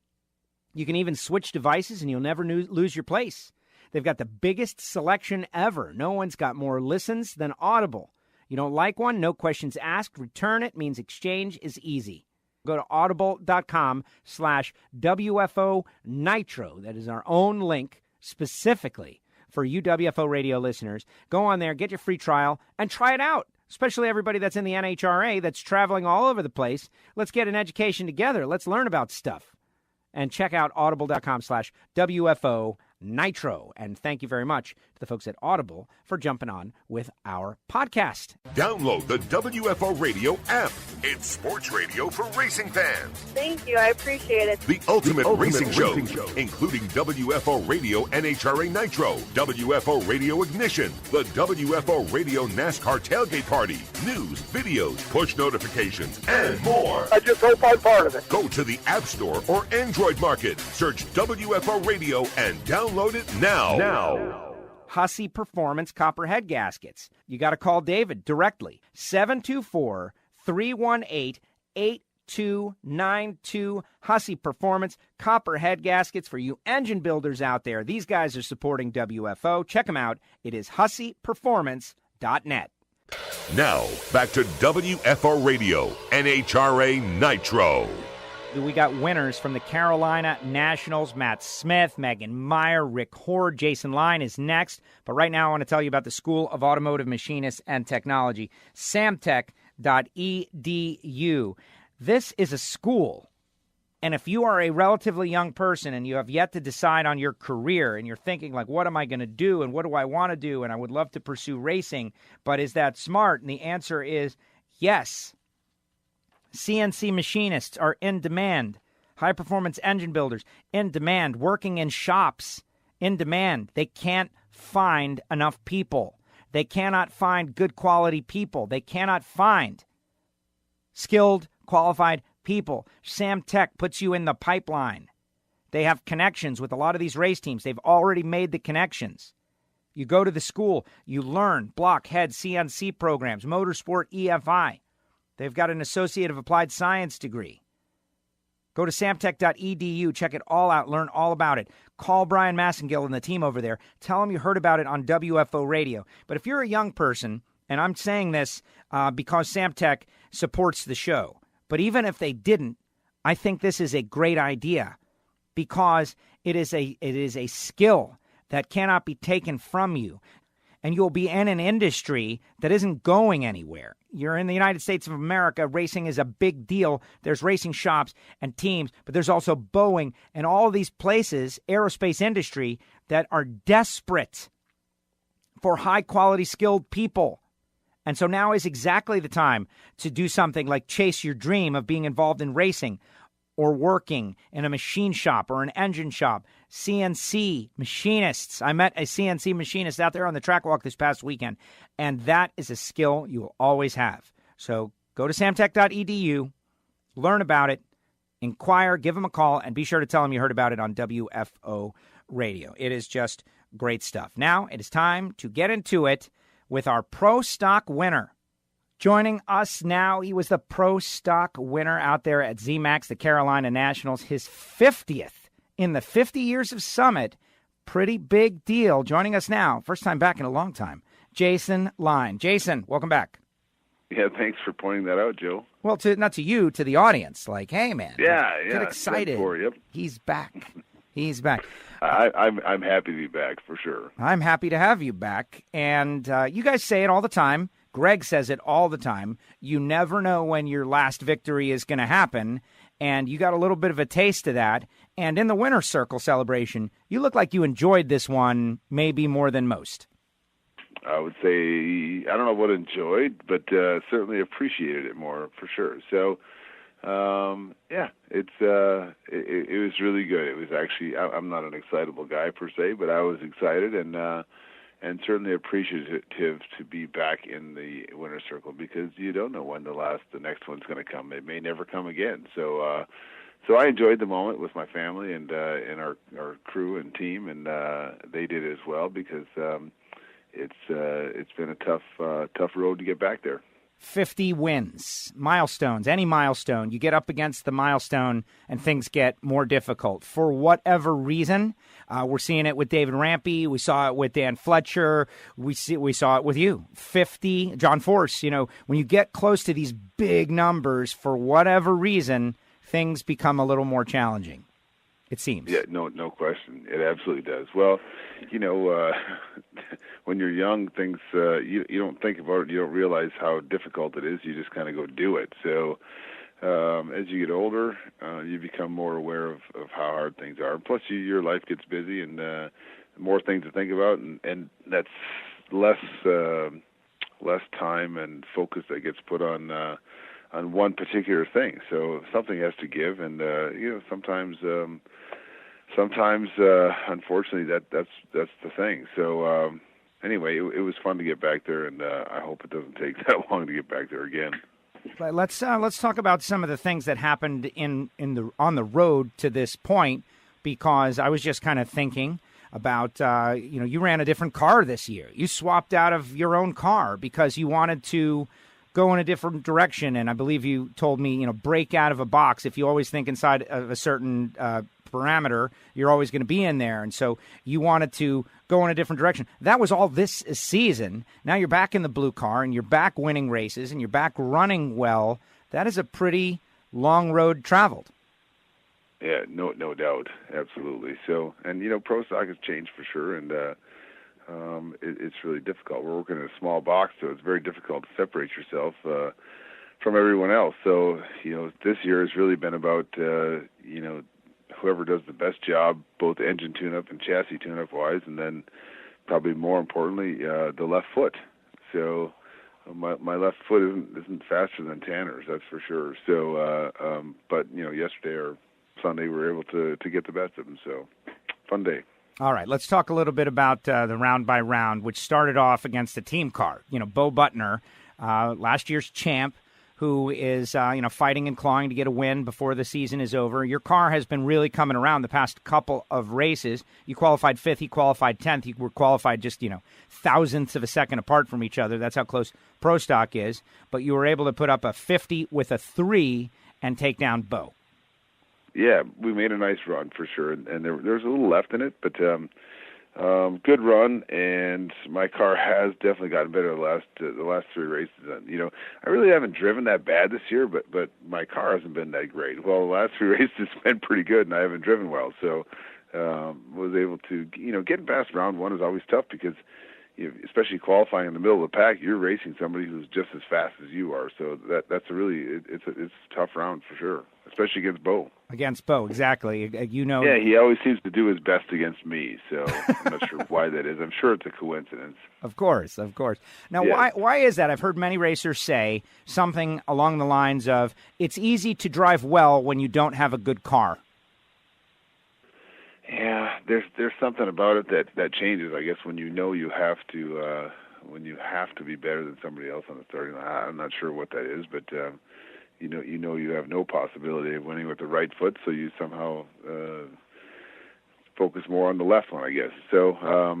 You can even switch devices and you'll never lose your place. They've got the biggest selection ever. No one's got more listens than Audible. You don't like one? No questions asked. Return it means exchange is easy. Go to audible.com/WFO Nitro. That is our own link specifically for you WFO radio listeners. Go on there, get your free trial, and try it out, especially everybody that's in the NHRA that's traveling all over the place. Let's get an education together. Let's learn about stuff. And check out audible.com/WFO Nitro. And thank you very much to the folks at Audible for jumping on with our podcast. Download the WFO Radio app. It's sports radio for racing fans. Thank you. I appreciate it. The ultimate racing show, including WFO Radio NHRA Nitro, WFO Radio Ignition, the WFO Radio NASCAR Tailgate Party, news, videos, push notifications, and more. I just hope I'm part of it. Go to the App Store or Android Market. Search WFO Radio and download it now. Hussey Performance Copperhead Gaskets. You got to call David directly. 724-318-8292. Hussey Performance Copperhead Gaskets for you engine builders out there. These guys are supporting WFO. Check them out. It is husseyperformance.net. Now, back to WFO Radio, NHRA Nitro. We got winners from the Carolina Nationals, Matt Smith, Megan Meyer, Rick Hord, Jason Line is next. But right now I want to tell you about the School of Automotive Machinists and Technology, samtech.edu. This is a school, and if you are a relatively young person and you have yet to decide on your career and you're thinking, like, what am I going to do and what do I want to do, and I would love to pursue racing, but is that smart? And the answer is yes. CNC machinists are in demand. High-performance engine builders, in demand. Working in shops, in demand. They can't find enough people. They cannot find good quality people. They cannot find skilled, qualified people. Samtech puts you in the pipeline. They have connections with a lot of these race teams. They've already made the connections. You go to the school, you learn block, head, CNC programs, motorsport, EFI. They've got an Associate of Applied Science degree. Go to samtech.edu. Check it all out. Learn all about it. Call Brian Massengill and the team over there. Tell them you heard about it on WFO Radio. But if you're a young person, and I'm saying this because Samtech supports the show, but even if they didn't, I think this is a great idea because it is a skill that cannot be taken from you. And you'll be in an industry that isn't going anywhere. You're in the United States of America. Racing is a big deal. There's racing shops and teams, but there's also Boeing and all these places, aerospace industry, that are desperate for high-quality, skilled people. And so now is exactly the time to do something like chase your dream of being involved in racing or working in a machine shop or an engine shop. CNC machinists. I met a CNC machinist out there on the track walk this past weekend, and that is a skill you will always have. So go to samtech.edu, learn about it, inquire, give them a call, and be sure to tell them you heard about it on WFO Radio. It is just great stuff. Now it is time to get into it with our Pro Stock winner. Joining us now, he was the Pro Stock winner out there at zMAX, the Carolina Nationals, his 50th in the 50 years of Summit. Pretty big deal. Joining us now, first time back in a long time, Jason Line. Jason, welcome back. Yeah, thanks for pointing that out, Joe. Well, not to you, to the audience. Like, hey, man. Yeah. Get excited. Yep. He's back. He's back. I'm happy to be back, for sure. I'm happy to have you back. And you guys say it all the time. Greg says it all the time. You never know when your last victory is going to happen, and you got a little bit of a taste of that. And in the Winner's Circle celebration, you look like you enjoyed this one maybe more than most. I would say, I don't know what enjoyed, but certainly appreciated it more, for sure. So, yeah, it was really good. It was actually, I'm not an excitable guy per se, but I was excited and certainly appreciative to be back in the Winner's Circle because you don't know when the next one's going to come. It may never come again. So I enjoyed the moment with my family and our crew and team, and they did as well because it's been a tough road to get back there. 50 wins, milestones, any milestone. You get up against the milestone and things get more difficult. For whatever reason, we're seeing it with David Rampy. We saw it with Dan Fletcher. We saw it with you. 50, John Force. You know, when you get close to these big numbers, for whatever reason, things become a little more challenging. it seems. Yeah, no question. It absolutely does. Well, when you're young, things you don't think about it. You don't realize how difficult it is. You just kind of go do it. So as you get older, you become more aware of how hard things are. Plus, your life gets busy and more things to think about, and that's less time and focus that gets put on one particular thing. So something has to give, and sometimes unfortunately that's the thing. So anyway, it was fun to get back there, and I hope it doesn't take that long to get back there again. But let's talk about some of the things that happened on the road to this point, because I was just kind of thinking about you ran a different car this year. You swapped out of your own car because you wanted to go in a different direction, and I believe you told me break out of a box. If you always think inside of a certain parameter, you're always going to be in there, and so you wanted to go in a different direction. That was all this season. Now you're back in the blue car, and you're back winning races, and you're back running well. That is a pretty long road traveled. Yeah, no doubt, absolutely. So, and pro stock has changed for sure, and it's really difficult. We're working in a small box, so it's very difficult to separate yourself from everyone else. So, this year has really been about whoever does the best job, both engine tune-up and chassis tune-up wise, and then probably more importantly, the left foot. So my left foot isn't faster than Tanner's, that's for sure. So, but yesterday or Sunday we were able to get the best of them. So fun day. All right, let's talk a little bit about the round by round, which started off against a team car. Bo Butner, last year's champ, who is fighting and clawing to get a win before the season is over. Your car has been really coming around the past couple of races. You qualified 5th, he qualified 10th. You were qualified just, thousandths of a second apart from each other. That's how close Pro Stock is. But you were able to put up a 50 with a 3 and take down Bo. Yeah, we made a nice run for sure, and there's a little left in it, but good run, and my car has definitely gotten better the last 3 races. And, I really haven't driven that bad this year, but my car hasn't been that great. Well, the last 3 races have been pretty good, and I haven't driven well, so was able to, getting past round 1 is always tough because, especially qualifying in the middle of the pack, you're racing somebody who's just as fast as you are. So that's it's a tough round for sure, especially against Bo. Against Bo, exactly. Yeah, he always seems to do his best against me, so I'm not sure why that is. I'm sure it's a coincidence. Of course. Now, yeah. Why is that? I've heard many racers say something along the lines of, it's easy to drive well when you don't have a good car. Yeah, there's something about it that changes, I guess, when you have to be better than somebody else on the starting line. I'm not sure what that is, but you have no possibility of winning with the right foot, so you somehow focus more on the left one, I guess. So I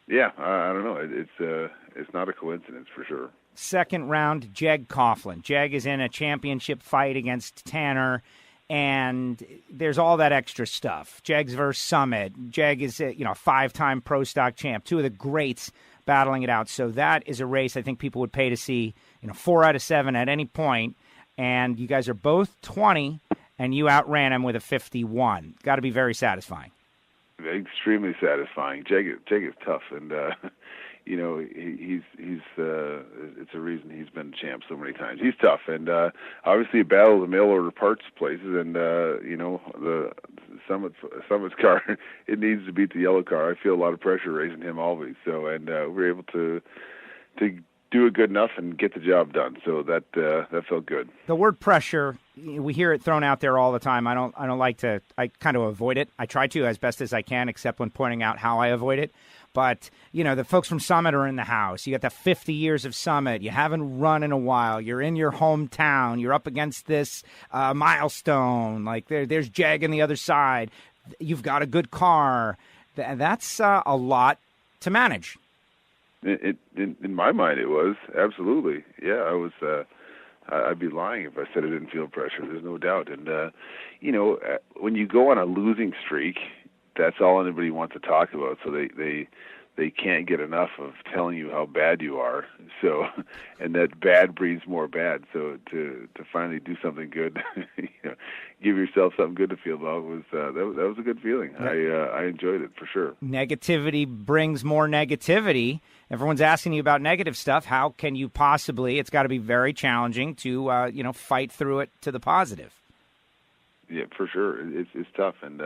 don't know. It's not a coincidence for sure. Second round, Jeg Coughlin. Jeg is in a championship fight against Tanner, and there's all that extra stuff. Jeg's versus Summit. Jeg is a 5-time Pro Stock champ, 2 of the greats battling it out. So that is a race I think people would pay to see 4 out of 7 at any point. And you guys are both 20, and you outran him with a 51. Got to be very satisfying. Extremely satisfying. Jeg is tough, and he's it's a reason he's been champ so many times. He's tough, and obviously a battle of the mail order parts places, and the Summit's car, it needs to beat the yellow car. I feel a lot of pressure racing him always. So, and we're able to do it good enough and get the job done. So that felt good. The word pressure, we hear it thrown out there all the time. I don't like to. I kind of avoid it. I try to as best as I can, except when pointing out how I avoid it. But the folks from Summit are in the house. You got the 50 years of Summit. You haven't run in a while. You're in your hometown. You're up against this milestone. Like there's Jeg on the other side. You've got a good car. That's a lot to manage. In my mind, it was absolutely. Yeah, I was. I'd be lying if I said I didn't feel pressure. There's no doubt. And when you go on a losing streak, that's all anybody wants to talk about. So they they can't get enough of telling you how bad you are. So, and that bad breeds more bad. So to finally do something good, give yourself something good to feel about was that was a good feeling. I enjoyed it for sure. Negativity brings more negativity. Everyone's asking you about negative stuff. How can you possibly? It's got to be very challenging to fight through it to the positive. Yeah, for sure. It's tough, and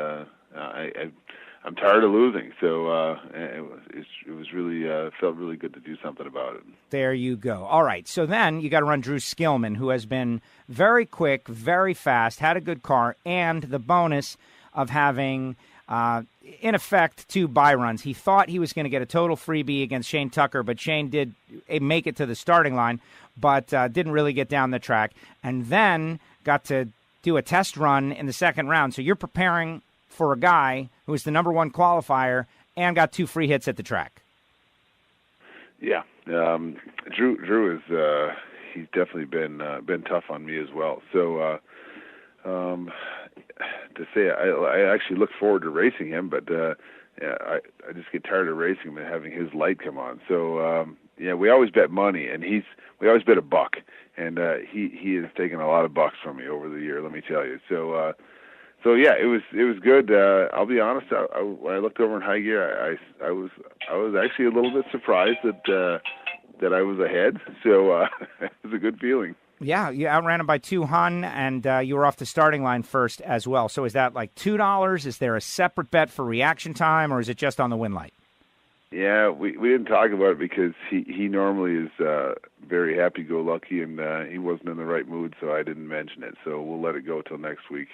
I'm tired of losing, so it was really felt really good to do something about it. There you go. All right, so then you got to run Drew Skillman, who has been very quick, very fast, had a good car, and the bonus of having, in effect, 2 bye runs. He thought he was going to get a total freebie against Shane Tucker, but Shane did make it to the starting line, but didn't really get down the track, and then got to do a test run in the second round. So you're preparing for a guy who was the number 1 qualifier and got 2 free hits at the track. Yeah, Drew is he's definitely been tough on me as well. So to say I actually look forward to racing him, but I just get tired of racing him and having his light come on. So we always bet money, and we always bet $1, and he has taken a lot of bucks from me over the year. Let me tell you. So yeah, it was good. I'll be honest. When I looked over in high gear, I was actually a little bit surprised that I was ahead. So it was a good feeling. Yeah, you outran him by 2 hun, and you were off the starting line first as well. So is that like $2? Is there a separate bet for reaction time, or is it just on the win light? Yeah, we didn't talk about it because he normally is very happy-go-lucky, and he wasn't in the right mood, so I didn't mention it. So we'll let it go till next week.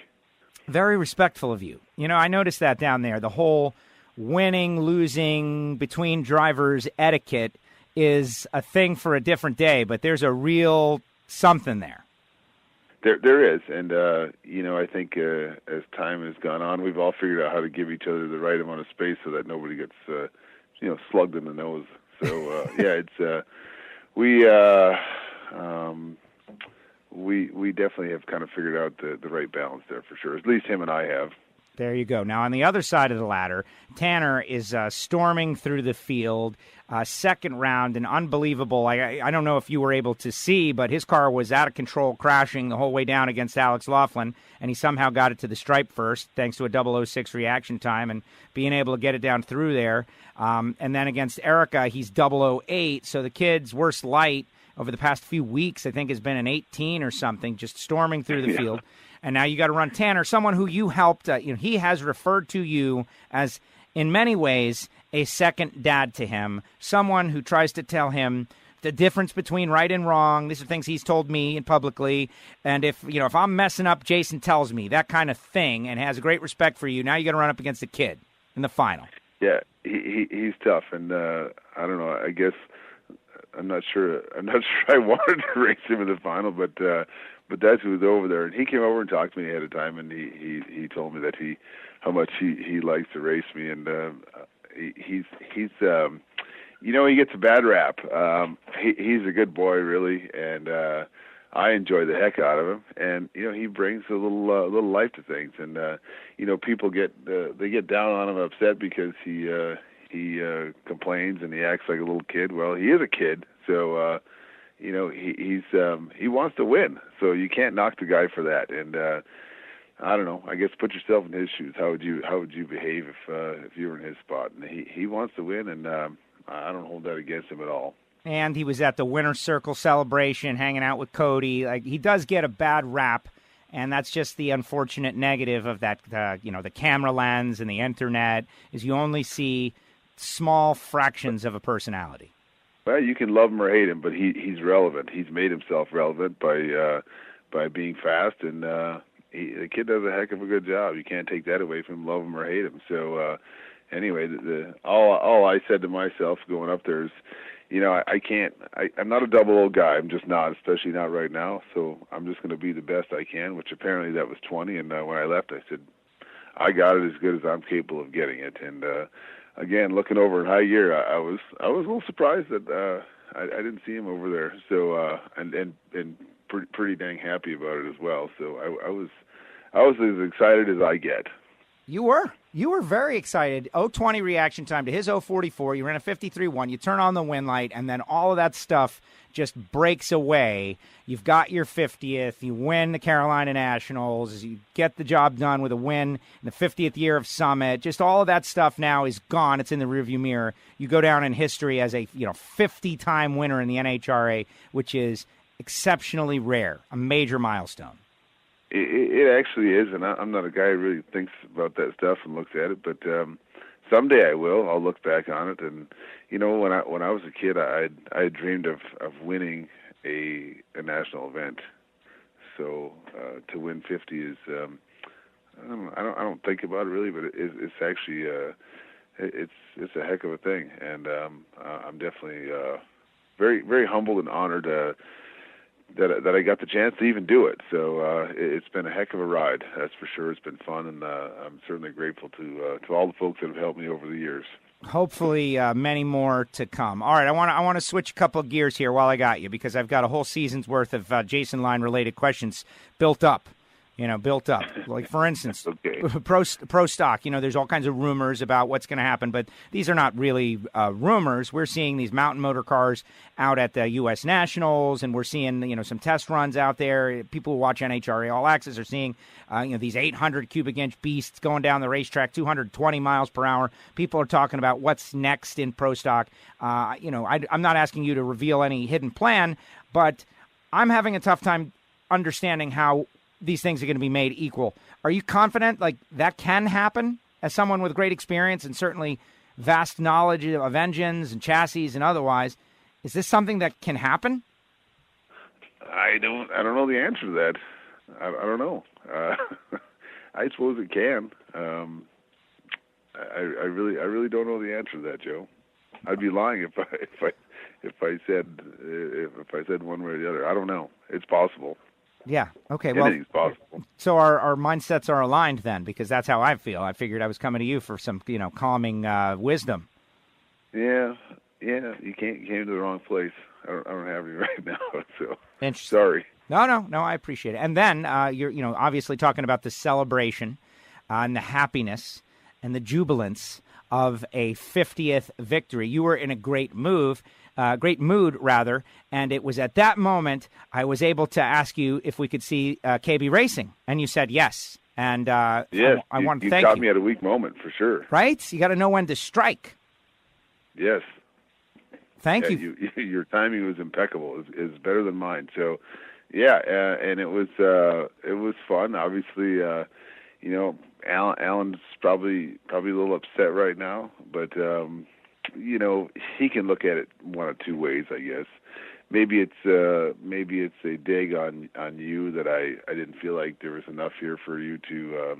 Very respectful of you. I noticed that down there. The whole winning, losing, between drivers etiquette is a thing for a different day, but there's a real something there. There is, and I think as time has gone on, we've all figured out how to give each other the right amount of space so that nobody gets slugged in the nose. So it's we definitely have kind of figured out the right balance there for sure. At least him and I have. There you go. Now, on the other side of the ladder, Tanner is storming through the field. Second round, an unbelievable, I don't know if you were able to see, but his car was out of control, crashing the whole way down against Alex Laughlin, and he somehow got it to the stripe first, thanks to a 006 reaction time and being able to get it down through there. And then against Erica, he's 008, so the kid's worst light over the past few weeks, I think, has been an 18 or something, just storming through the field. And now you got to run Tanner, someone who you helped. He has referred to you as, in many ways, a second dad to him, someone who tries to tell him the difference between right and wrong. These are things he's told me publicly. And if I'm messing up, Jason tells me, that kind of thing, and has a great respect for you. Now you got to run up against the kid in the final. Yeah, he's tough, and I don't know. I guess I'm not sure I wanted to race him in the final, but that's who was over there, and he came over and talked to me ahead of time, and he told me that how much he likes to race me, and he's he gets a bad rap. He's a good boy, really, and I enjoy the heck out of him, and he brings a little life to things, and people get down on him, upset because he complains and he acts like a little kid. Well, he is a kid, so he wants to win, so you can't knock the guy for that. And I don't know. I guess put yourself in his shoes. How would you behave if you were in his spot? And he wants to win, and I don't hold that against him at all. And he was at the Winner's Circle celebration, hanging out with Cody. Like, he does get a bad rap, and that's just the unfortunate negative of that. The camera lens and the internet is you only see small fractions of a personality. Well, you can love him or hate him, but he's relevant. He's made himself relevant by being fast, and the kid does a heck of a good job. You can't take that away from him, love him or hate him. So anyway, all I said to myself going up there is, I'm not a 00 guy. I'm just not, especially not right now. So I'm just going to be the best I can, which apparently that was 20. And when I left, I said, I got it as good as I'm capable of getting it. And again, looking over in high gear, I was a little surprised that I didn't see him over there. So and pretty dang happy about it as well. So I was as excited as I get. You were very excited. 0:20 reaction time to his 0:44. You ran a 53.1. You turn on the wind light, and then all of that stuff just breaks away. You've got your 50th. You win the Carolina Nationals. You get the job done with a win in the 50th year of Summit. Just all of that stuff now is gone. It's in the rearview mirror. You go down in history as a 50-time winner in the NHRA, which is exceptionally rare, a major milestone. It actually is, and I'm not a guy who really thinks about that stuff and looks at it, but someday I will. I'll look back on it, and when I was a kid, I dreamed of winning a national event. So to win 50 is I don't think about it really, but it's actually it's a heck of a thing, and I'm definitely very very humbled and honored that I got the chance to even do it. So it's been a heck of a ride, that's for sure. It's been fun, and I'm certainly grateful to all the folks that have helped me over the years. Hopefully many more to come. All right, I want to switch a couple of gears here while I got you, because I've got a whole season's worth of Jason Line-related questions built up. Like, for instance, okay. pro stock, there's all kinds of rumors about what's going to happen, but these are not really rumors. We're seeing these mountain motor cars out at the U.S. Nationals, and we're seeing, some test runs out there. People who watch NHRA All Access are seeing, these 800 cubic inch beasts going down the racetrack, 220 miles per hour. People are talking about what's next in pro stock. I'm not asking you to reveal any hidden plan, but I'm having a tough time understanding how these things are going to be made equal. Are you confident that can happen as someone with great experience and certainly vast knowledge of engines and chassis and otherwise? Is this something that can happen? I don't know the answer to that. I don't know. I suppose it can. I really don't know the answer to that, Joe. I'd be lying if I said one way or the other. I don't know. It's possible. Yeah. Okay. Anything's possible. So our mindsets are aligned then, because that's how I feel. I figured I was coming to you for some, calming wisdom. Yeah. You came to the wrong place. I don't have any right now. So interesting. Sorry. No. I appreciate it. And then you're, obviously talking about the celebration and the happiness and the jubilance of a 50th victory. You were in a great mood, and it was at that moment I was able to ask you if we could see KB Racing, and you said yes. And yes, I want to you thank you. caught me at a weak moment for sure. Right? You got to know when to strike. Yes. Thank you. Your timing was impeccable. It's better than mine. So, yeah, and it was fun. Obviously, Alan's probably a little upset right now, but he can look at it one of two ways, I guess. Maybe it's a dig on you that I didn't feel like there was enough here for you to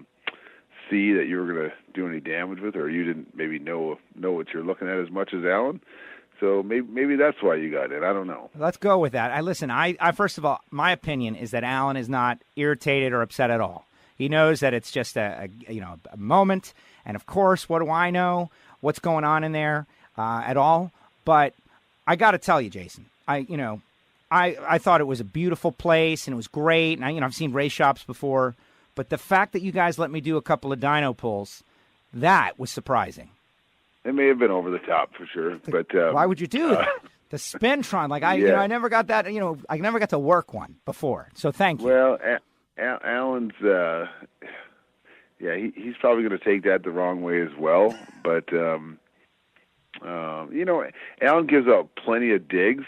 see that you were going to do any damage with, or you didn't maybe know what you're looking at as much as Alan. So maybe that's why you got it. I don't know. Let's go with that. I first of all, my opinion is that Alan is not irritated or upset at all. He knows that it's just a moment, and of course, what do I know? What's going on in there at all? But I got to tell you, Jason, I thought it was a beautiful place and it was great, and I've seen race shops before, but the fact that you guys let me do a couple of dyno pulls, that was surprising. It may have been over the top for sure, but why would you do that? The Spintron, I never got that. I never got to work one before, so thank you. Well, Alan's, he's probably going to take that the wrong way as well. But Alan gives out plenty of digs,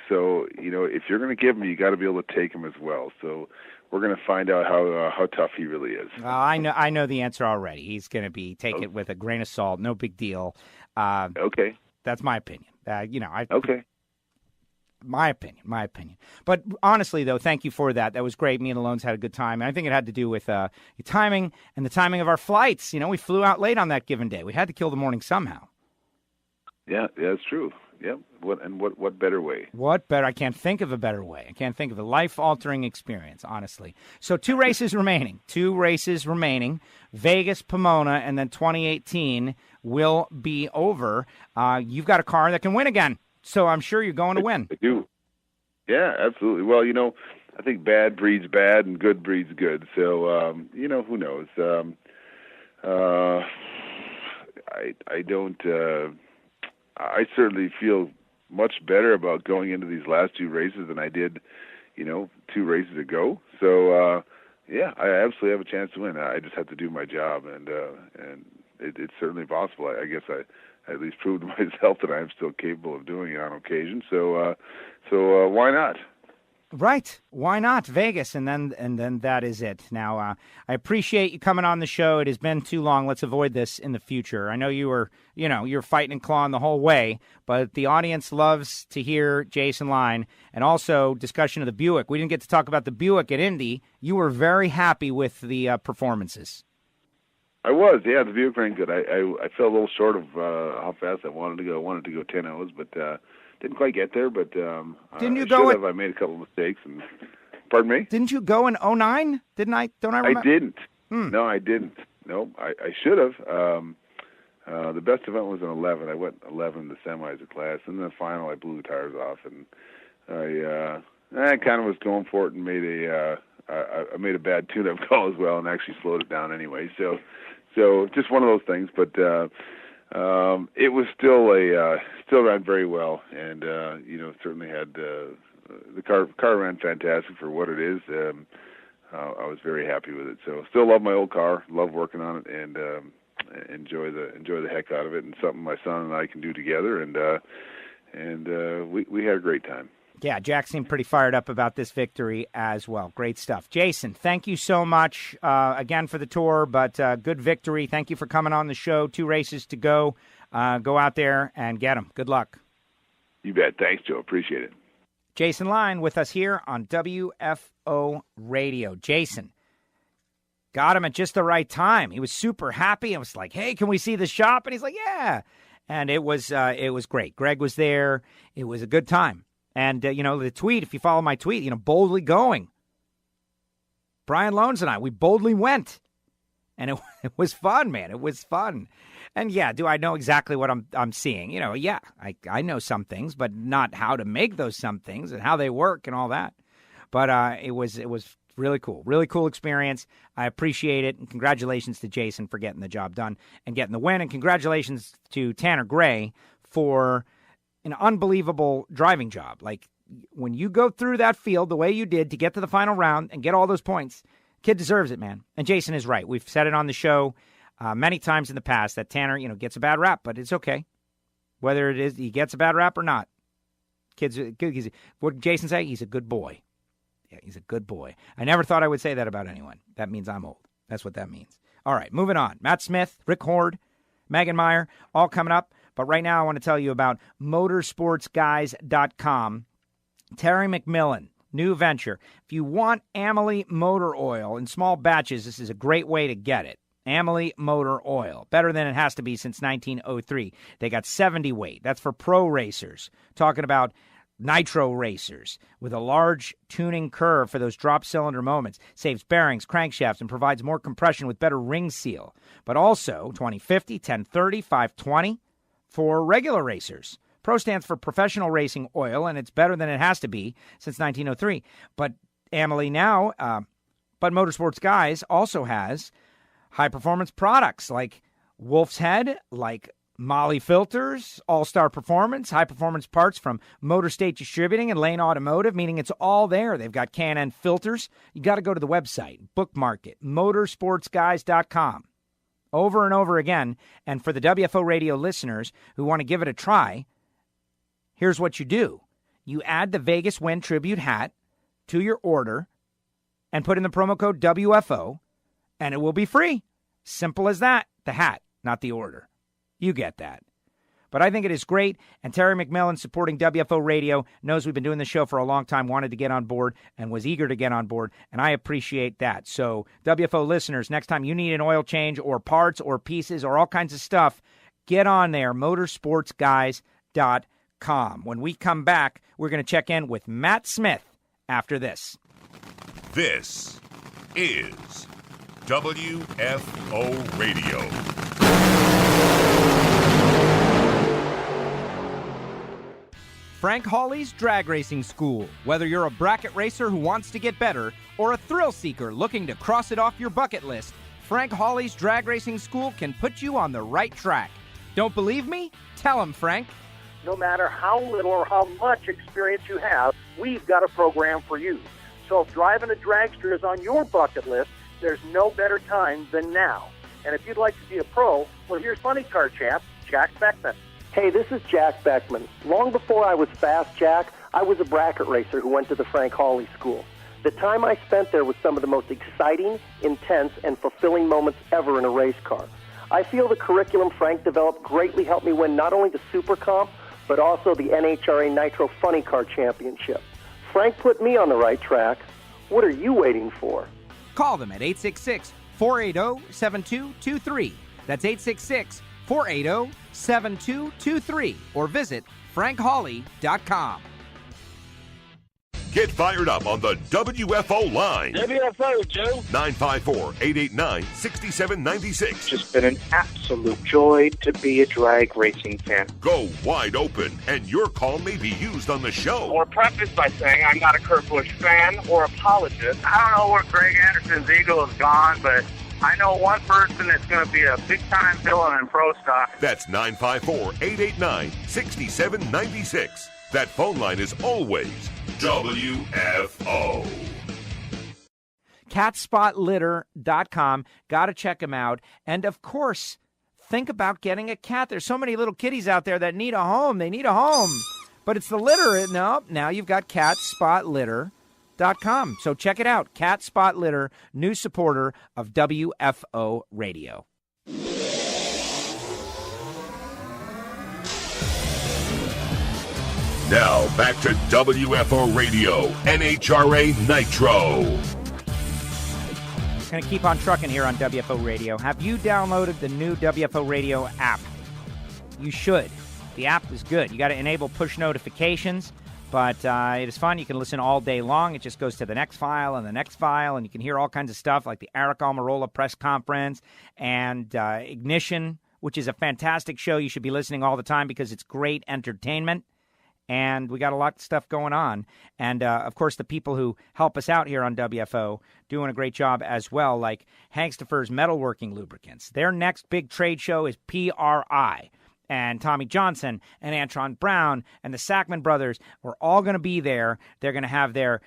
so if you're going to give him, you got to be able to take him as well. So we're going to find out how tough he really is. I know the answer already. He's going to take it with a grain of salt. No big deal. Okay, that's my opinion. Okay. My opinion. But honestly, though, thank you for that. That was great. Me and Alone's had a good time. And I think it had to do with your timing and the timing of our flights. We flew out late on that given day. We had to kill the morning somehow. Yeah, that's true. Yep. What better way? What better? I can't think of a better way. I can't think of a life-altering experience, honestly. So 2 races remaining. Vegas, Pomona, and then 2018 will be over. You've got a car that can win again. So I'm sure you're going to win. I do. Yeah, absolutely. Well, I think bad breeds bad and good breeds good. So, who knows? I don't. I certainly feel much better about going into these last two races than I did, 2 races ago. So, yeah, I absolutely have a chance to win. I just have to do my job, and it's certainly possible. I guess I at least proved to myself that I am still capable of doing it on occasion. So why not? Right. Why not? Vegas, and then that is it. Now, I appreciate you coming on the show. It has been too long. Let's avoid this in the future. I know you're fighting and clawing the whole way, but the audience loves to hear Jason Line and also discussion of the Buick. We didn't get to talk about the Buick at Indy. You were very happy with the performances. I was, yeah. The Buick ran good. I fell a little short of how fast I wanted to go. I wanted to go 10 hours, but didn't quite get there. But didn't you go? I made a couple of mistakes. And pardon me. Didn't you go in 09? Didn't I? Don't I remember? I didn't. No, I didn't. No, I should have. The best event was in 11. I went 11 in the semis of class, and then the final I blew the tires off, and I kind of was going for it and made I made a bad tune-up call as well, and actually slowed it down anyway. So just one of those things, but it was still ran very well, and certainly had the car ran fantastic for what it is. I was very happy with it. So still love my old car, love working on it, and enjoy the heck out of it, and something my son and I can do together, and we had a great time. Yeah, Jack seemed pretty fired up about this victory as well. Great stuff. Jason, thank you so much again for the tour, but good victory. Thank you for coming on the show. 2 races to go. Go out there and get them. Good luck. You bet. Thanks, Joe. Appreciate it. Jason Line with us here on WFO Radio. Jason, got him at just the right time. He was super happy. I was like, hey, can we see the shop? And he's like, yeah. And it was great. Greg was there. It was a good time. And, the tweet, if you follow my tweet, boldly going. Brian Lones and I, we boldly went. And it was fun, man. It was fun. And, yeah, do I know exactly what I'm seeing? Yeah, I know some things, but not how to make those some things and how they work and all that. But it was really cool. Really cool experience. I appreciate it. And congratulations to Jason for getting the job done and getting the win. And congratulations to Tanner Gray for an unbelievable driving job. Like, when you go through that field the way you did to get to the final round and get all those points, kid deserves it, man. And Jason is right. We've said it on the show many times in the past that Tanner, gets a bad rap, but it's okay. Whether it is he gets a bad rap or not. Kid's good. What did Jason say? He's a good boy. Yeah, he's a good boy. I never thought I would say that about anyone. That means I'm old. That's what that means. All right, moving on. Matt Smith, Rick Hord, Megan Meyer, all coming up. But right now I want to tell you about motorsportsguys.com. Terry McMillan, new venture. If you want Amalie motor oil in small batches, this is a great way to get it. Amalie motor oil. Better than it has to be since 1903. They got 70 weight. That's for pro racers. Talking about nitro racers with a large tuning curve for those drop cylinder moments. Saves bearings, crankshafts, and provides more compression with better ring seal. But also 2050, 1030, 520 for regular racers. Pro stands for professional racing oil, and it's better than it has to be since 1903. But Amalie now, but Motorsports Guys also has high-performance products like Wolf's Head, like Molly Filters, All-Star Performance, high-performance parts from Motor State Distributing and Lane Automotive, meaning it's all there. They've got Can-N filters. You got to go to the website, bookmark it, motorsportsguys.com. Over and over again. And for the WFO radio listeners who want to give it a try, here's what you do. You add the Vegas Win Tribute hat to your order and put in the promo code WFO, and it will be free. Simple as that. The hat, not the order. You get that. But I think it is great, and Terry McMillan, supporting WFO Radio, knows we've been doing the show for a long time, wanted to get on board, and was eager to get on board, and I appreciate that. So, WFO listeners, next time you need an oil change or parts or pieces or all kinds of stuff, get on there, motorsportsguys.com. When we come back, we're going to check in with Matt Smith after this. This is WFO Radio. Frank Hawley's Drag Racing School. Whether you're a bracket racer who wants to get better or a thrill seeker looking to cross it off your bucket list, Frank Hawley's Drag Racing School can put you on the right track. Don't believe me? Tell him, Frank. No matter how little or how much experience you have, we've got a program for you. So if driving a dragster is on your bucket list, there's no better time than now. And if you'd like to be a pro, well, here's funny car champ, Jack Beckman. Hey, this is Jack Beckman. Long before I was Fast Jack, I was a bracket racer who went to the Frank Hawley School. The time I spent there was some of the most exciting, intense, and fulfilling moments ever in a race car. I feel the curriculum Frank developed greatly helped me win not only the Super Comp, but also the NHRA Nitro Funny Car Championship. Frank put me on the right track. What are you waiting for? Call them at 866-480-7223. That's 866-480-7223. Or visit frankhawley.com. Get fired up on the WFO line. WFO, Joe. 954-889-6796. It's been an absolute joy to be a drag racing fan. Go wide open, and your call may be used on the show. Or preface by saying I'm not a Kurt Busch fan or apologist. I don't know where Greg Anderson's ego is gone, but I know one person that's going to be a big-time villain in pro stock. That's 954-889-6796. That phone line is always WFO. CatSpotLitter.com. Got to check them out. And, of course, think about getting a cat. There's so many little kitties out there that need a home. They need a home. But it's the litter. No, now you've got CatSpotLitter.com. So check it out. Cat Spot Litter, new supporter of WFO Radio. Now, back to WFO Radio, NHRA Nitro. Going to keep on trucking here on WFO Radio. Have you downloaded the new WFO Radio app? You should. The app is good. You got to enable push notifications, but it is fun. You can listen all day long. It just goes to the next file and the next file, and you can hear all kinds of stuff like the Eric Almirola press conference and Ignition, which is a fantastic show. You should be listening all the time because it's great entertainment. And we got a lot of stuff going on. And, of course, the people who help us out here on WFO doing a great job as well, like Hangstifer's Metalworking Lubricants. Their next big trade show is PRI. And Tommy Johnson and Antron Brown and the Sackman brothers are all going to be there. They're going to have their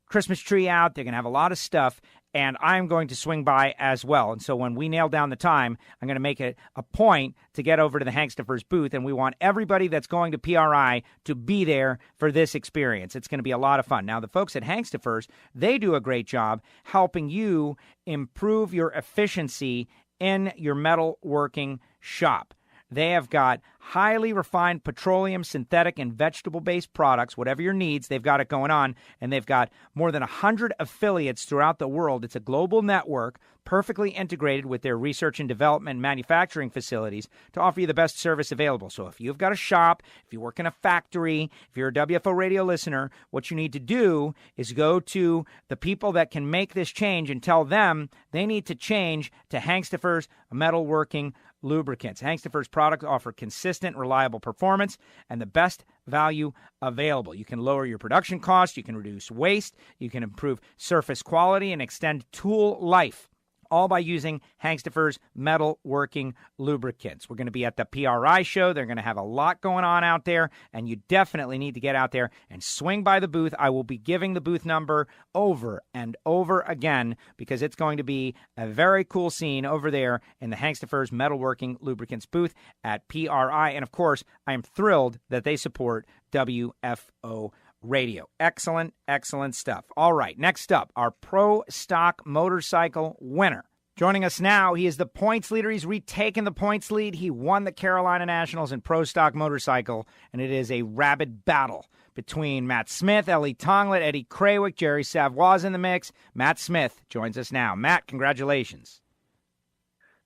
Christmas tree out. They're going to have a lot of stuff. And I'm going to swing by as well. And so when we nail down the time, I'm going to make it a point to get over to the Hangstifer's booth. And we want everybody that's going to PRI to be there for this experience. It's going to be a lot of fun. Now, the folks at Hangstifer's, they do a great job helping you improve your efficiency in your metalworking shop. They have got highly refined petroleum, synthetic, and vegetable-based products. Whatever your needs, they've got it going on. And they've got more than 100 affiliates throughout the world. It's a global network, perfectly integrated with their research and development and manufacturing facilities to offer you the best service available. So if you've got a shop, if you work in a factory, if you're a WFO radio listener, what you need to do is go to the people that can make this change and tell them they need to change to Hangstifer's Metalworking Lubricants. Hangstifer's products offer consistent, reliable performance and the best value available. You can lower your production costs, you can reduce waste, you can improve surface quality and extend tool life, all by using Hangstifer's Metalworking Lubricants. We're going to be at the PRI show. They're going to have a lot going on out there, and you definitely need to get out there and swing by the booth. I will be giving the booth number over and over again because it's going to be a very cool scene over there in the Hangstifer's Metalworking Lubricants booth at PRI. And, of course, I am thrilled that they support WFO Radio. Excellent, excellent stuff. All right, next up, our Pro Stock Motorcycle winner. Joining us now, he is the points leader. He's retaken the points lead. He won the Carolina Nationals in Pro Stock Motorcycle, and it is a rabid battle between Matt Smith, Ellie Tonglet, Eddie Krawick, Jerry Savoy's in the mix. Matt Smith joins us now. Matt, congratulations.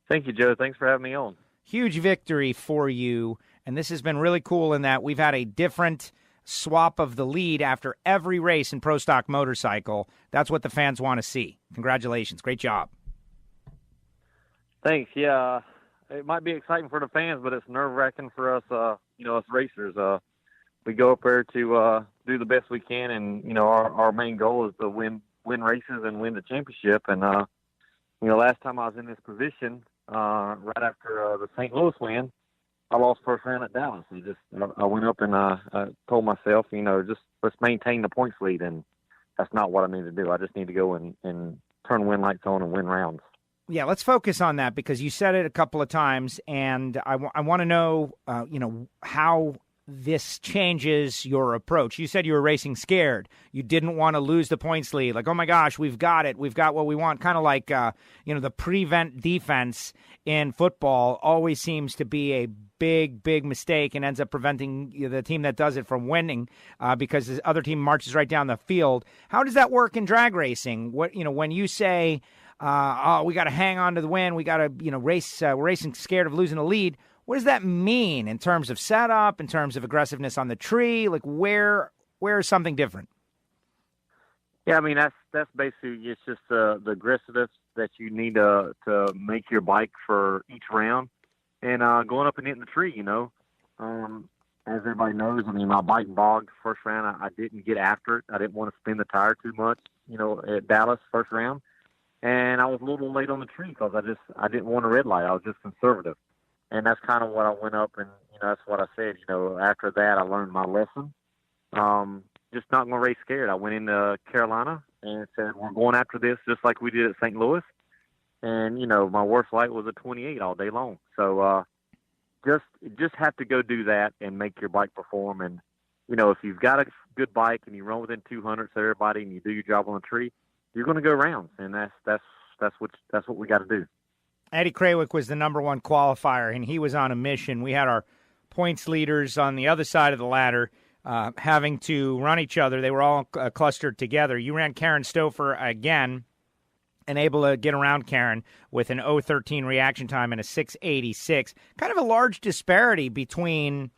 Thank you, Joe. Thanks for having me on. Huge victory for you, and this has been really cool in that we've had a different swap of the lead after every race in Pro Stock Motorcycle. That's what the fans want to see. Congratulations. Great job. Thanks. Yeah, it might be exciting for the fans, but it's nerve-wracking for us, us racers. We go up there to do the best we can, and, our main goal is to win races and win the championship. And, last time I was in this position, right after the St. Louis win, I lost first round at Dallas. I went up and I told myself, just let's maintain the points lead, and that's not what I need to do. I just need to go and turn win lights on and win rounds. Yeah, let's focus on that because you said it a couple of times, and I want to know, how this changes your approach. You said you were racing scared. You didn't want to lose the points lead. Like, oh my gosh, we've got it. We've got what we want. Kind of like, the prevent defense in football always seems to be a big mistake and ends up preventing the team that does it from winning because the other team marches right down the field. How does that work in drag racing? When you say, we got to hang on to the win, we got to, race, we're racing scared of losing the lead. What does that mean in terms of setup, in terms of aggressiveness on the tree? Like, where is something different? Yeah, I mean, that's basically, it's just the aggressiveness that you need to make your bike for each round. And going up and hitting the tree, as everybody knows, I mean, my bike bogged first round. I didn't get after it. I didn't want to spin the tire too much, at Dallas first round. And I was a little late on the tree because I didn't want a red light. I was just conservative. And that's kind of what I went up and, that's what I said. After that, I learned my lesson. Just not going to race scared. I went into Carolina and said, we're going after this just like we did at St. Louis. And, my worst light was a 28 all day long. So just have to go do that and make your bike perform. And, if you've got a good bike and you run within 200 to everybody and you do your job on the tree, you're going to go rounds. And that's what we got to do. Eddie Krawick was the number one qualifier, and he was on a mission. We had our points leaders on the other side of the ladder having to run each other. They were all clustered together. You ran Karen Stouffer again and able to get around Karen with an 0:13 reaction time and a 6:86. Kind of a large disparity between,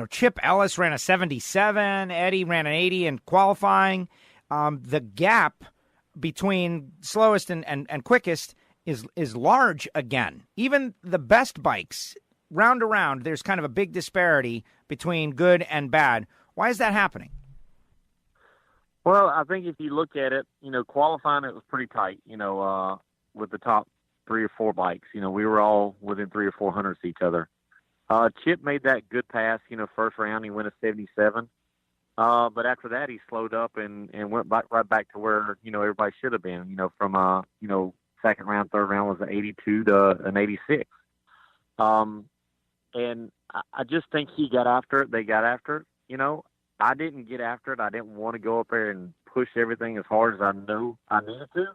Chip Ellis ran a 77, Eddie ran an 80 in qualifying. The gap between slowest and quickest is large again. Even the best bikes, round to round, there's kind of a big disparity between good and bad. Why is that happening? Well, I think if you look at it, qualifying, it was pretty tight, with the top 3 or 4 bikes. We were all within 300 or 400 of each other. Chip made that good pass, first round, he went a 77. But after that, he slowed up and went right back to where, everybody should have been, from, second round, third round was an 82 to an 86. And I just think he got after it. They got after it. I didn't get after it. I didn't want to go up there and push everything as hard as I knew I needed to.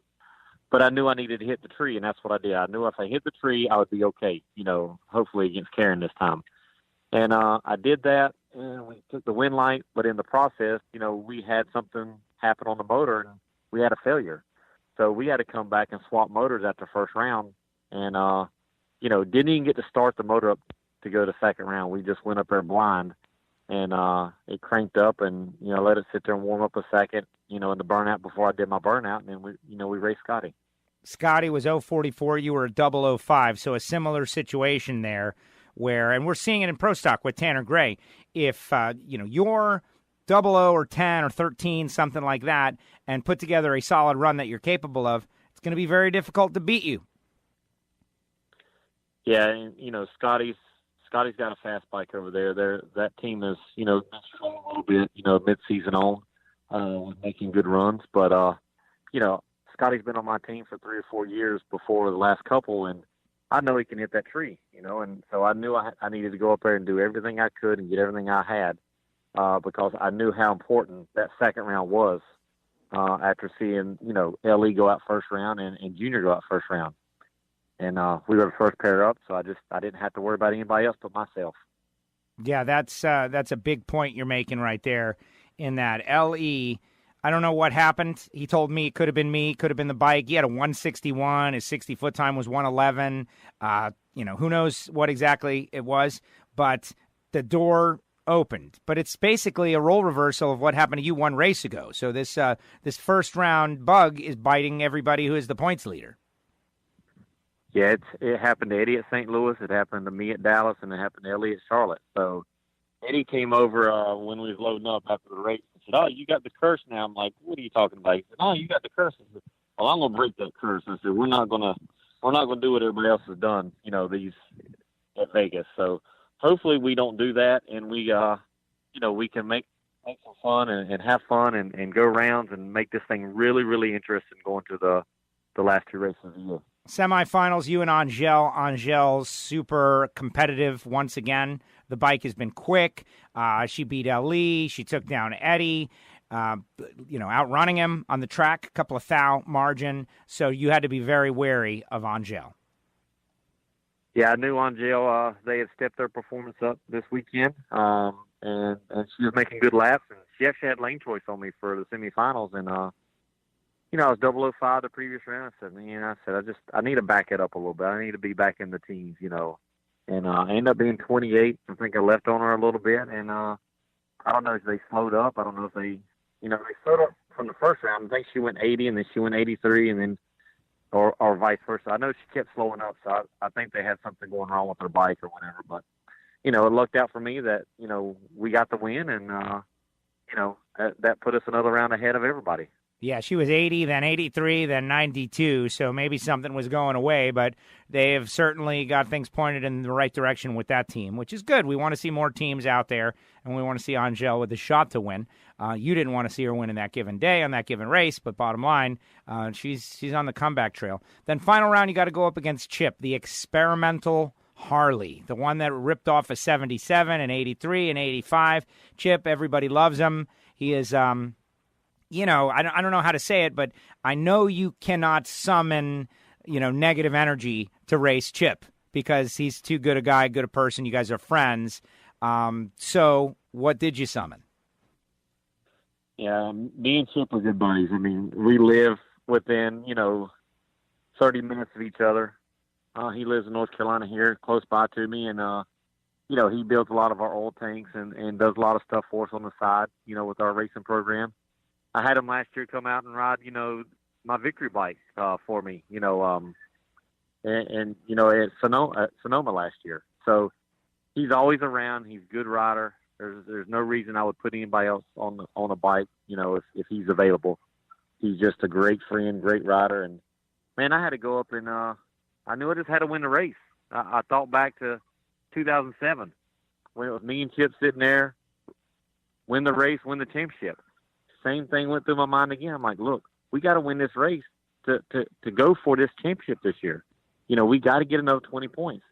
But I knew I needed to hit the tree, and that's what I did. I knew if I hit the tree, I would be okay, hopefully against Karen this time. And I did that, and we took the win light. But in the process, we had something happen on the motor, and we had a failure. So we had to come back and swap motors after the first round. And, didn't even get to start the motor up to go to second round. We just went up there blind. And it cranked up and, let it sit there and warm up a second, in the burnout before I did my burnout. And then we raced Scotty. Scotty was 044. You were a 005. So a similar situation there where, and we're seeing it in Pro Stock with Tanner Gray. If, you're 00 or 10 or 13, something like that, and put together a solid run that you're capable of, it's going to be very difficult to beat you. Yeah, and, Scotty's got a fast bike over there. That team is, been struggling a little bit, mid-season on, making good runs. But, Scotty's been on my team for 3 or 4 years before the last couple, and I know he can hit that tree, and so I knew I needed to go up there and do everything I could and get everything I had. Because I knew how important that second round was after seeing, LE go out first round and Junior go out first round. And we were the first pair up, so I didn't have to worry about anybody else but myself. Yeah, that's a big point you're making right there in that. LE, I don't know what happened. He told me it could have been me, could have been the bike. He had a 161. His 60-foot time was 111. Who knows what exactly it was, but the door opened. But it's basically a role reversal of what happened to you one race ago. So this first round bug is biting everybody who is the points leader. Yeah, it happened to Eddie at St. Louis, it happened to me at Dallas, and it happened to Ellie at Charlotte. So Eddie came over when we was loading up after the race and said, "Oh, you got the curse now." I'm like, "What are you talking about?" He said, "Oh, you got the curse." well, I'm going to break that curse. I said, we're not going to do what everybody else has done, these at Vegas. So hopefully we don't do that, and we can make some fun and have fun and go rounds and make this thing really, really interesting going to the last 2 races of the year. Semifinals, you and Angel. Angel's super competitive once again. The bike has been quick. She beat Ali. She took down Eddie, outrunning him on the track, a couple of thou margin. So you had to be very wary of Angel. Yeah, I knew Angel, they had stepped their performance up this weekend, and she was making good laps. And she actually had lane choice on me for the semifinals, and I was 005 the previous round. I said, I need to back it up a little bit. I need to be back in the teens, And I ended up being 28. I think I left on her a little bit, and I don't know if they slowed up. I don't know if they slowed up from the first round. I think she went 80, and then she went 83, and then or vice versa. I know she kept slowing up, so I think they had something going wrong with her bike or whatever. But it looked out for me that we got the win, and that put us another round ahead of everybody. Yeah, she was 80, then 83, then 92, so maybe something was going away, but they have certainly got things pointed in the right direction with that team, which is good. We want to see more teams out there, and we want to see Angel with a shot to win. You didn't want to see her win in that given day, on that given race, but bottom line, she's on the comeback trail. Then final round, you got to go up against Chip, the experimental Harley, the one that ripped off a 77 and 83 and 85. Chip, everybody loves him. He is... I don't know how to say it, but I know you cannot summon, negative energy to race Chip because he's too good a guy, good a person. You guys are friends. So what did you summon? Yeah, me and Chip are good buddies. I mean, we live within, 30 minutes of each other. He lives in North Carolina here, close by to me, and, he builds a lot of our oil tanks and does a lot of stuff for us on the side, with our racing program. I had him last year come out and ride, my victory bike for me, at Sonoma last year. So he's always around. He's a good rider. There's no reason I would put anybody else on a bike, if he's available. He's just a great friend, great rider. And man, I had to go up and I knew I just had to win the race. I thought back to 2007 when it was me and Chip sitting there, win the race, win the championship. Same thing went through my mind again. I'm like, look, we got to win this race to go for this championship this year. We got to get another 20 points.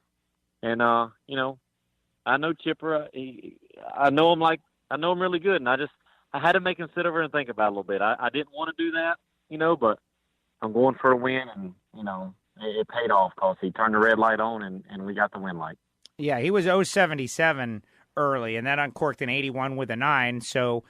And, I know Chipper. I know him really good. And I had to make him sit over and think about it a little bit. I didn't want to do that, but I'm going for a win. And, it paid off because he turned the red light on and we got the win light. Yeah, he was 077 early and then uncorked an 81 with a 9. So,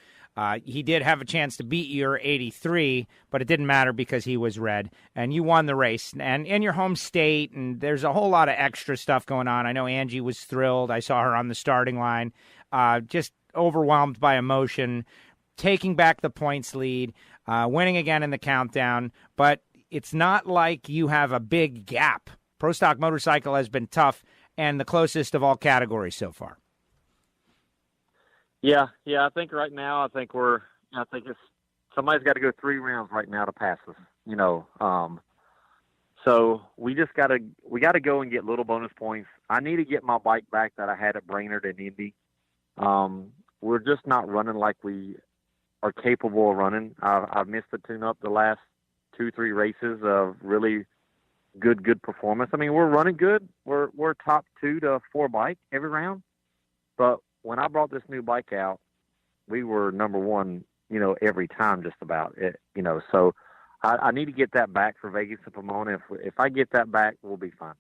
he did have a chance to beat your 83, but it didn't matter because he was red, and you won the race. And in your home state, and there's a whole lot of extra stuff going on. I know Angie was thrilled. I saw her on the starting line, just overwhelmed by emotion, taking back the points lead, winning again in the countdown. But it's not like you have a big gap. Pro Stock Motorcycle has been tough and the closest of all categories so far. Yeah. I think right now, it's somebody's got to go 3 rounds right now to pass us. So we got to go and get little bonus points. I need to get my bike back that I had at Brainerd and Indy. We're just not running like we are capable of running. I've missed the tune-up the last 2-3 races of really good performance. I mean, we're running good. We're top 2 to 4 bike every round, but when I brought this new bike out, we were number 1, every time just about it, so I need to get that back for Vegas and Pomona. If I get that back, we'll be fine.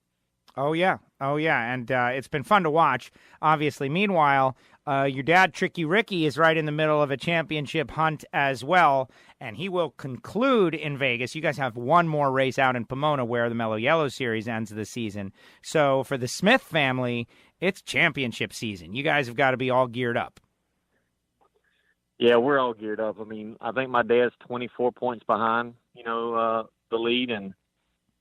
Oh, yeah. And it's been fun to watch, obviously. Meanwhile, your dad, Tricky Ricky, is right in the middle of a championship hunt as well, and he will conclude in Vegas. You guys have one more race out in Pomona where the Mellow Yellow Series ends this season. So for the Smith family, it's championship season. You guys have got to be all geared up. Yeah, we're all geared up. I mean, I think my dad's 24 points behind, the lead, and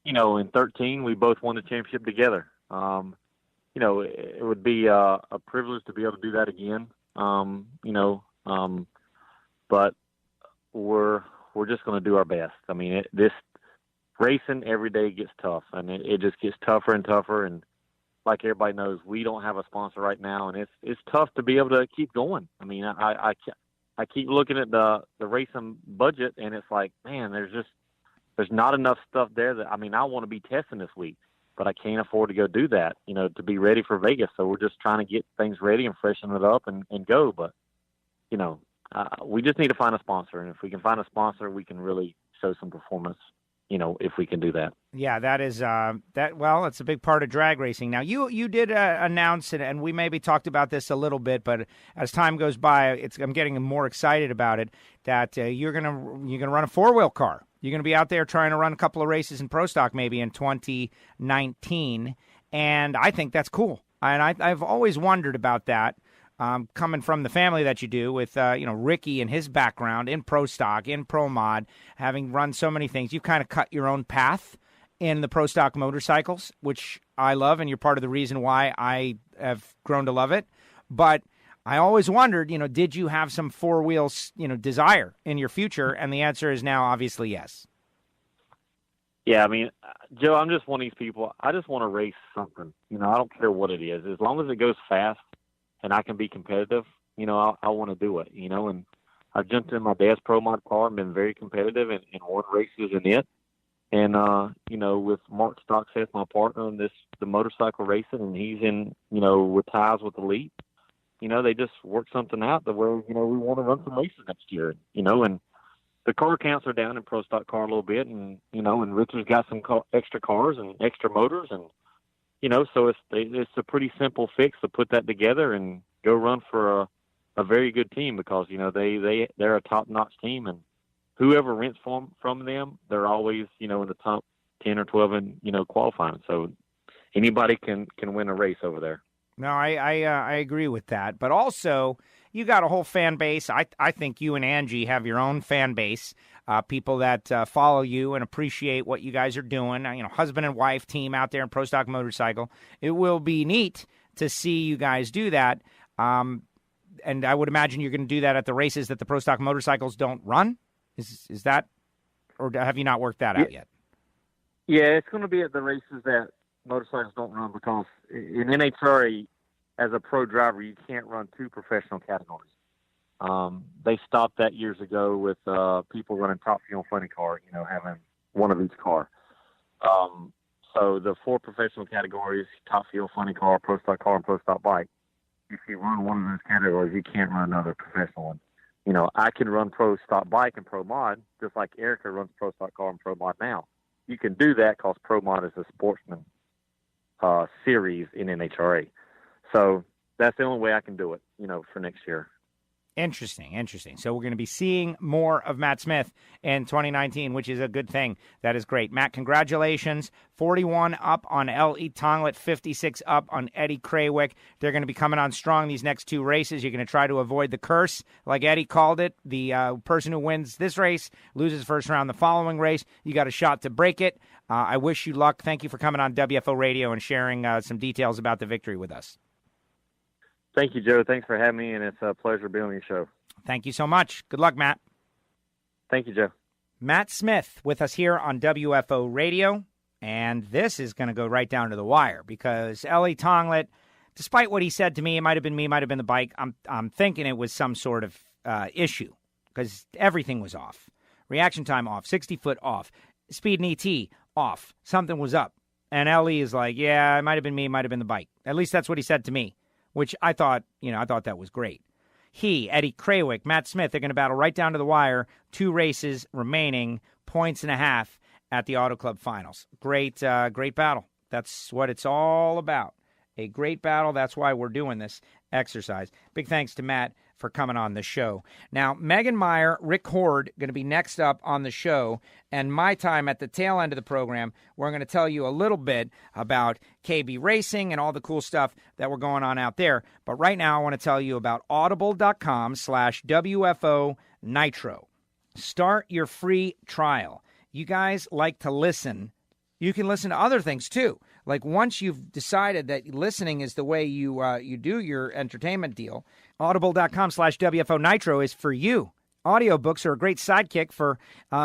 in 13, we both won the championship together. It would be a privilege to be able to do that again. But we're just going to do our best. I mean, racing every day gets tough, and it just gets tougher and tougher. And like everybody knows, we don't have a sponsor right now, and it's tough to be able to keep going. I mean, I keep looking at the racing budget, and it's like, man, there's not enough stuff there that, I mean, I want to be testing this week, but I can't afford to go do that, to be ready for Vegas. So we're just trying to get things ready and freshen it up and go. But, we just need to find a sponsor. And if we can find a sponsor, we can really show some performance, if we can do that. Yeah, that is it's a big part of drag racing. Now, you did announce, and we maybe talked about this a little bit, but as time goes by, I'm getting more excited about it, that you're gonna run a four-wheel car. You're going to be out there trying to run a couple of races in Pro Stock maybe in 2019, and I think that's cool. And I've always wondered about that, coming from the family that you do with, Ricky and his background in Pro Stock, in Pro Mod, having run so many things. You've kind of cut your own path in the Pro Stock motorcycles, which I love, and you're part of the reason why I have grown to love it. But I always wondered, did you have some four-wheel, desire in your future? And the answer is now obviously yes. Yeah, I mean, Joe, I'm just one of these people. I just want to race something. I don't care what it is. As long as it goes fast and I can be competitive, I want to do it, And I've jumped in my dad's Pro Mod car and been very competitive and won races in it. And, with Mark Stockstead, my partner in the motorcycle racing, and he's in, with ties with Elite. They just work something out that where, we want to run some races next year, and the car counts are down in Pro Stock car a little bit, and, and Richard's got some extra cars and extra motors, and, so it's a pretty simple fix to put that together and go run for a very good team, because, they're a top-notch team, and whoever rents from them, they're always, in the top 10 or 12 in, qualifying. So anybody can win a race over there. No, I agree with that. But also, you got a whole fan base. I think you and Angie have your own fan base, people that follow you and appreciate what you guys are doing. Husband and wife team out there in Pro Stock Motorcycle. It will be neat to see you guys do that. And I would imagine you're going to do that at the races that the Pro Stock Motorcycles don't run. Is that, or have you not worked that out yet? Yeah, it's going to be at the races that motorcycles don't run, because in NHRA, as a pro driver, you can't run two professional categories. They stopped that years ago with people running top fuel funny car, having one of each car. So the four professional categories, top fuel funny car, Pro Stock car, and Pro Stock bike. If you run one of those categories, you can't run another professional one. I can run Pro Stock bike and Pro Mod, just like Erica runs Pro Stock car and Pro Mod now. You can do that because Pro Mod is a sportsman series in NHRA. So that's the only way I can do it, for next year. Interesting. So we're going to be seeing more of Matt Smith in 2019, which is a good thing. That is great. Matt, congratulations. 41 up on L.E. Tonglet, 56 up on Eddie Krawick. They're going to be coming on strong these next two races. You're going to try to avoid the curse, like Eddie called it. The person who wins this race loses first round the following race. You got a shot to break it. I wish you luck. Thank you for coming on WFO Radio and sharing some details about the victory with us. Thank you, Joe. Thanks for having me, and it's a pleasure being on your show. Thank you so much. Good luck, Matt. Thank you, Joe. Matt Smith with us here on WFO Radio, and this is going to go right down to the wire, because L.E. Tonglet, despite what he said to me, it might have been me, might have been the bike, I'm thinking it was some sort of issue, because everything was off. Reaction time off, 60-foot off, speed and ET off. Something was up. And L.E. is like, yeah, it might have been me, it might have been the bike. At least that's what he said to me, which I thought that was great. He, Eddie Krawick, Matt Smith, they're going to battle right down to the wire. 2 races remaining, 1.5 points at the Auto Club Finals. Great battle. That's what it's all about. A great battle. That's why we're doing this exercise. Big thanks to Matt for coming on the show. Now, Megan Meyer, Rick Hord, going to be next up on the show, and my time at the tail end of the program, we're going to tell you a little bit about KB Racing and all the cool stuff that we're going on out there. But right now, I want to tell you about audible.com/WFO Nitro. Start your free trial. You guys like to listen. You can listen to other things, too. Like, once you've decided that listening is the way you do your entertainment deal, audible.com/WFO Nitro is for you. Audiobooks are a great sidekick for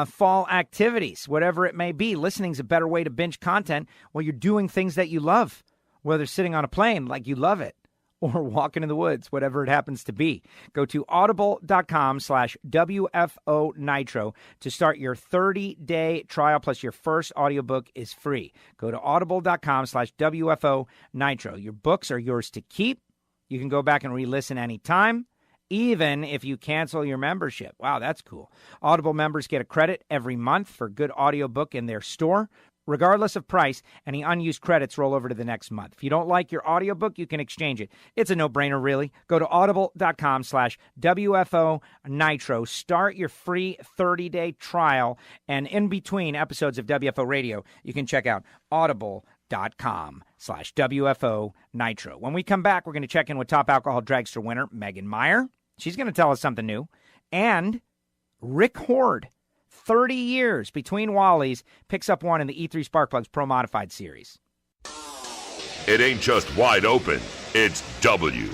fall activities, whatever it may be. Listening's a better way to binge content while you're doing things that you love, whether sitting on a plane like you love it or walking in the woods, whatever it happens to be. Go to audible.com/WFO Nitro to start your 30-day trial, plus your first audiobook is free. Go to audible.com/WFO Nitro. Your books are yours to keep. You can go back and re-listen anytime, even if you cancel your membership. Wow, that's cool. Audible members get a credit every month for a good audiobook in their store. Regardless of price, any unused credits roll over to the next month. If you don't like your audiobook, you can exchange it. It's a no-brainer, really. Go to audible.com/WFO Nitro. Start your free 30-day trial. And in between episodes of WFO Radio, you can check out audible.com/WFO Nitro. When we come back, we're going to check in with top alcohol dragster winner Megan Meyer. She's going to tell us something new. And Rick Hord, 30 years between Wallies, picks up one in the E3 Sparkplugs Pro Modified Series. It ain't just wide open, it's WFO.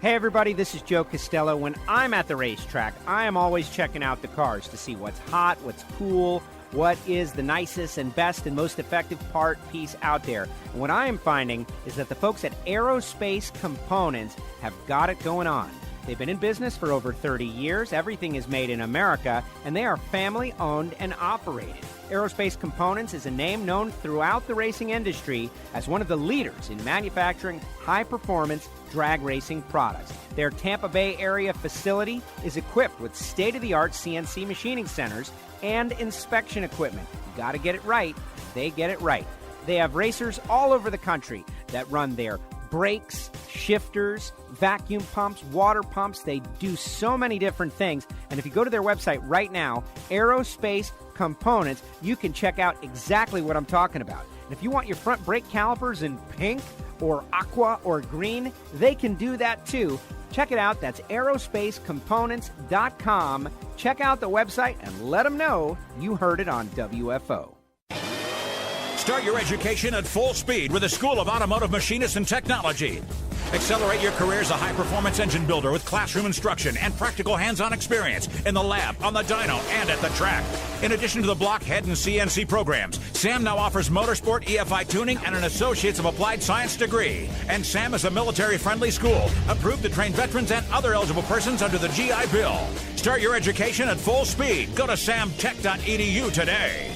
Hey everybody, this is Joe Castello. When I'm at the racetrack, I am always checking out the cars to see what's hot, what's cool, what is the nicest and best and most effective part piece out there. And what I am finding is that the folks at Aerospace Components have got it going on. They've been in business for over 30 years. Everything is made in America, and they are family-owned and operated. Aerospace Components is a name known throughout the racing industry as one of the leaders in manufacturing high-performance drag racing products. Their Tampa Bay area facility is equipped with state-of-the-art CNC machining centers and inspection equipment. You got to get it right. They get it right. They have racers all over the country that run their brakes, shifters, vacuum pumps, water pumps. They do so many different things. And if you go to their website right now, Aerospace Components, you can check out exactly what I'm talking about. And if you want your front brake calipers in pink or aqua or green, they can do that too. Check it out. That's aerospacecomponents.com. Check out the website and let them know you heard it on WFO. Start your education at full speed with the School of Automotive Machinists and Technology. Accelerate your career as a high-performance engine builder with classroom instruction and practical hands-on experience in the lab, on the dyno, and at the track. In addition to the block, head, and CNC programs, SAM now offers motorsport, EFI tuning, and an Associates of Applied Science degree. And SAM is a military-friendly school, approved to train veterans and other eligible persons under the GI Bill. Start your education at full speed. Go to samtech.edu today.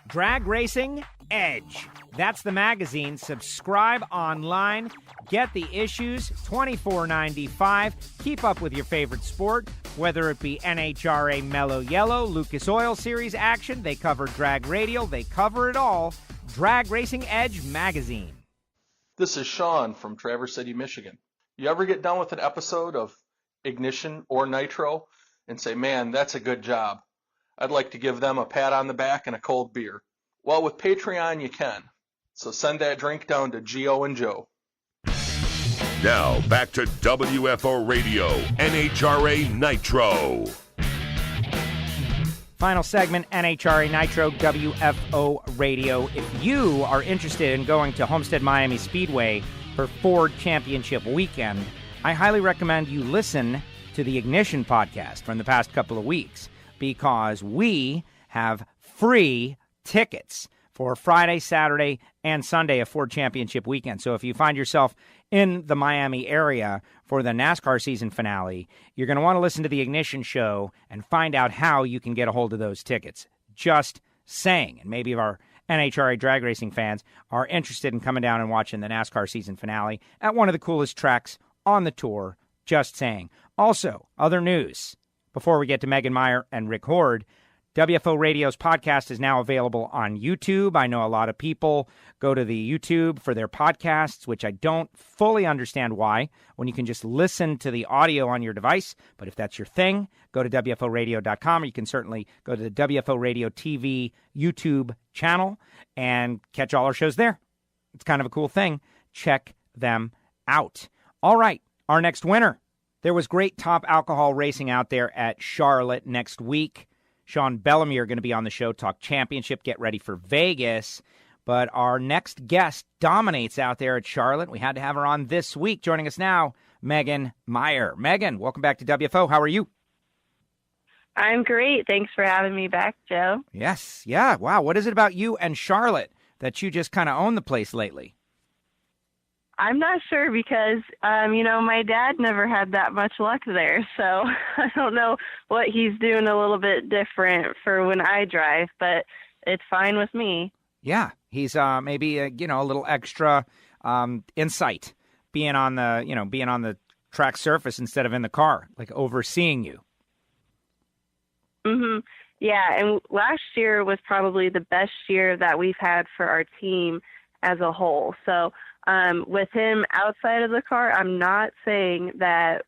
Drag Racing Edge. That's the magazine. Subscribe online. Get the issues, $24.95. Keep up with your favorite sport, whether it be NHRA Mellow Yellow, Lucas Oil Series action. They cover drag radial. They cover it all. Drag Racing Edge magazine. This is Sean from Traverse City, Michigan. You ever get done with an episode of Ignition or Nitro and say, man, that's a good job. I'd like to give them a pat on the back and a cold beer. Well, with Patreon, you can. So send that drink down to Gio and Joe. Now, back to WFO Radio, NHRA Nitro. Final segment, NHRA Nitro, WFO Radio. If you are interested in going to Homestead Miami Speedway for Ford Championship Weekend, I highly recommend you listen to the Ignition podcast from the past couple of weeks, because we have free tickets for Friday, Saturday, and Sunday of Ford Championship Weekend. So if you find yourself in the Miami area for the NASCAR season finale, you're going to want to listen to the Ignition show and find out how you can get a hold of those tickets. Just saying. And maybe if our NHRA drag racing fans are interested in coming down and watching the NASCAR season finale at one of the coolest tracks on the tour. Just saying. Also, other news. Before we get to Megan Meyer and Rick Hord, WFO Radio's podcast is now available on YouTube. I know a lot of people go to the YouTube for their podcasts, which I don't fully understand why, when you can just listen to the audio on your device. But if that's your thing, go to WFOradio.com, or you can certainly go to the WFO Radio TV YouTube channel and catch all our shows there. It's kind of a cool thing. Check them out. All right, our next winner. There was great top alcohol racing out there at Charlotte next week. Sean Bellamy are going to be on the show, talk championship, get ready for Vegas. But our next guest dominates out there at Charlotte. We had to have her on this week. Joining us now, Megan Meyer. Megan, welcome back to WFO. How are you? I'm great. Thanks for having me back, Joe. Yes. Yeah. Wow. What is it about you and Charlotte that you just kind of own the place lately? I'm not sure because, my dad never had that much luck there. So I don't know what he's doing a little bit different for when I drive, but it's fine with me. Yeah. He's maybe, a little extra insight being on the track surface instead of in the car, like overseeing you. Mm-hmm. Yeah, and last year was probably the best year that we've had for our team as a whole. So with him outside of the car, I'm not saying that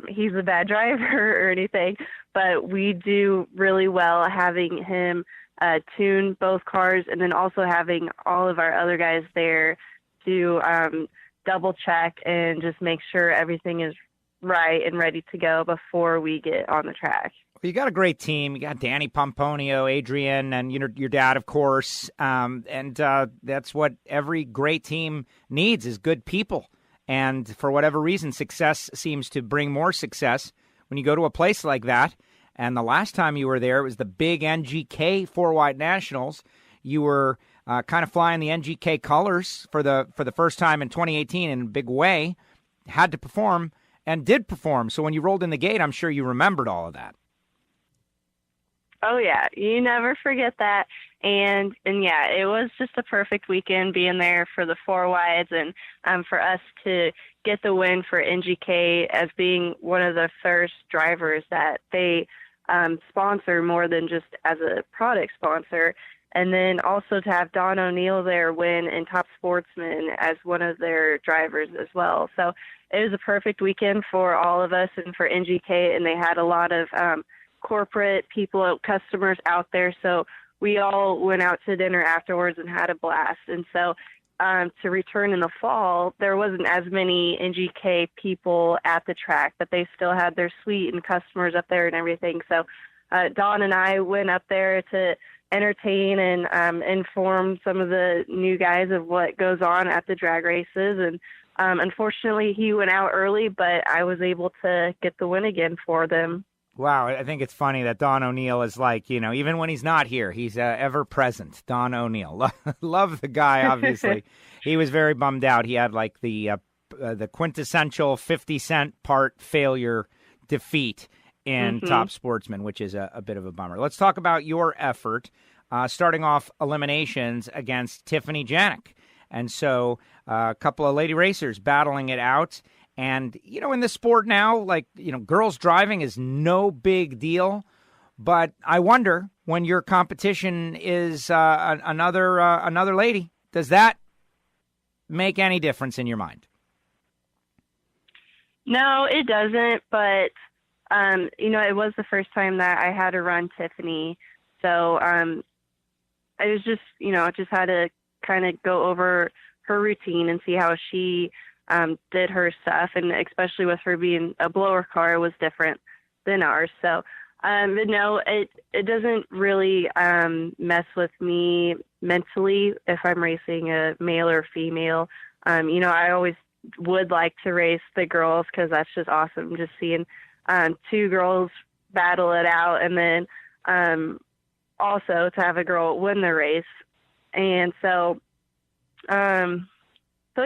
he's a bad driver or anything, but we do really well having him tune both cars and then also having all of our other guys there to double check and just make sure everything is right and ready to go before we get on the track. You got a great team. You got Danny Pomponio, Adrian, and your dad, of course. And that's what every great team needs is good people. And for whatever reason, success seems to bring more success when you go to a place like that. And the last time you were there, it was the big NGK 4-Wide Nationals. You were kind of flying the NGK colors for the first time in 2018 in a big way. Had to perform and did perform. So when you rolled in the gate, I'm sure you remembered all of that. Oh, yeah. You never forget that. And yeah, it was just a perfect weekend being there for the 4-Wides and for us to get the win for NGK as being one of the first drivers that they sponsor more than just as a product sponsor. And then also to have Don O'Neill there win in Top Sportsman as one of their drivers as well. So it was a perfect weekend for all of us and for NGK, and they had a lot of corporate people, customers out there. So we all went out to dinner afterwards and had a blast. And so to return in the fall, there wasn't as many NGK people at the track, but they still had their suite and customers up there and everything. So Don and I went up there to entertain and inform some of the new guys of what goes on at the drag races. And unfortunately, he went out early, but I was able to get the win again for them. Wow, I think it's funny that Don O'Neill is like, even when he's not here, he's ever present. Don O'Neill. Love the guy, obviously. He was very bummed out. He had like the quintessential 50-cent part failure defeat in Top Sportsman, which is a bit of a bummer. Let's talk about your effort, starting off eliminations against Tiffany Janik. And so a couple of lady racers battling it out. And, in the sport now, girls driving is no big deal. But I wonder, when your competition is another lady, does that make any difference in your mind? No, it doesn't. But, it was the first time that I had to run Tiffany. So I was just, just had to kind of go over her routine and see how she did her stuff, and especially with her being a blower car was different than ours. So, but no, it doesn't really mess with me mentally if I'm racing a male or female. I always would like to race the girls because that's just awesome, just seeing two girls battle it out, and then also to have a girl win the race. And so, so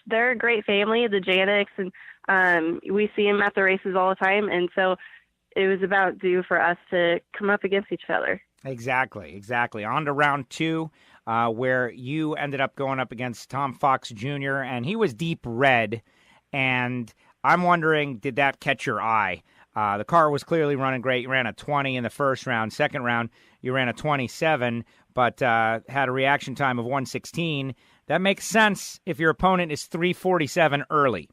they're a great family, the Janiks, and we see them at the races all the time. And so it was about due for us to come up against each other. Exactly. On to round two, where you ended up going up against Tom Fox Jr., and he was deep red. And I'm wondering, did that catch your eye? The car was clearly running great. You ran a 20 in the first round. Second round, you ran a 27, but had a reaction time of 1:16. That makes sense if your opponent is 3:47 early.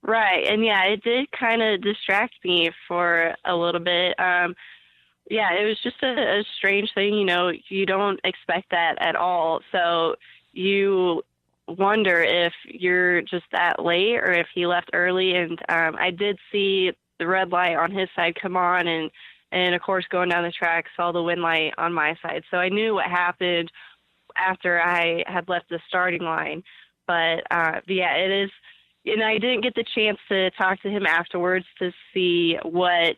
Right, and yeah, it did kind of distract me for a little bit. It was just a strange thing, you don't expect that at all. So you wonder if you're just that late or if he left early. And I did see the red light on his side come on, and and, of course, going down the track, saw the wind light on my side. So I knew what happened after I had left the starting line. But yeah, it is. And I didn't get the chance to talk to him afterwards to see what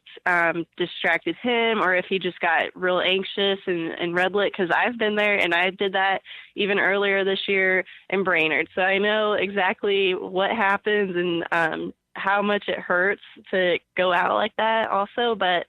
distracted him or if he just got real anxious and red lit, because I've been there and I did that even earlier this year in Brainerd. So I know exactly what happens and how much it hurts to go out like that also. But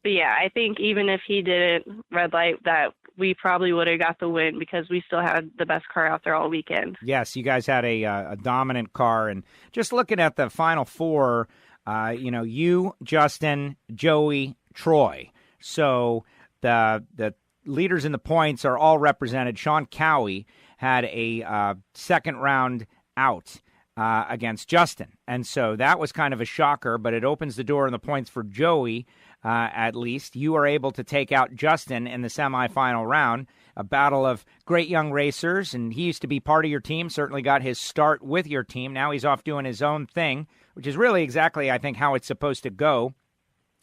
yeah, I think even if he didn't red light, that we probably would have got the win because we still had the best car out there all weekend. Yes, you guys had a dominant car. And just looking at the Final Four, you, Justin, Joey, Troy. So the leaders in the points are all represented. Sean Cowie had a second round out against Justin. And so that was kind of a shocker, but it opens the door in the points for Joey. At least you are able to take out Justin in the semifinal round, a battle of great young racers, and he used to be part of your team, certainly got his start with your team. Now he's off doing his own thing, which is really exactly, I think, how it's supposed to go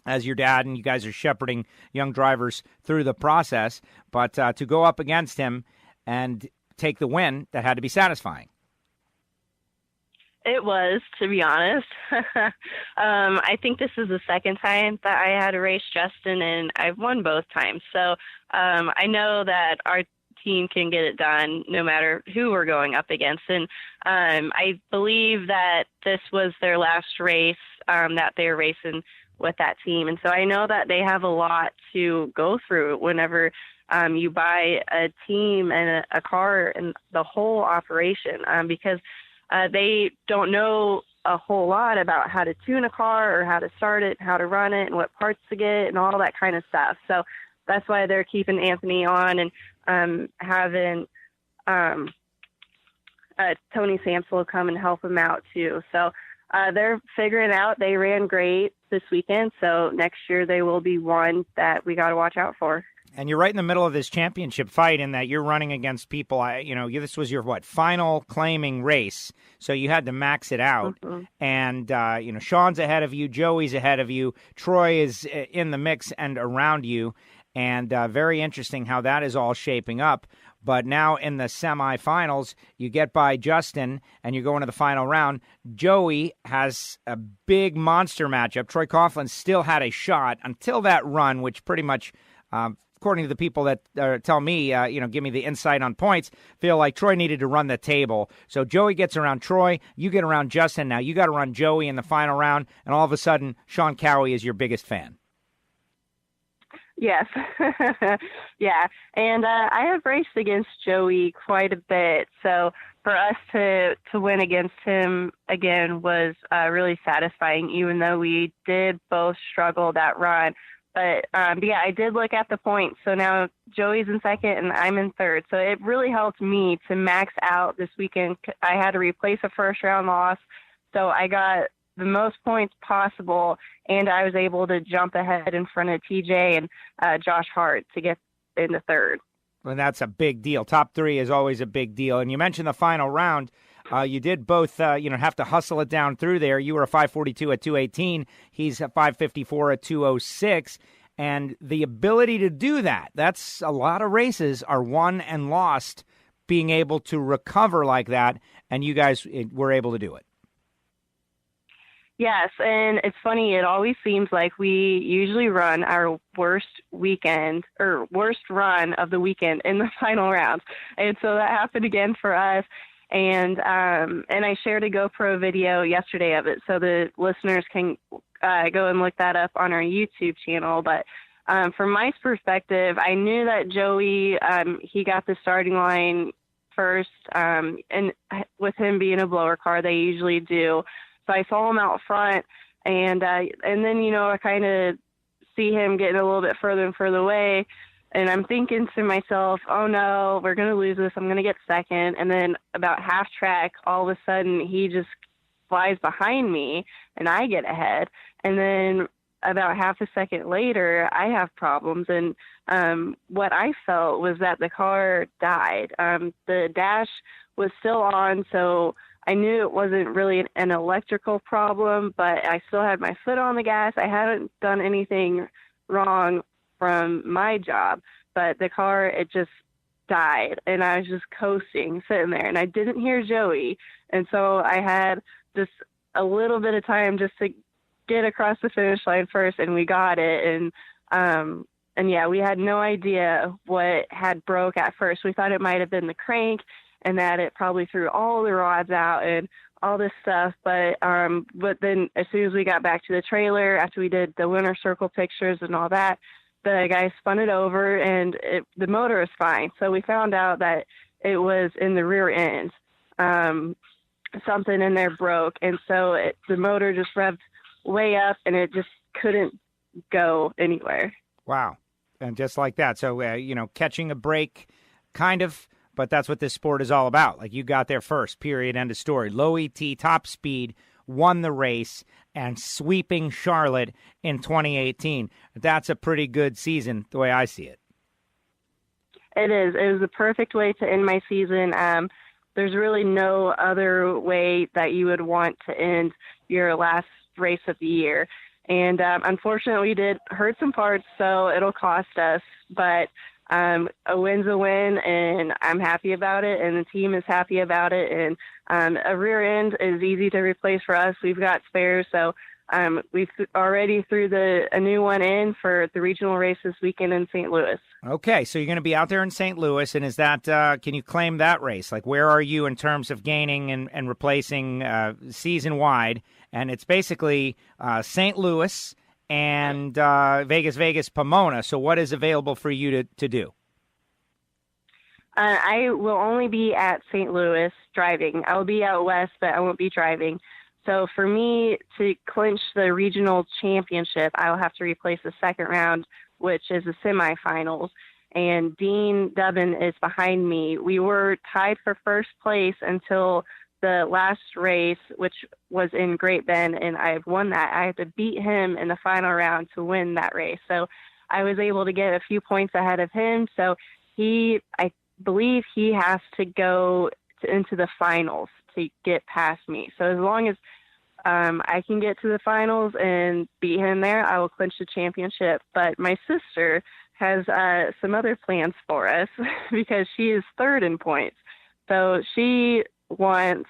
as your dad, and you guys are shepherding young drivers through the process. But to go up against him and take the win, that had to be satisfying. It was, to be honest. I think this is the second time that I had to race Justin, and I've won both times. So I know that our team can get it done no matter who we're going up against. And I believe that this was their last race that they were racing with that team. And so I know that they have a lot to go through whenever you buy a team and a car and the whole operation, because they don't know a whole lot about how to tune a car or how to start it, how to run it, and what parts to get and all that kind of stuff. So that's why they're keeping Anthony on and having Tony Sansel come and help him out too. So they're figuring out. They ran great this weekend, so next year they will be one that we got to watch out for. And you're right in the middle of this championship fight in that you're running against people. This was your final claiming race, so you had to max it out. Mm-hmm. And Sean's ahead of you, Joey's ahead of you, Troy is in the mix and around you, and very interesting how that is all shaping up. But now in the semifinals, you get by Justin and you go into the final round. Joey has a big monster matchup. Troy Coughlin still had a shot until that run, which pretty much. According to the people that tell me, give me the insight on points, feel like Troy needed to run the table. So Joey gets around Troy, you get around Justin. Now you got to run Joey in the final round, and all of a sudden, Sean Cowie is your biggest fan. Yes. Yeah. And I have raced against Joey quite a bit. So for us to win against him again was really satisfying, even though we did both struggle that run. But, yeah, I did look at the points. So now Joey's in second and I'm in third. So it really helped me to max out this weekend. I had to replace a first-round loss. So I got the most points possible, and I was able to jump ahead in front of TJ and Josh Hart to get into third. Well, that's a big deal. Top three is always a big deal. And you mentioned the final round. You did both, have to hustle it down through there. You were a 542 at 218. He's a 554 at 206. And the ability to do that, that's a lot of races are won and lost, being able to recover like that. And you guys were able to do it. Yes, and it's funny. It always seems like we usually run our worst weekend or worst run of the weekend in the final rounds. And so that happened again for us. And I shared a GoPro video yesterday of it, so the listeners can go and look that up on our YouTube channel. But from my perspective, I knew that Joey, he got the starting line first, and with him being a blower car, they usually do. So I saw him out front, and then I kind of see him getting a little bit further and further away. And I'm thinking to myself, oh, no, we're going to lose this. I'm going to get second. And then about half track, all of a sudden, he just flies behind me, and I get ahead. And then about half a second later, I have problems. And what I felt was that the car died. The dash was still on, so I knew it wasn't really an electrical problem, but I still had my foot on the gas. I hadn't done anything wrong from my job, but the car, it just died, and I was just coasting, sitting there, and I didn't hear Joey, and so I had just a little bit of time just to get across the finish line first, and we got it, and yeah, we had no idea what had broke at first. We thought it might have been the crank, and that it probably threw all the rods out and all this stuff, but then as soon as we got back to the trailer, after we did the winter circle pictures and all that, the guy spun it over, and the motor was fine. So we found out that it was in the rear end. Something in there broke, and so the motor just revved way up, and it just couldn't go anywhere. Wow. And just like that. So, catching a break, kind of, but that's what this sport is all about. Like, you got there first, period, end of story. Low ET, top speed, won the race, and sweeping Charlotte in 2018. That's a pretty good season, the way I see it. It is. It was the perfect way to end my season. There's really no other way that you would want to end your last race of the year. And unfortunately, we did hurt some parts, so it'll cost us. But a win's a win, and I'm happy about it, and the team is happy about it. And a rear end is easy to replace for us. We've got spares, so we've already threw a new one in for the regional race this weekend in St. Louis. Okay, so you're going to be out there in St. Louis, and is that can you claim that race? Like, where are you in terms of gaining and replacing season-wide? And it's basically St. Louis and Vegas, Pomona. So what is available for you to do? I will only be at St. Louis driving. I'll be out west, but I won't be driving. So for me to clinch the regional championship, I'll have to replace the second round, which is the semifinals. And Dean Dubbin is behind me. We were tied for first place until the last race, which was in Great Bend, and I've won that. I had to beat him in the final round to win that race. So I was able to get a few points ahead of him. So I believe he has to go into the finals to get past me. So as long as I can get to the finals and beat him there, I will clinch the championship. But my sister has some other plans for us because she is third in points. So she wants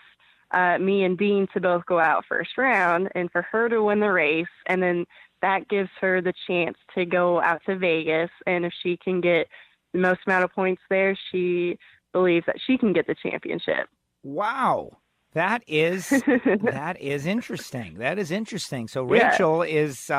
me and Dean to both go out first round and for her to win the race, and then that gives her the chance to go out to Vegas, and if she can get the most amount of points there, she believes that she can get the championship. Wow. That is interesting. That is interesting. So Rachel is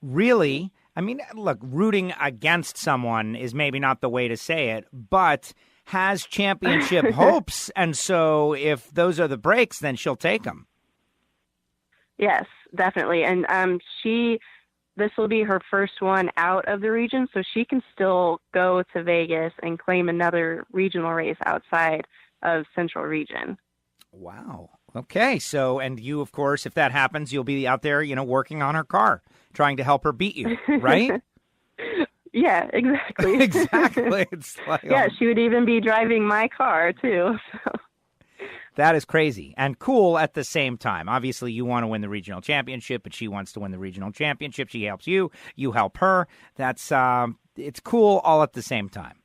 really, I mean, look, rooting against someone is maybe not the way to say it, but has championship hopes, and so if those are the breaks, then she'll take them. Yes, definitely. And this will be her first one out of the region, so she can still go to Vegas and claim another regional race outside of Central Region. Wow. Okay. So, and you, of course, if that happens, you'll be out there, working on her car, trying to help her beat you, right? Yeah, exactly. Exactly. It's like, she would even be driving my car, too. So. That is crazy and cool at the same time. Obviously, you want to win the regional championship, but she wants to win the regional championship. She helps you. You help her. That's it's cool all at the same time.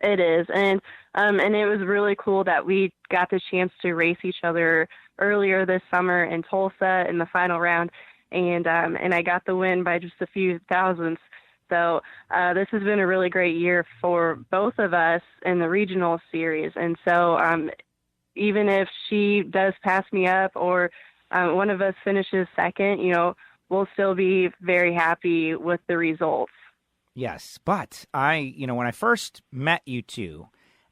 It is. And it was really cool that we got the chance to race each other earlier this summer in Tulsa in the final round. And I got the win by just a few thousandths. So this has been a really great year for both of us in the regional series. And so even if she does pass me up or one of us finishes second, we'll still be very happy with the results. Yes, but when I first met you two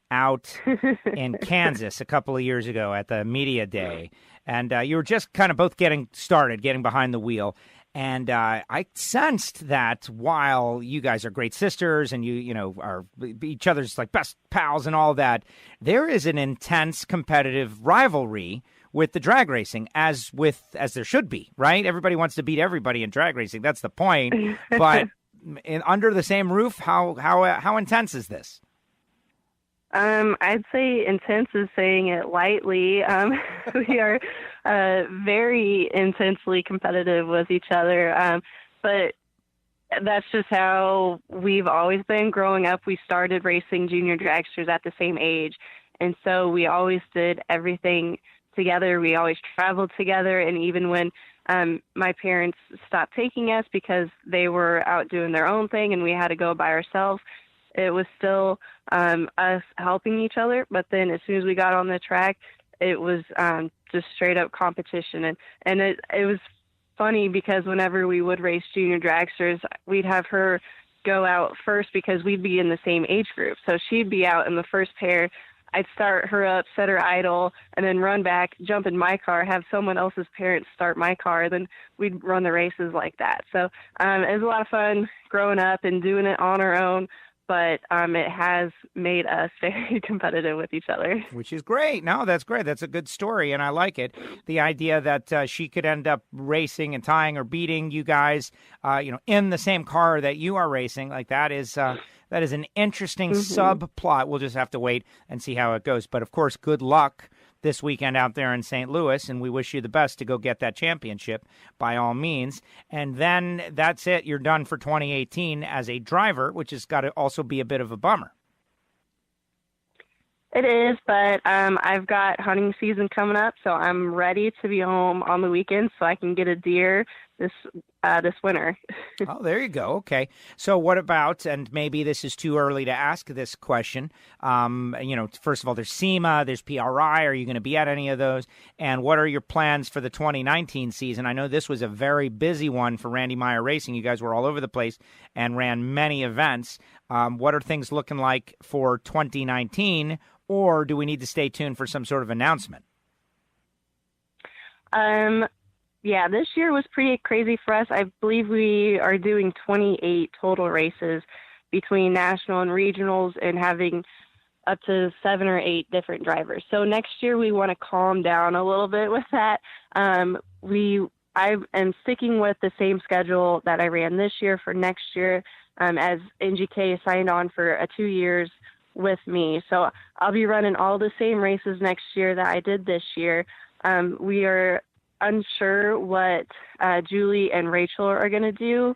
out in Kansas a couple of years ago at the media day, and you were just kind of both getting started, getting behind the wheel. And I sensed that while you guys are great sisters and you are each other's like best pals and all that, there is an intense competitive rivalry with the drag racing, as there should be, right? Everybody wants to beat everybody in drag racing. That's the point. But under the same roof, how intense is this? I'd say intense is saying it lightly. We are very intensely competitive with each other, but that's just how we've always been growing up. We started racing junior dragsters at the same age, and so we always did everything together. We always traveled together, and even when my parents stopped taking us because they were out doing their own thing and we had to go by ourselves, it was still us helping each other. But then as soon as we got on the track, it was just straight up competition. And it was funny because whenever we would race junior dragsters, we'd have her go out first because we'd be in the same age group. So she'd be out in the first pair. I'd start her up, set her idle, and then run back, jump in my car, have someone else's parents start my car. Then we'd run the races like that. So it was a lot of fun growing up and doing it on our own. But it has made us very competitive with each other. Which is great. No, that's great. That's a good story, and I like it. The idea that she could end up racing and tying or beating you guys, in the same car that you are racing, like that is an interesting subplot. We'll just have to wait and see how it goes. But, of course, good luck this weekend out there in St. Louis, and we wish you the best to go get that championship by all means. And then that's it. You're done for 2018 as a driver, which has got to also be a bit of a bummer. It is, but I've got hunting season coming up, so I'm ready to be home on the weekend so I can get a deer this winter. Oh, there you go. Okay. So what about, and maybe this is too early to ask this question, first of all, there's SEMA, there's PRI. Are you going to be at any of those? And what are your plans for the 2019 season? I know this was a very busy one for Randy Meyer Racing. You guys were all over the place and ran many events. What are things looking like for 2019? Or do we need to stay tuned for some sort of announcement? Yeah, this year was pretty crazy for us. I believe we are doing 28 total races between national and regionals and having up to 7 or 8 different drivers. So next year we want to calm down a little bit with that. I am sticking with the same schedule that I ran this year for next year, as NGK signed on for 2 years with me. So I'll be running all the same races next year that I did this year. We are unsure what Julie and Rachel are going to do.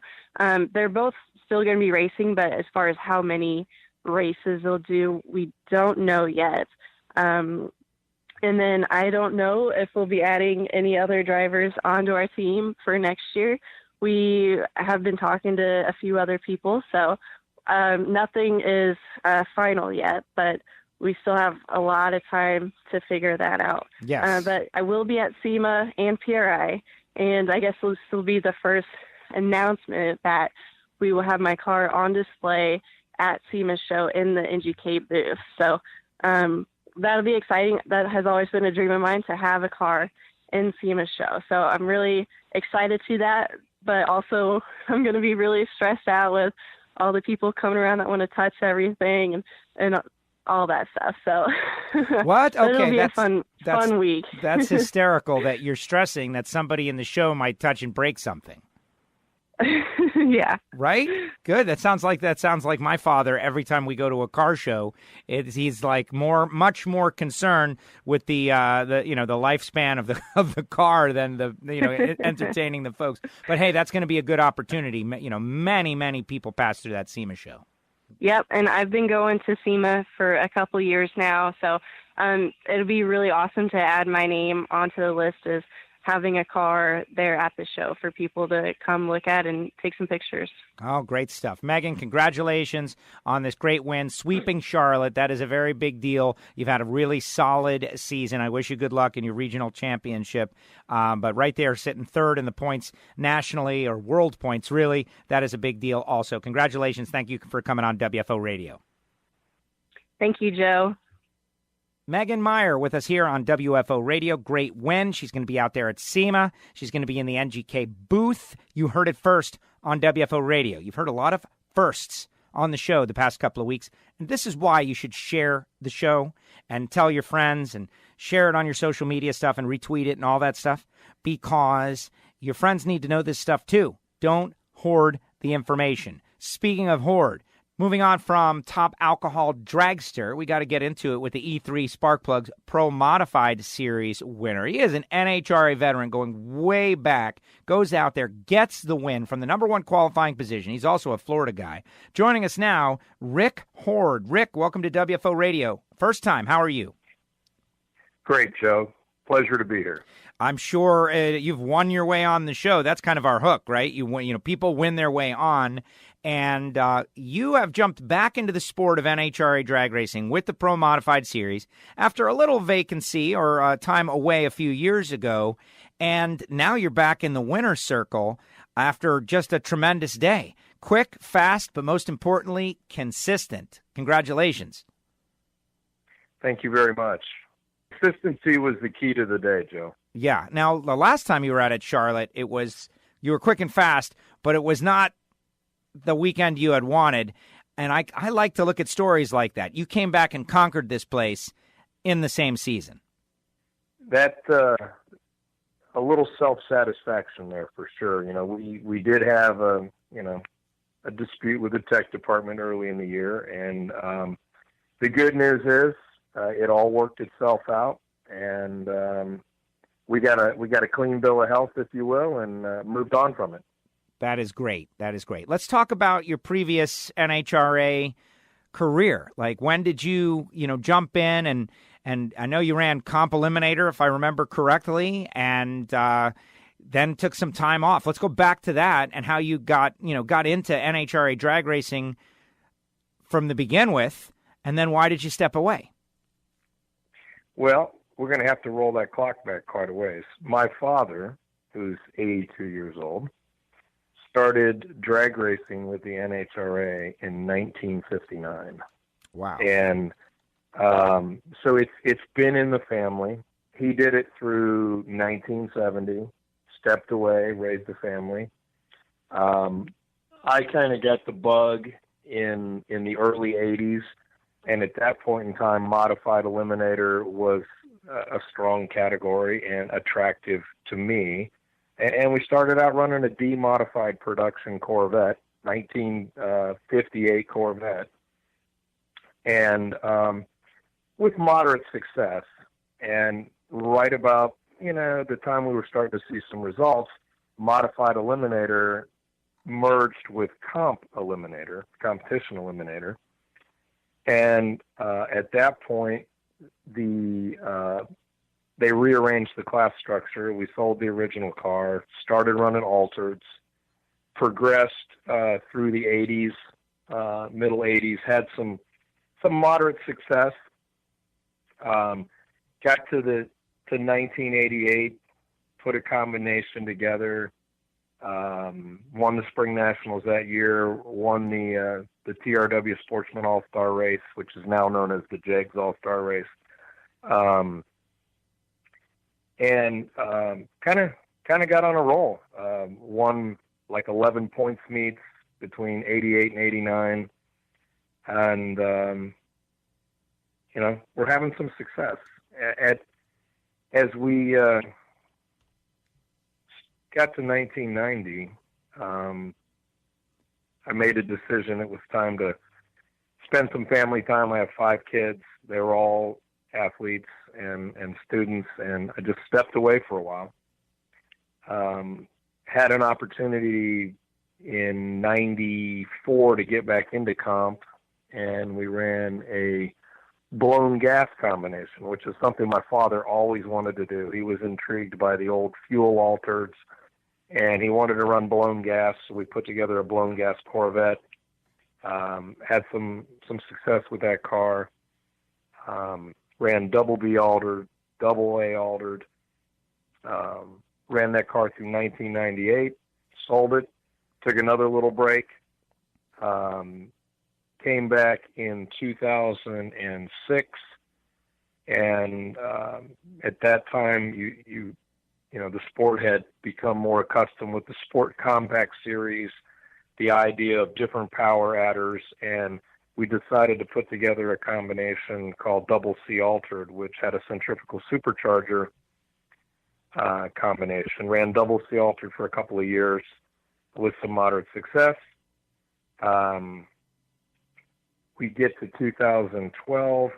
They're both still going to be racing, but as far as how many races they'll do, we don't know yet. And then I don't know if we'll be adding any other drivers onto our team for next year. We have been talking to a few other people, so nothing is final yet, but we still have a lot of time to figure that out. Yes. But I will be at SEMA and PRI, and I guess this will be the first announcement that we will have my car on display at SEMA's show in the NGK booth. So that'll be exciting. That has always been a dream of mine, to have a car in SEMA's show. So I'm really excited to that, but also I'm going to be really stressed out with all the people coming around that want to touch everything and all that stuff. So what? Okay, it'll be a fun week. That's hysterical that you're stressing that somebody in the show might touch and break something. Yeah. Right? Good. That sounds like my father. Every time we go to a car show, he's like much more concerned with the lifespan of the car than the entertaining the folks. But hey, that's going to be a good opportunity. Many people pass through that SEMA show. Yep, and I've been going to SEMA for a couple years now, so it'll be really awesome to add my name onto the list as having a car there at the show for people to come look at and take some pictures. Oh, great stuff. Megan, congratulations on this great win, sweeping Charlotte. That is a very big deal. You've had a really solid season. I wish you good luck in your regional championship. But right there, sitting third in the points nationally, or world points, really, that is a big deal also. Congratulations. Thank you for coming on WFO Radio. Thank you, Joe. Megan Meyer with us here on WFO Radio. Great win. She's going to be out there at SEMA. She's going to be in the NGK booth. You heard it first on WFO Radio. You've heard a lot of firsts on the show the past couple of weeks, and this is why you should share the show and tell your friends and share it on your social media stuff and retweet it and all that stuff, because your friends need to know this stuff too. Don't hoard the information. Speaking of hoard, Moving on from top alcohol dragster, we got to get into it with the E3 Sparkplugs Pro Modified Series winner. He is an NHRA veteran going way back, goes out there, gets the win from the number one qualifying position. He's also a Florida guy. Joining us now, Rick Hord. Rick, welcome to WFO Radio. First time, how are you? Great, Joe. Pleasure to be here. I'm sure you've won your way on the show. That's kind of our hook, right? People win their way on. And you have jumped back into the sport of NHRA drag racing with the Pro Modified Series after a little vacancy or time away a few years ago. And now you're back in the winner's circle after just a tremendous day. Quick, fast, but most importantly, consistent. Congratulations. Thank you very much. Consistency was the key to the day, Joe. Yeah. Now, the last time you were out at Charlotte, you were quick and fast, but it was not the weekend you had wanted. And I like to look at stories like that. You came back and conquered this place in the same season. That a little self-satisfaction there for sure. We did have a dispute with the tech department early in the year, and the good news is it all worked itself out, and we got a clean bill of health, if you will, and moved on from it. That is great. That is great. Let's talk about your previous NHRA career. Like, when did you jump in and I know you ran Comp Eliminator, if I remember correctly, and then took some time off. Let's go back to that and how you got into NHRA drag racing from the begin with, and then why did you step away? Well, we're going to have to roll that clock back quite a ways. My father, who's 82 years old, started drag racing with the NHRA in 1959. Wow. And so it's been in the family. He did it through 1970, stepped away, raised the family. I kind of got the bug in the early 80s, and at that point in time, Modified Eliminator was a strong category and attractive to me. And we started out running a D-modified production Corvette, 1958 Corvette, and with moderate success. And right about, the time we were starting to see some results, Modified Eliminator merged with Comp Eliminator, Competition Eliminator. And at that point, they rearranged the class structure. We sold the original car, started running altereds, progressed through the 80s, middle 80s, had some moderate success. Got to 1988, put a combination together, won the Spring Nationals that year, won the TRW Sportsman All-Star Race, which is now known as the JEGS All-Star Race. And kind of got on a roll. Won like 11 points meets between 88 and 89, and we're having some success. As we got to 1990, I made a decision. It was time to spend some family time. I have 5 kids. They were all athletes and students, and I just stepped away for a while. Had an opportunity in 94 to get back into comp, and we ran a blown gas combination, which is something my father always wanted to do. He was intrigued by the old fuel altereds, and he wanted to run blown gas, so we put together a blown gas Corvette. Had some success with that car. Ran double B altered, double A altered. Ran that car through 1998, sold it, took another little break, came back in 2006, and at that time, you the sport had become more accustomed with the Sport Compact Series, the idea of different power adders, and we decided to put together a combination called Double C Altered, which had a centrifugal supercharger combination. Ran Double C Altered for a couple of years with some moderate success. we get to 2012,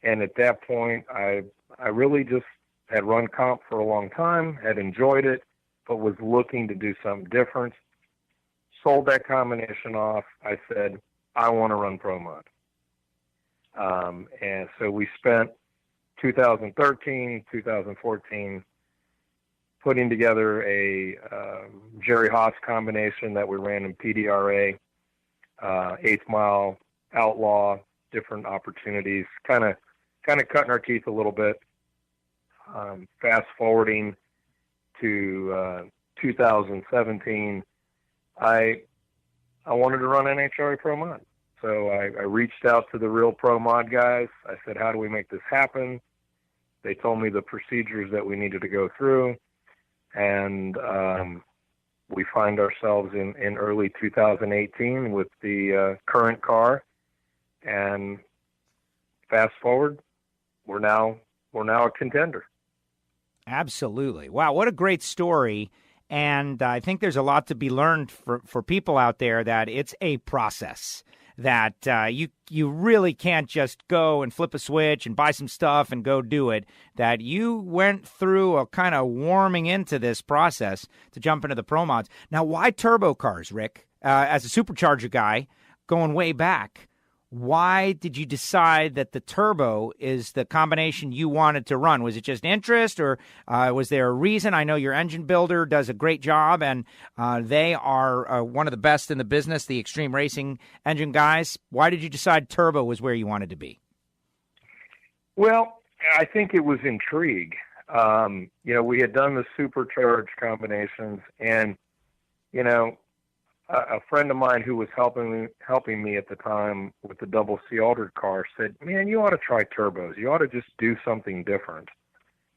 and at that point, I really just had run comp for a long time, had enjoyed it, but was looking to do something different. Sold that combination off. I said, I want to run Pro Mod. And so we spent 2013, 2014 putting together a Jerry Haas combination that we ran in PDRA, 8th Mile, Outlaw, different opportunities, kind of cutting our teeth a little bit. Fast forwarding to 2017, I wanted to run NHRA Pro Mod. So I reached out to the real Pro Mod guys. I said, how do we make this happen? They told me the procedures that we needed to go through. And we find ourselves in early 2018 with the current car. And fast forward, we're now a contender. Absolutely. Wow, what a great story. And I think there's a lot to be learned for people out there, that it's a process, that you really can't just go and flip a switch and buy some stuff and go do it, that you went through a kind of warming into this process to jump into the Pro Mods. Now, why turbo cars, Rick? As a supercharger guy going way back, why did you decide that the turbo is the combination you wanted to run? Was it just interest, or was there a reason? I know your engine builder does a great job, and they are one of the best in the business, the extreme racing engine guys. Why did you decide turbo was where you wanted to be? Well, I think it was intrigue. We had done the supercharged combinations, and, a friend of mine who was helping me at the time with the double C altered car said, man, you ought to try turbos. You ought to just do something different.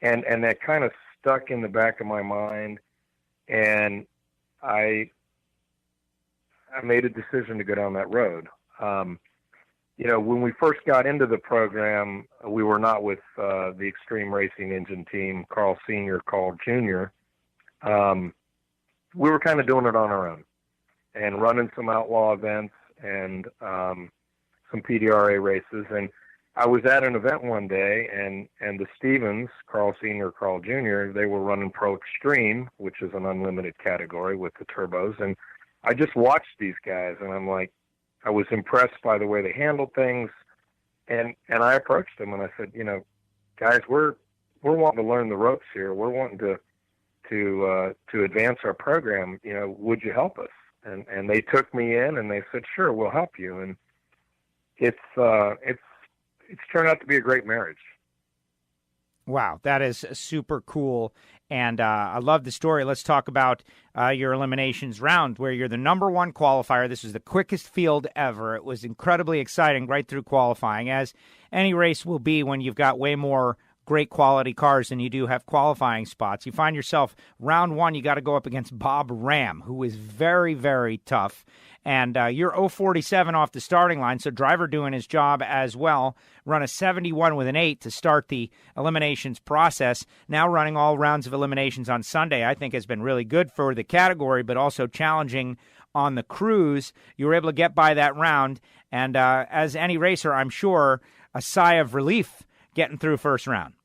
And that kind of stuck in the back of my mind. And I made a decision to go down that road. When we first got into the program, we were not with the Extreme Racing Engine team, Carl Sr., Carl Jr. We were kind of doing it on our own and running some outlaw events and some PDRA races. And I was at an event one day, and the Stevens, Carl Sr., Carl Jr., they were running Pro Extreme, which is an unlimited category with the turbos. And I just watched these guys, and I'm like, I was impressed by the way they handled things. And I approached them and I said, guys, we're wanting to learn the ropes here. We're wanting to advance our program. Would you help us? And they took me in and they said, sure, we'll help you. And it's turned out to be a great marriage. Wow, that is super cool. And I love the story. Let's talk about your eliminations round, where you're the number one qualifier. This was the quickest field ever. It was incredibly exciting right through qualifying, as any race will be when you've got way more great quality cars than you do have qualifying spots. You find yourself round one, you got to go up against Bob Ram, who is very, very tough. And you're 047 off the starting line, so driver doing his job as well. Run a 71 with an 8 to start the eliminations process. Now running all rounds of eliminations on Sunday, I think has been really good for the category, but also challenging on the crews. You were able to get by that round, and as any racer, I'm sure, a sigh of relief getting through first round.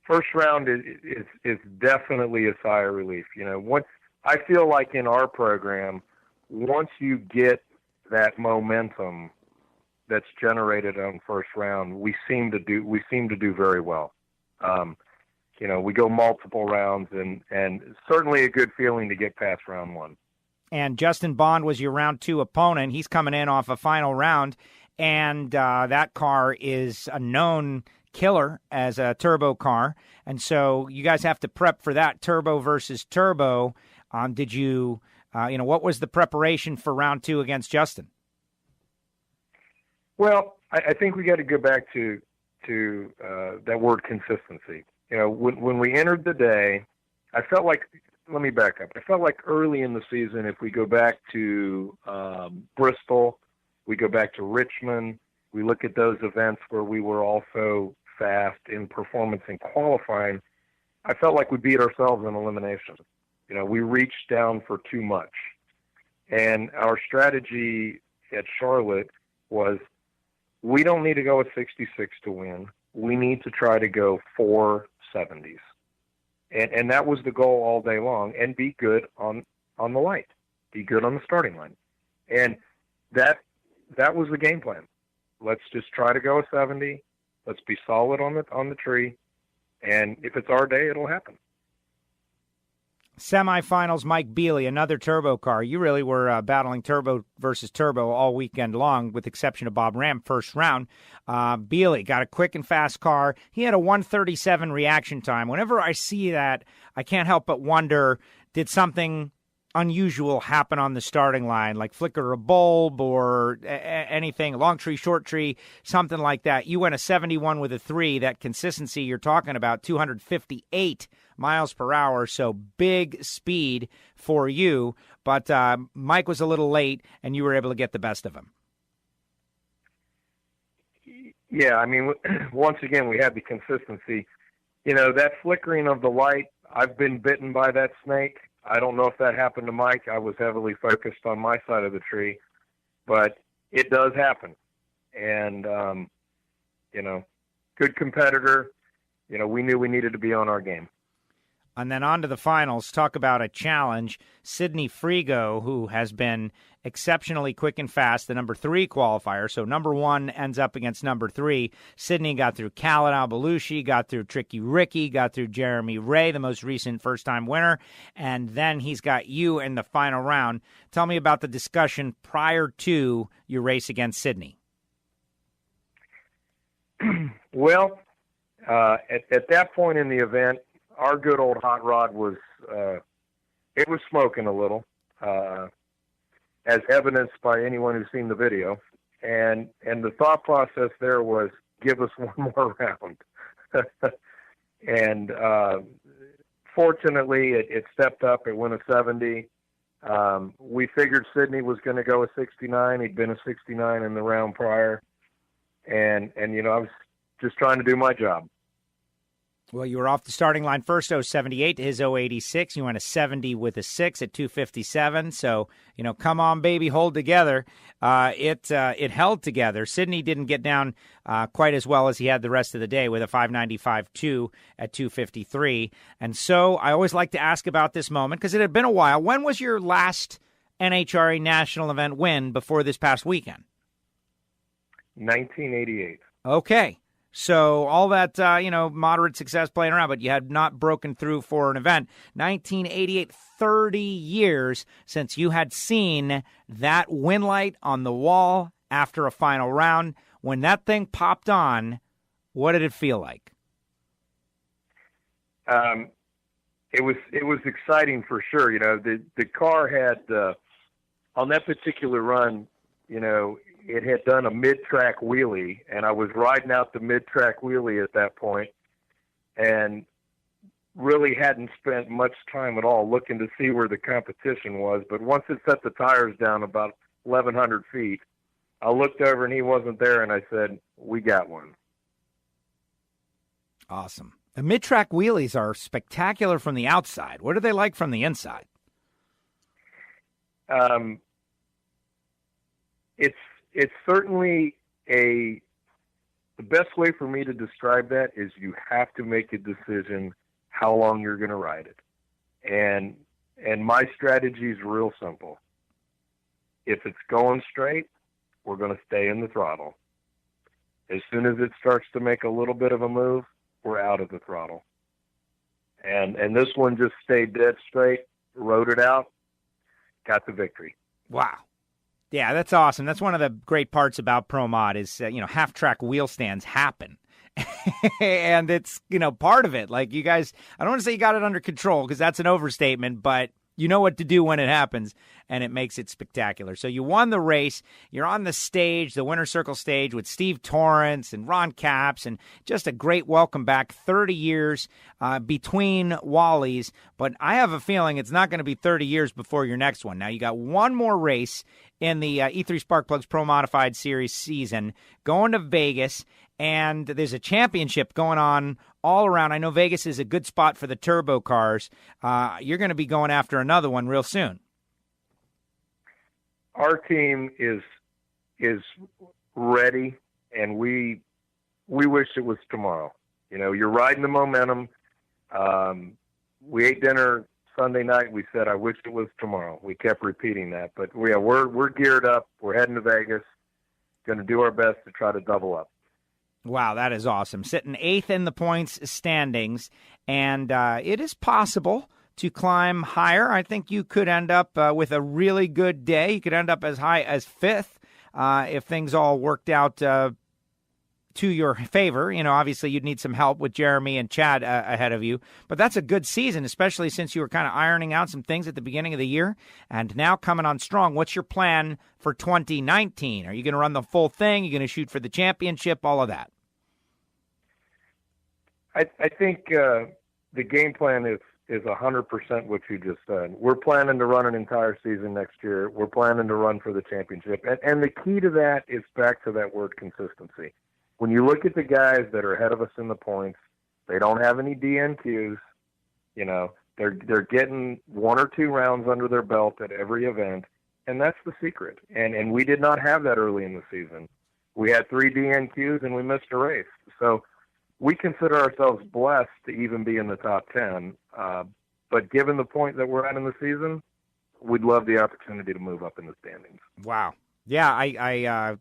First round is definitely a sigh of relief. Once I feel like in our program, once you get that momentum that's generated on first round, we seem to do very well. We go multiple rounds, and certainly a good feeling to get past round one. And Justin Bond was your round two opponent. He's coming in off a final round, and that car is a known killer as a turbo car. And so you guys have to prep for that turbo versus turbo. Did you, what was the preparation for round two against Justin? Well, I think we got to go back to that word consistency. When we entered the day, I felt like, let me back up. I felt like early in the season, if we go back to Bristol, we go back to Richmond, we look at those events where we were also fast in performance and qualifying, I felt like we beat ourselves in elimination. We reached down for too much. And our strategy at Charlotte was we don't need to go with 66 to win. We need to try to go 470s. And that was the goal all day long, and be good on the light, be good on the starting line. And that was the game plan. Let's just try to go a 70. Let's be solid on the tree. And if it's our day, it'll happen. Semifinals, Mike Bealey, another turbo car. You really were battling turbo versus turbo all weekend long, with exception of Bob Ram, first round. Bealey got a quick and fast car. He had a 1:37 reaction time. Whenever I see that, I can't help but wonder, did something unusual happen on the starting line, like flicker a bulb or anything, long tree, short tree, something like that? You went a 71 with a 3. That consistency you're talking about, 258 miles per hour, so big speed for you. But Mike was a little late, and you were able to get the best of him. Yeah, I mean, once again, we had the consistency. You know, that flickering of the light, I've been bitten by that snake. I don't know if that happened to Mike. I was heavily focused on my side of the tree, but it does happen. And, you know, good competitor. You know, we knew we needed to be on our game. And then on to the finals. Talk about a challenge. Sidney Frigo, who has been exceptionally quick and fast, the number 3 qualifier. So number 1 ends up against number 3. Sidney got through Khaled Al-Belushi, got through Tricky Ricky, got through Jeremy Ray, the most recent first-time winner, and then he's got you in the final round. Tell me about the discussion prior to your race against Sidney. Well, at that point in the event, our good old hot rod was, it was smoking a little, as evidenced by anyone who's seen the video. And the thought process there was, give us one more round. And fortunately, it stepped up. It went a 70. We figured Sidney was going to go a 69. He'd been a 69 in the round prior. And you know, I was just trying to do my job. Well, you were off the starting line first, 078 to his 086. You went a 70 with a 6 at 257. So, you know, come on, baby, hold together. It held together. Sidney didn't get down quite as well as he had the rest of the day with a 595.2 at 253. And so I always like to ask about this moment because it had been a while. When was your last NHRA national event win before this past weekend? 1988. Okay. So all that, moderate success playing around, but you had not broken through for an event. 1988, 30 years since you had seen that win light on the wall after a final round. When that thing popped on, what did it feel like? It was exciting for sure. You know, the car had, on that particular run, you know, it had done a mid-track wheelie, and I was riding out the mid-track wheelie at that point and really hadn't spent much time at all looking to see where the competition was. But once it set the tires down about 1,100 feet, I looked over and he wasn't there, and I said, we got one. Awesome. The mid-track wheelies are spectacular from the outside. What are they like from the inside? It's certainly the best way for me to describe that is you have to make a decision how long you're going to ride it. And my strategy is real simple. If it's going straight, we're going to stay in the throttle. As soon as it starts to make a little bit of a move, we're out of the throttle. And this one just stayed dead straight, rode it out, got the victory. Wow. Yeah, that's awesome. That's one of the great parts about Pro Mod is, half-track wheel stands happen. And it's, part of it. Like you guys, I don't want to say you got it under control because that's an overstatement, but you know what to do when it happens, and it makes it spectacular. So you won the race. You're on the stage, the winner circle stage with Steve Torrence and Ron Capps, and just a great welcome back. 30 years between Wallies, but I have a feeling it's not going to be 30 years before your next one. Now you got one more race in the E3 Sparkplugs Pro Modified Series season, going to Vegas, and there's a championship going on all around. I know Vegas is a good spot for the turbo cars. You're going to be going after another one real soon. Our team is is ready, and we wish it was tomorrow. You know, you're riding the momentum. We ate dinner Sunday night. We said, I wish it was tomorrow. We kept repeating that. But we're geared up. We're heading to Vegas. Going to do our best to try to double up. Wow, that is awesome. Sitting 8th in the points standings, and it is possible to climb higher. I think you could end up with a really good day. You could end up as high as 5th if things all worked out to your favor. You know, obviously you'd need some help with Jeremy and Chad ahead of you, but that's a good season, especially since you were kind of ironing out some things at the beginning of the year and now coming on strong. What's your plan for 2019? Are you going to run the full thing? Are you going to shoot for the championship? All of that. I think the game plan is 100% what you just said. We're planning to run an entire season next year. We're planning to run for the championship. And the key to that is back to that word consistency. When you look at the guys that are ahead of us in the points, they don't have any DNQs. You know, they're getting 1 or 2 rounds under their belt at every event, and that's the secret. And we did not have that early in the season. We had 3 DNQs, and we missed a race. So we consider ourselves blessed to even be in the top 10. But given the point that we're at in the season, we'd love the opportunity to move up in the standings. Wow. Yeah, I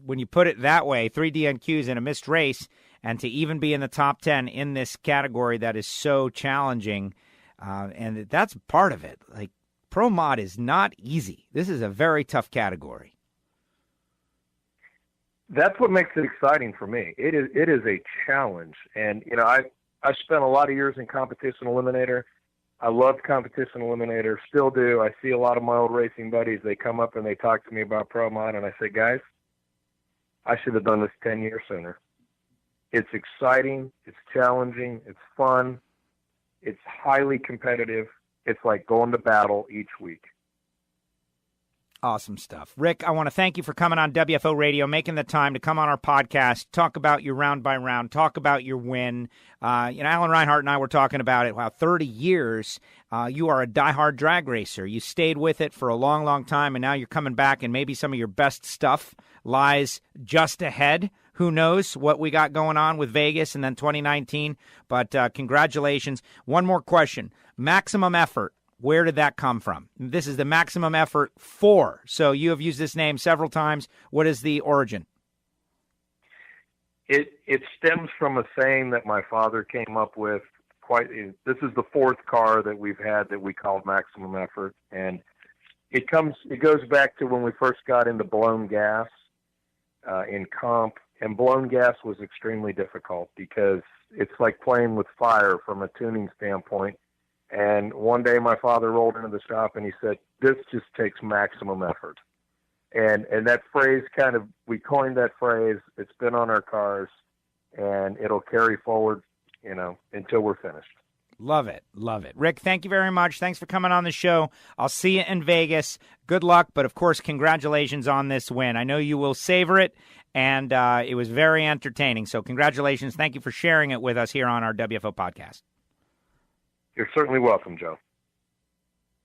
when you put it that way, 3 DNQs in a missed race, and to even be in the top 10 in this category that is so challenging, and that's part of it. Like, Pro Mod is not easy. This is a very tough category. That's what makes it exciting for me. It is a challenge, and you know, I spent a lot of years in competition eliminator. I loved competition eliminator, still do. I see a lot of my old racing buddies. They come up and they talk to me about Pro Mod, and I say, guys, I should have done this 10 years sooner. It's exciting. It's challenging. It's fun. It's highly competitive. It's like going to battle each week. Awesome stuff. Rick, I want to thank you for coming on WFO Radio, making the time to come on our podcast, talk about your round by round, talk about your win. Alan Reinhart and I were talking about it. Wow, 30 years. You are a diehard drag racer. You stayed with it for a long, long time, and now you're coming back, and maybe some of your best stuff lies just ahead. Who knows what we got going on with Vegas and then 2019. But congratulations. One more question. Maximum Effort. Where did that come from? This is the Maximum Effort 4. So you have used this name several times. What is the origin? It stems from a saying that my father came up with. This is the 4th car that we've had that we called Maximum Effort, and it goes back to when we first got into blown gas in comp, and blown gas was extremely difficult because it's like playing with fire from a tuning standpoint. And one day my father rolled into the shop and he said, this just takes maximum effort. And that phrase we coined that phrase. It's been on our cars and it'll carry forward, until we're finished. Love it. Love it. Rick, thank you very much. Thanks for coming on the show. I'll see you in Vegas. Good luck. But of course, congratulations on this win. I know you will savor it. And it was very entertaining. So congratulations. Thank you for sharing it with us here on our WFO podcast. You're certainly welcome, Joe.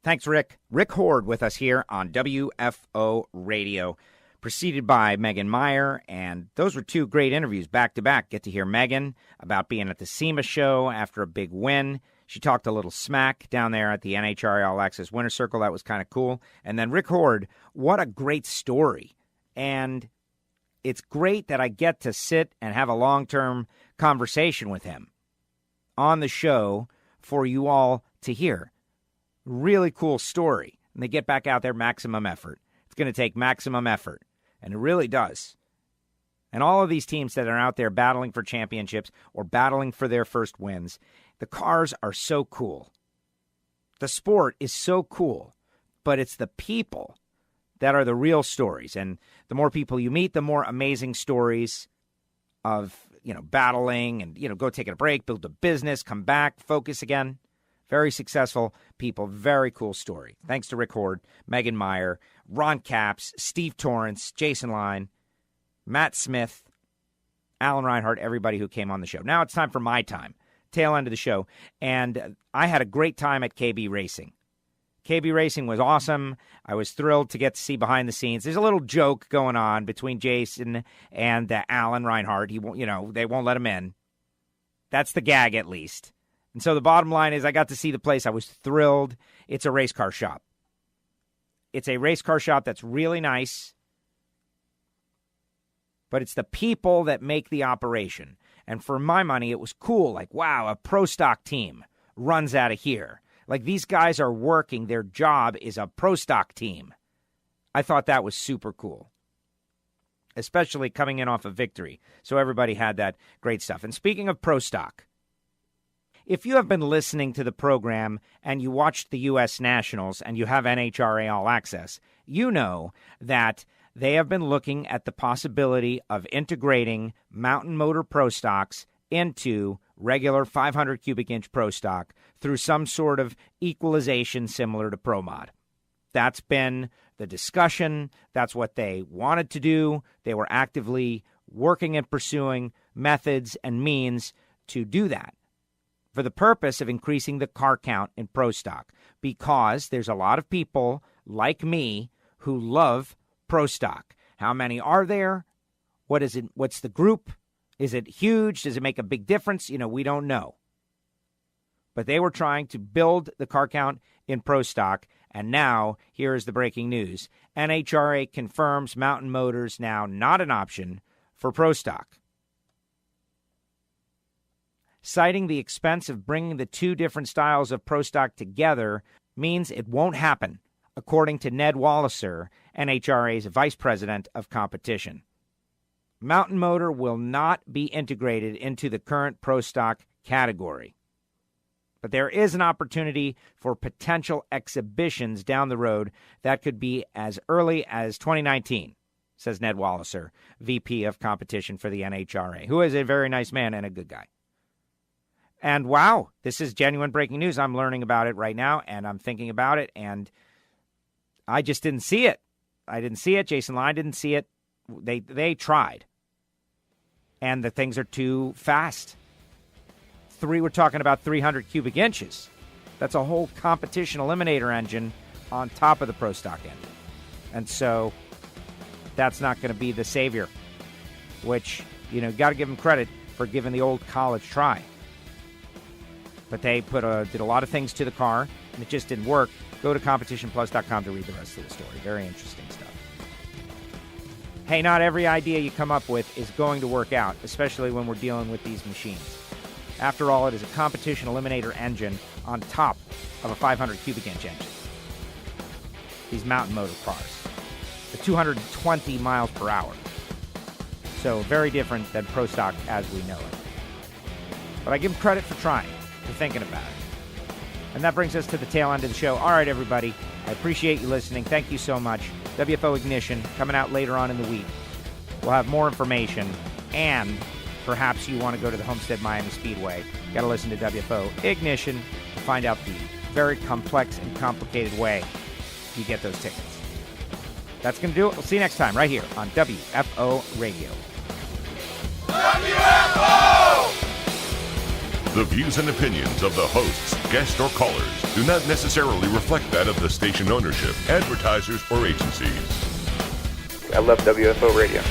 Thanks, Rick. Rick Hord with us here on WFO Radio, preceded by Megan Meyer. And those were 2 great interviews back-to-back. Get to hear Megan about being at the SEMA show after a big win. She talked a little smack down there at the NHRA All Access Winter Circle. That was kind of cool. And then Rick Hord, what a great story. And it's great that I get to sit and have a long-term conversation with him on the show for you all to hear. Really cool story. And they get back out there, maximum effort. It's going to take maximum effort. And it really does. And all of these teams that are out there battling for championships or battling for their first wins, the cars are so cool. The sport is so cool. But it's the people that are the real stories. And the more people you meet, the more amazing stories of battling and, go taking a break, build a business, come back, focus again. Very successful people. Very cool story. Thanks to Rick Hord, Megan Meyer, Ron Capps, Steve Torrence, Jason Line, Matt Smith, Alan Reinhart, everybody who came on the show. Now it's time for my time, tail end of the show. And I had a great time at KB Racing. KB Racing was awesome. I was thrilled to get to see behind the scenes. There's a little joke going on between Jason and Alan Reinhart. They won't let him in. That's the gag, at least. And so the bottom line is I got to see the place. I was thrilled. It's a race car shop. It's a race car shop that's really nice. But it's the people that make the operation. And for my money, it was cool. Like, wow, a pro stock team runs out of here. Like, these guys are working. Their job is a pro stock team. I thought that was super cool, especially coming in off a victory. So everybody had that great stuff. And speaking of pro stock, if you have been listening to the program and you watched the U.S. Nationals and you have NHRA All Access, you know that they have been looking at the possibility of integrating Mountain Motor Pro Stocks into regular 500 cubic inch Pro Stock through some sort of equalization similar to Pro Mod. That's been the discussion. That's what they wanted to do. They were actively working and pursuing methods and means to do that for the purpose of increasing the car count in Pro Stock, because there's a lot of people like me who love Pro Stock. How many are there? What is it? What's the group? Is it huge? Does it make a big difference? We don't know. But they were trying to build the car count in Pro Stock, and now here is the breaking news. NHRA confirms Mountain Motors now not an option for Pro Stock. Citing the expense of bringing the two different styles of Pro Stock together means it won't happen, according to Ned Walliser, NHRA's Vice President of Competition. Mountain Motor will not be integrated into the current Pro Stock category. But there is an opportunity for potential exhibitions down the road that could be as early as 2019, says Ned Walliser, VP of Competition for the NHRA, who is a very nice man and a good guy. And wow, this is genuine breaking news. I'm learning about it right now, and I'm thinking about it, and I just didn't see it. I didn't see it. Jason Line didn't see it. They tried. And the things are too fast. We're talking about 300 cubic inches. That's a whole competition eliminator engine on top of the Pro Stock engine. And so that's not going to be the savior, which, got to give them credit for giving the old college try. But they did a lot of things to the car, and it just didn't work. Go to competitionplus.com to read the rest of the story. Very interesting stuff. Hey, not every idea you come up with is going to work out, especially when we're dealing with these machines. After all, it is a competition eliminator engine on top of a 500 cubic inch engine. These Mountain Motor cars. At 220 miles per hour. So very different than Pro Stock as we know it. But I give them credit for trying, for thinking about it. And that brings us to the tail end of the show. All right, everybody. I appreciate you listening. Thank you so much. WFO Ignition coming out later on in the week. We'll have more information, and perhaps you want to go to the Homestead Miami Speedway. Got to listen to WFO Ignition to find out the very complex and complicated way you get those tickets. That's going to do it. We'll see you next time right here on WFO Radio. WFO! The views and opinions of the hosts, guests, or callers do not necessarily reflect that of the station ownership, advertisers, or agencies. I love WFO Radio.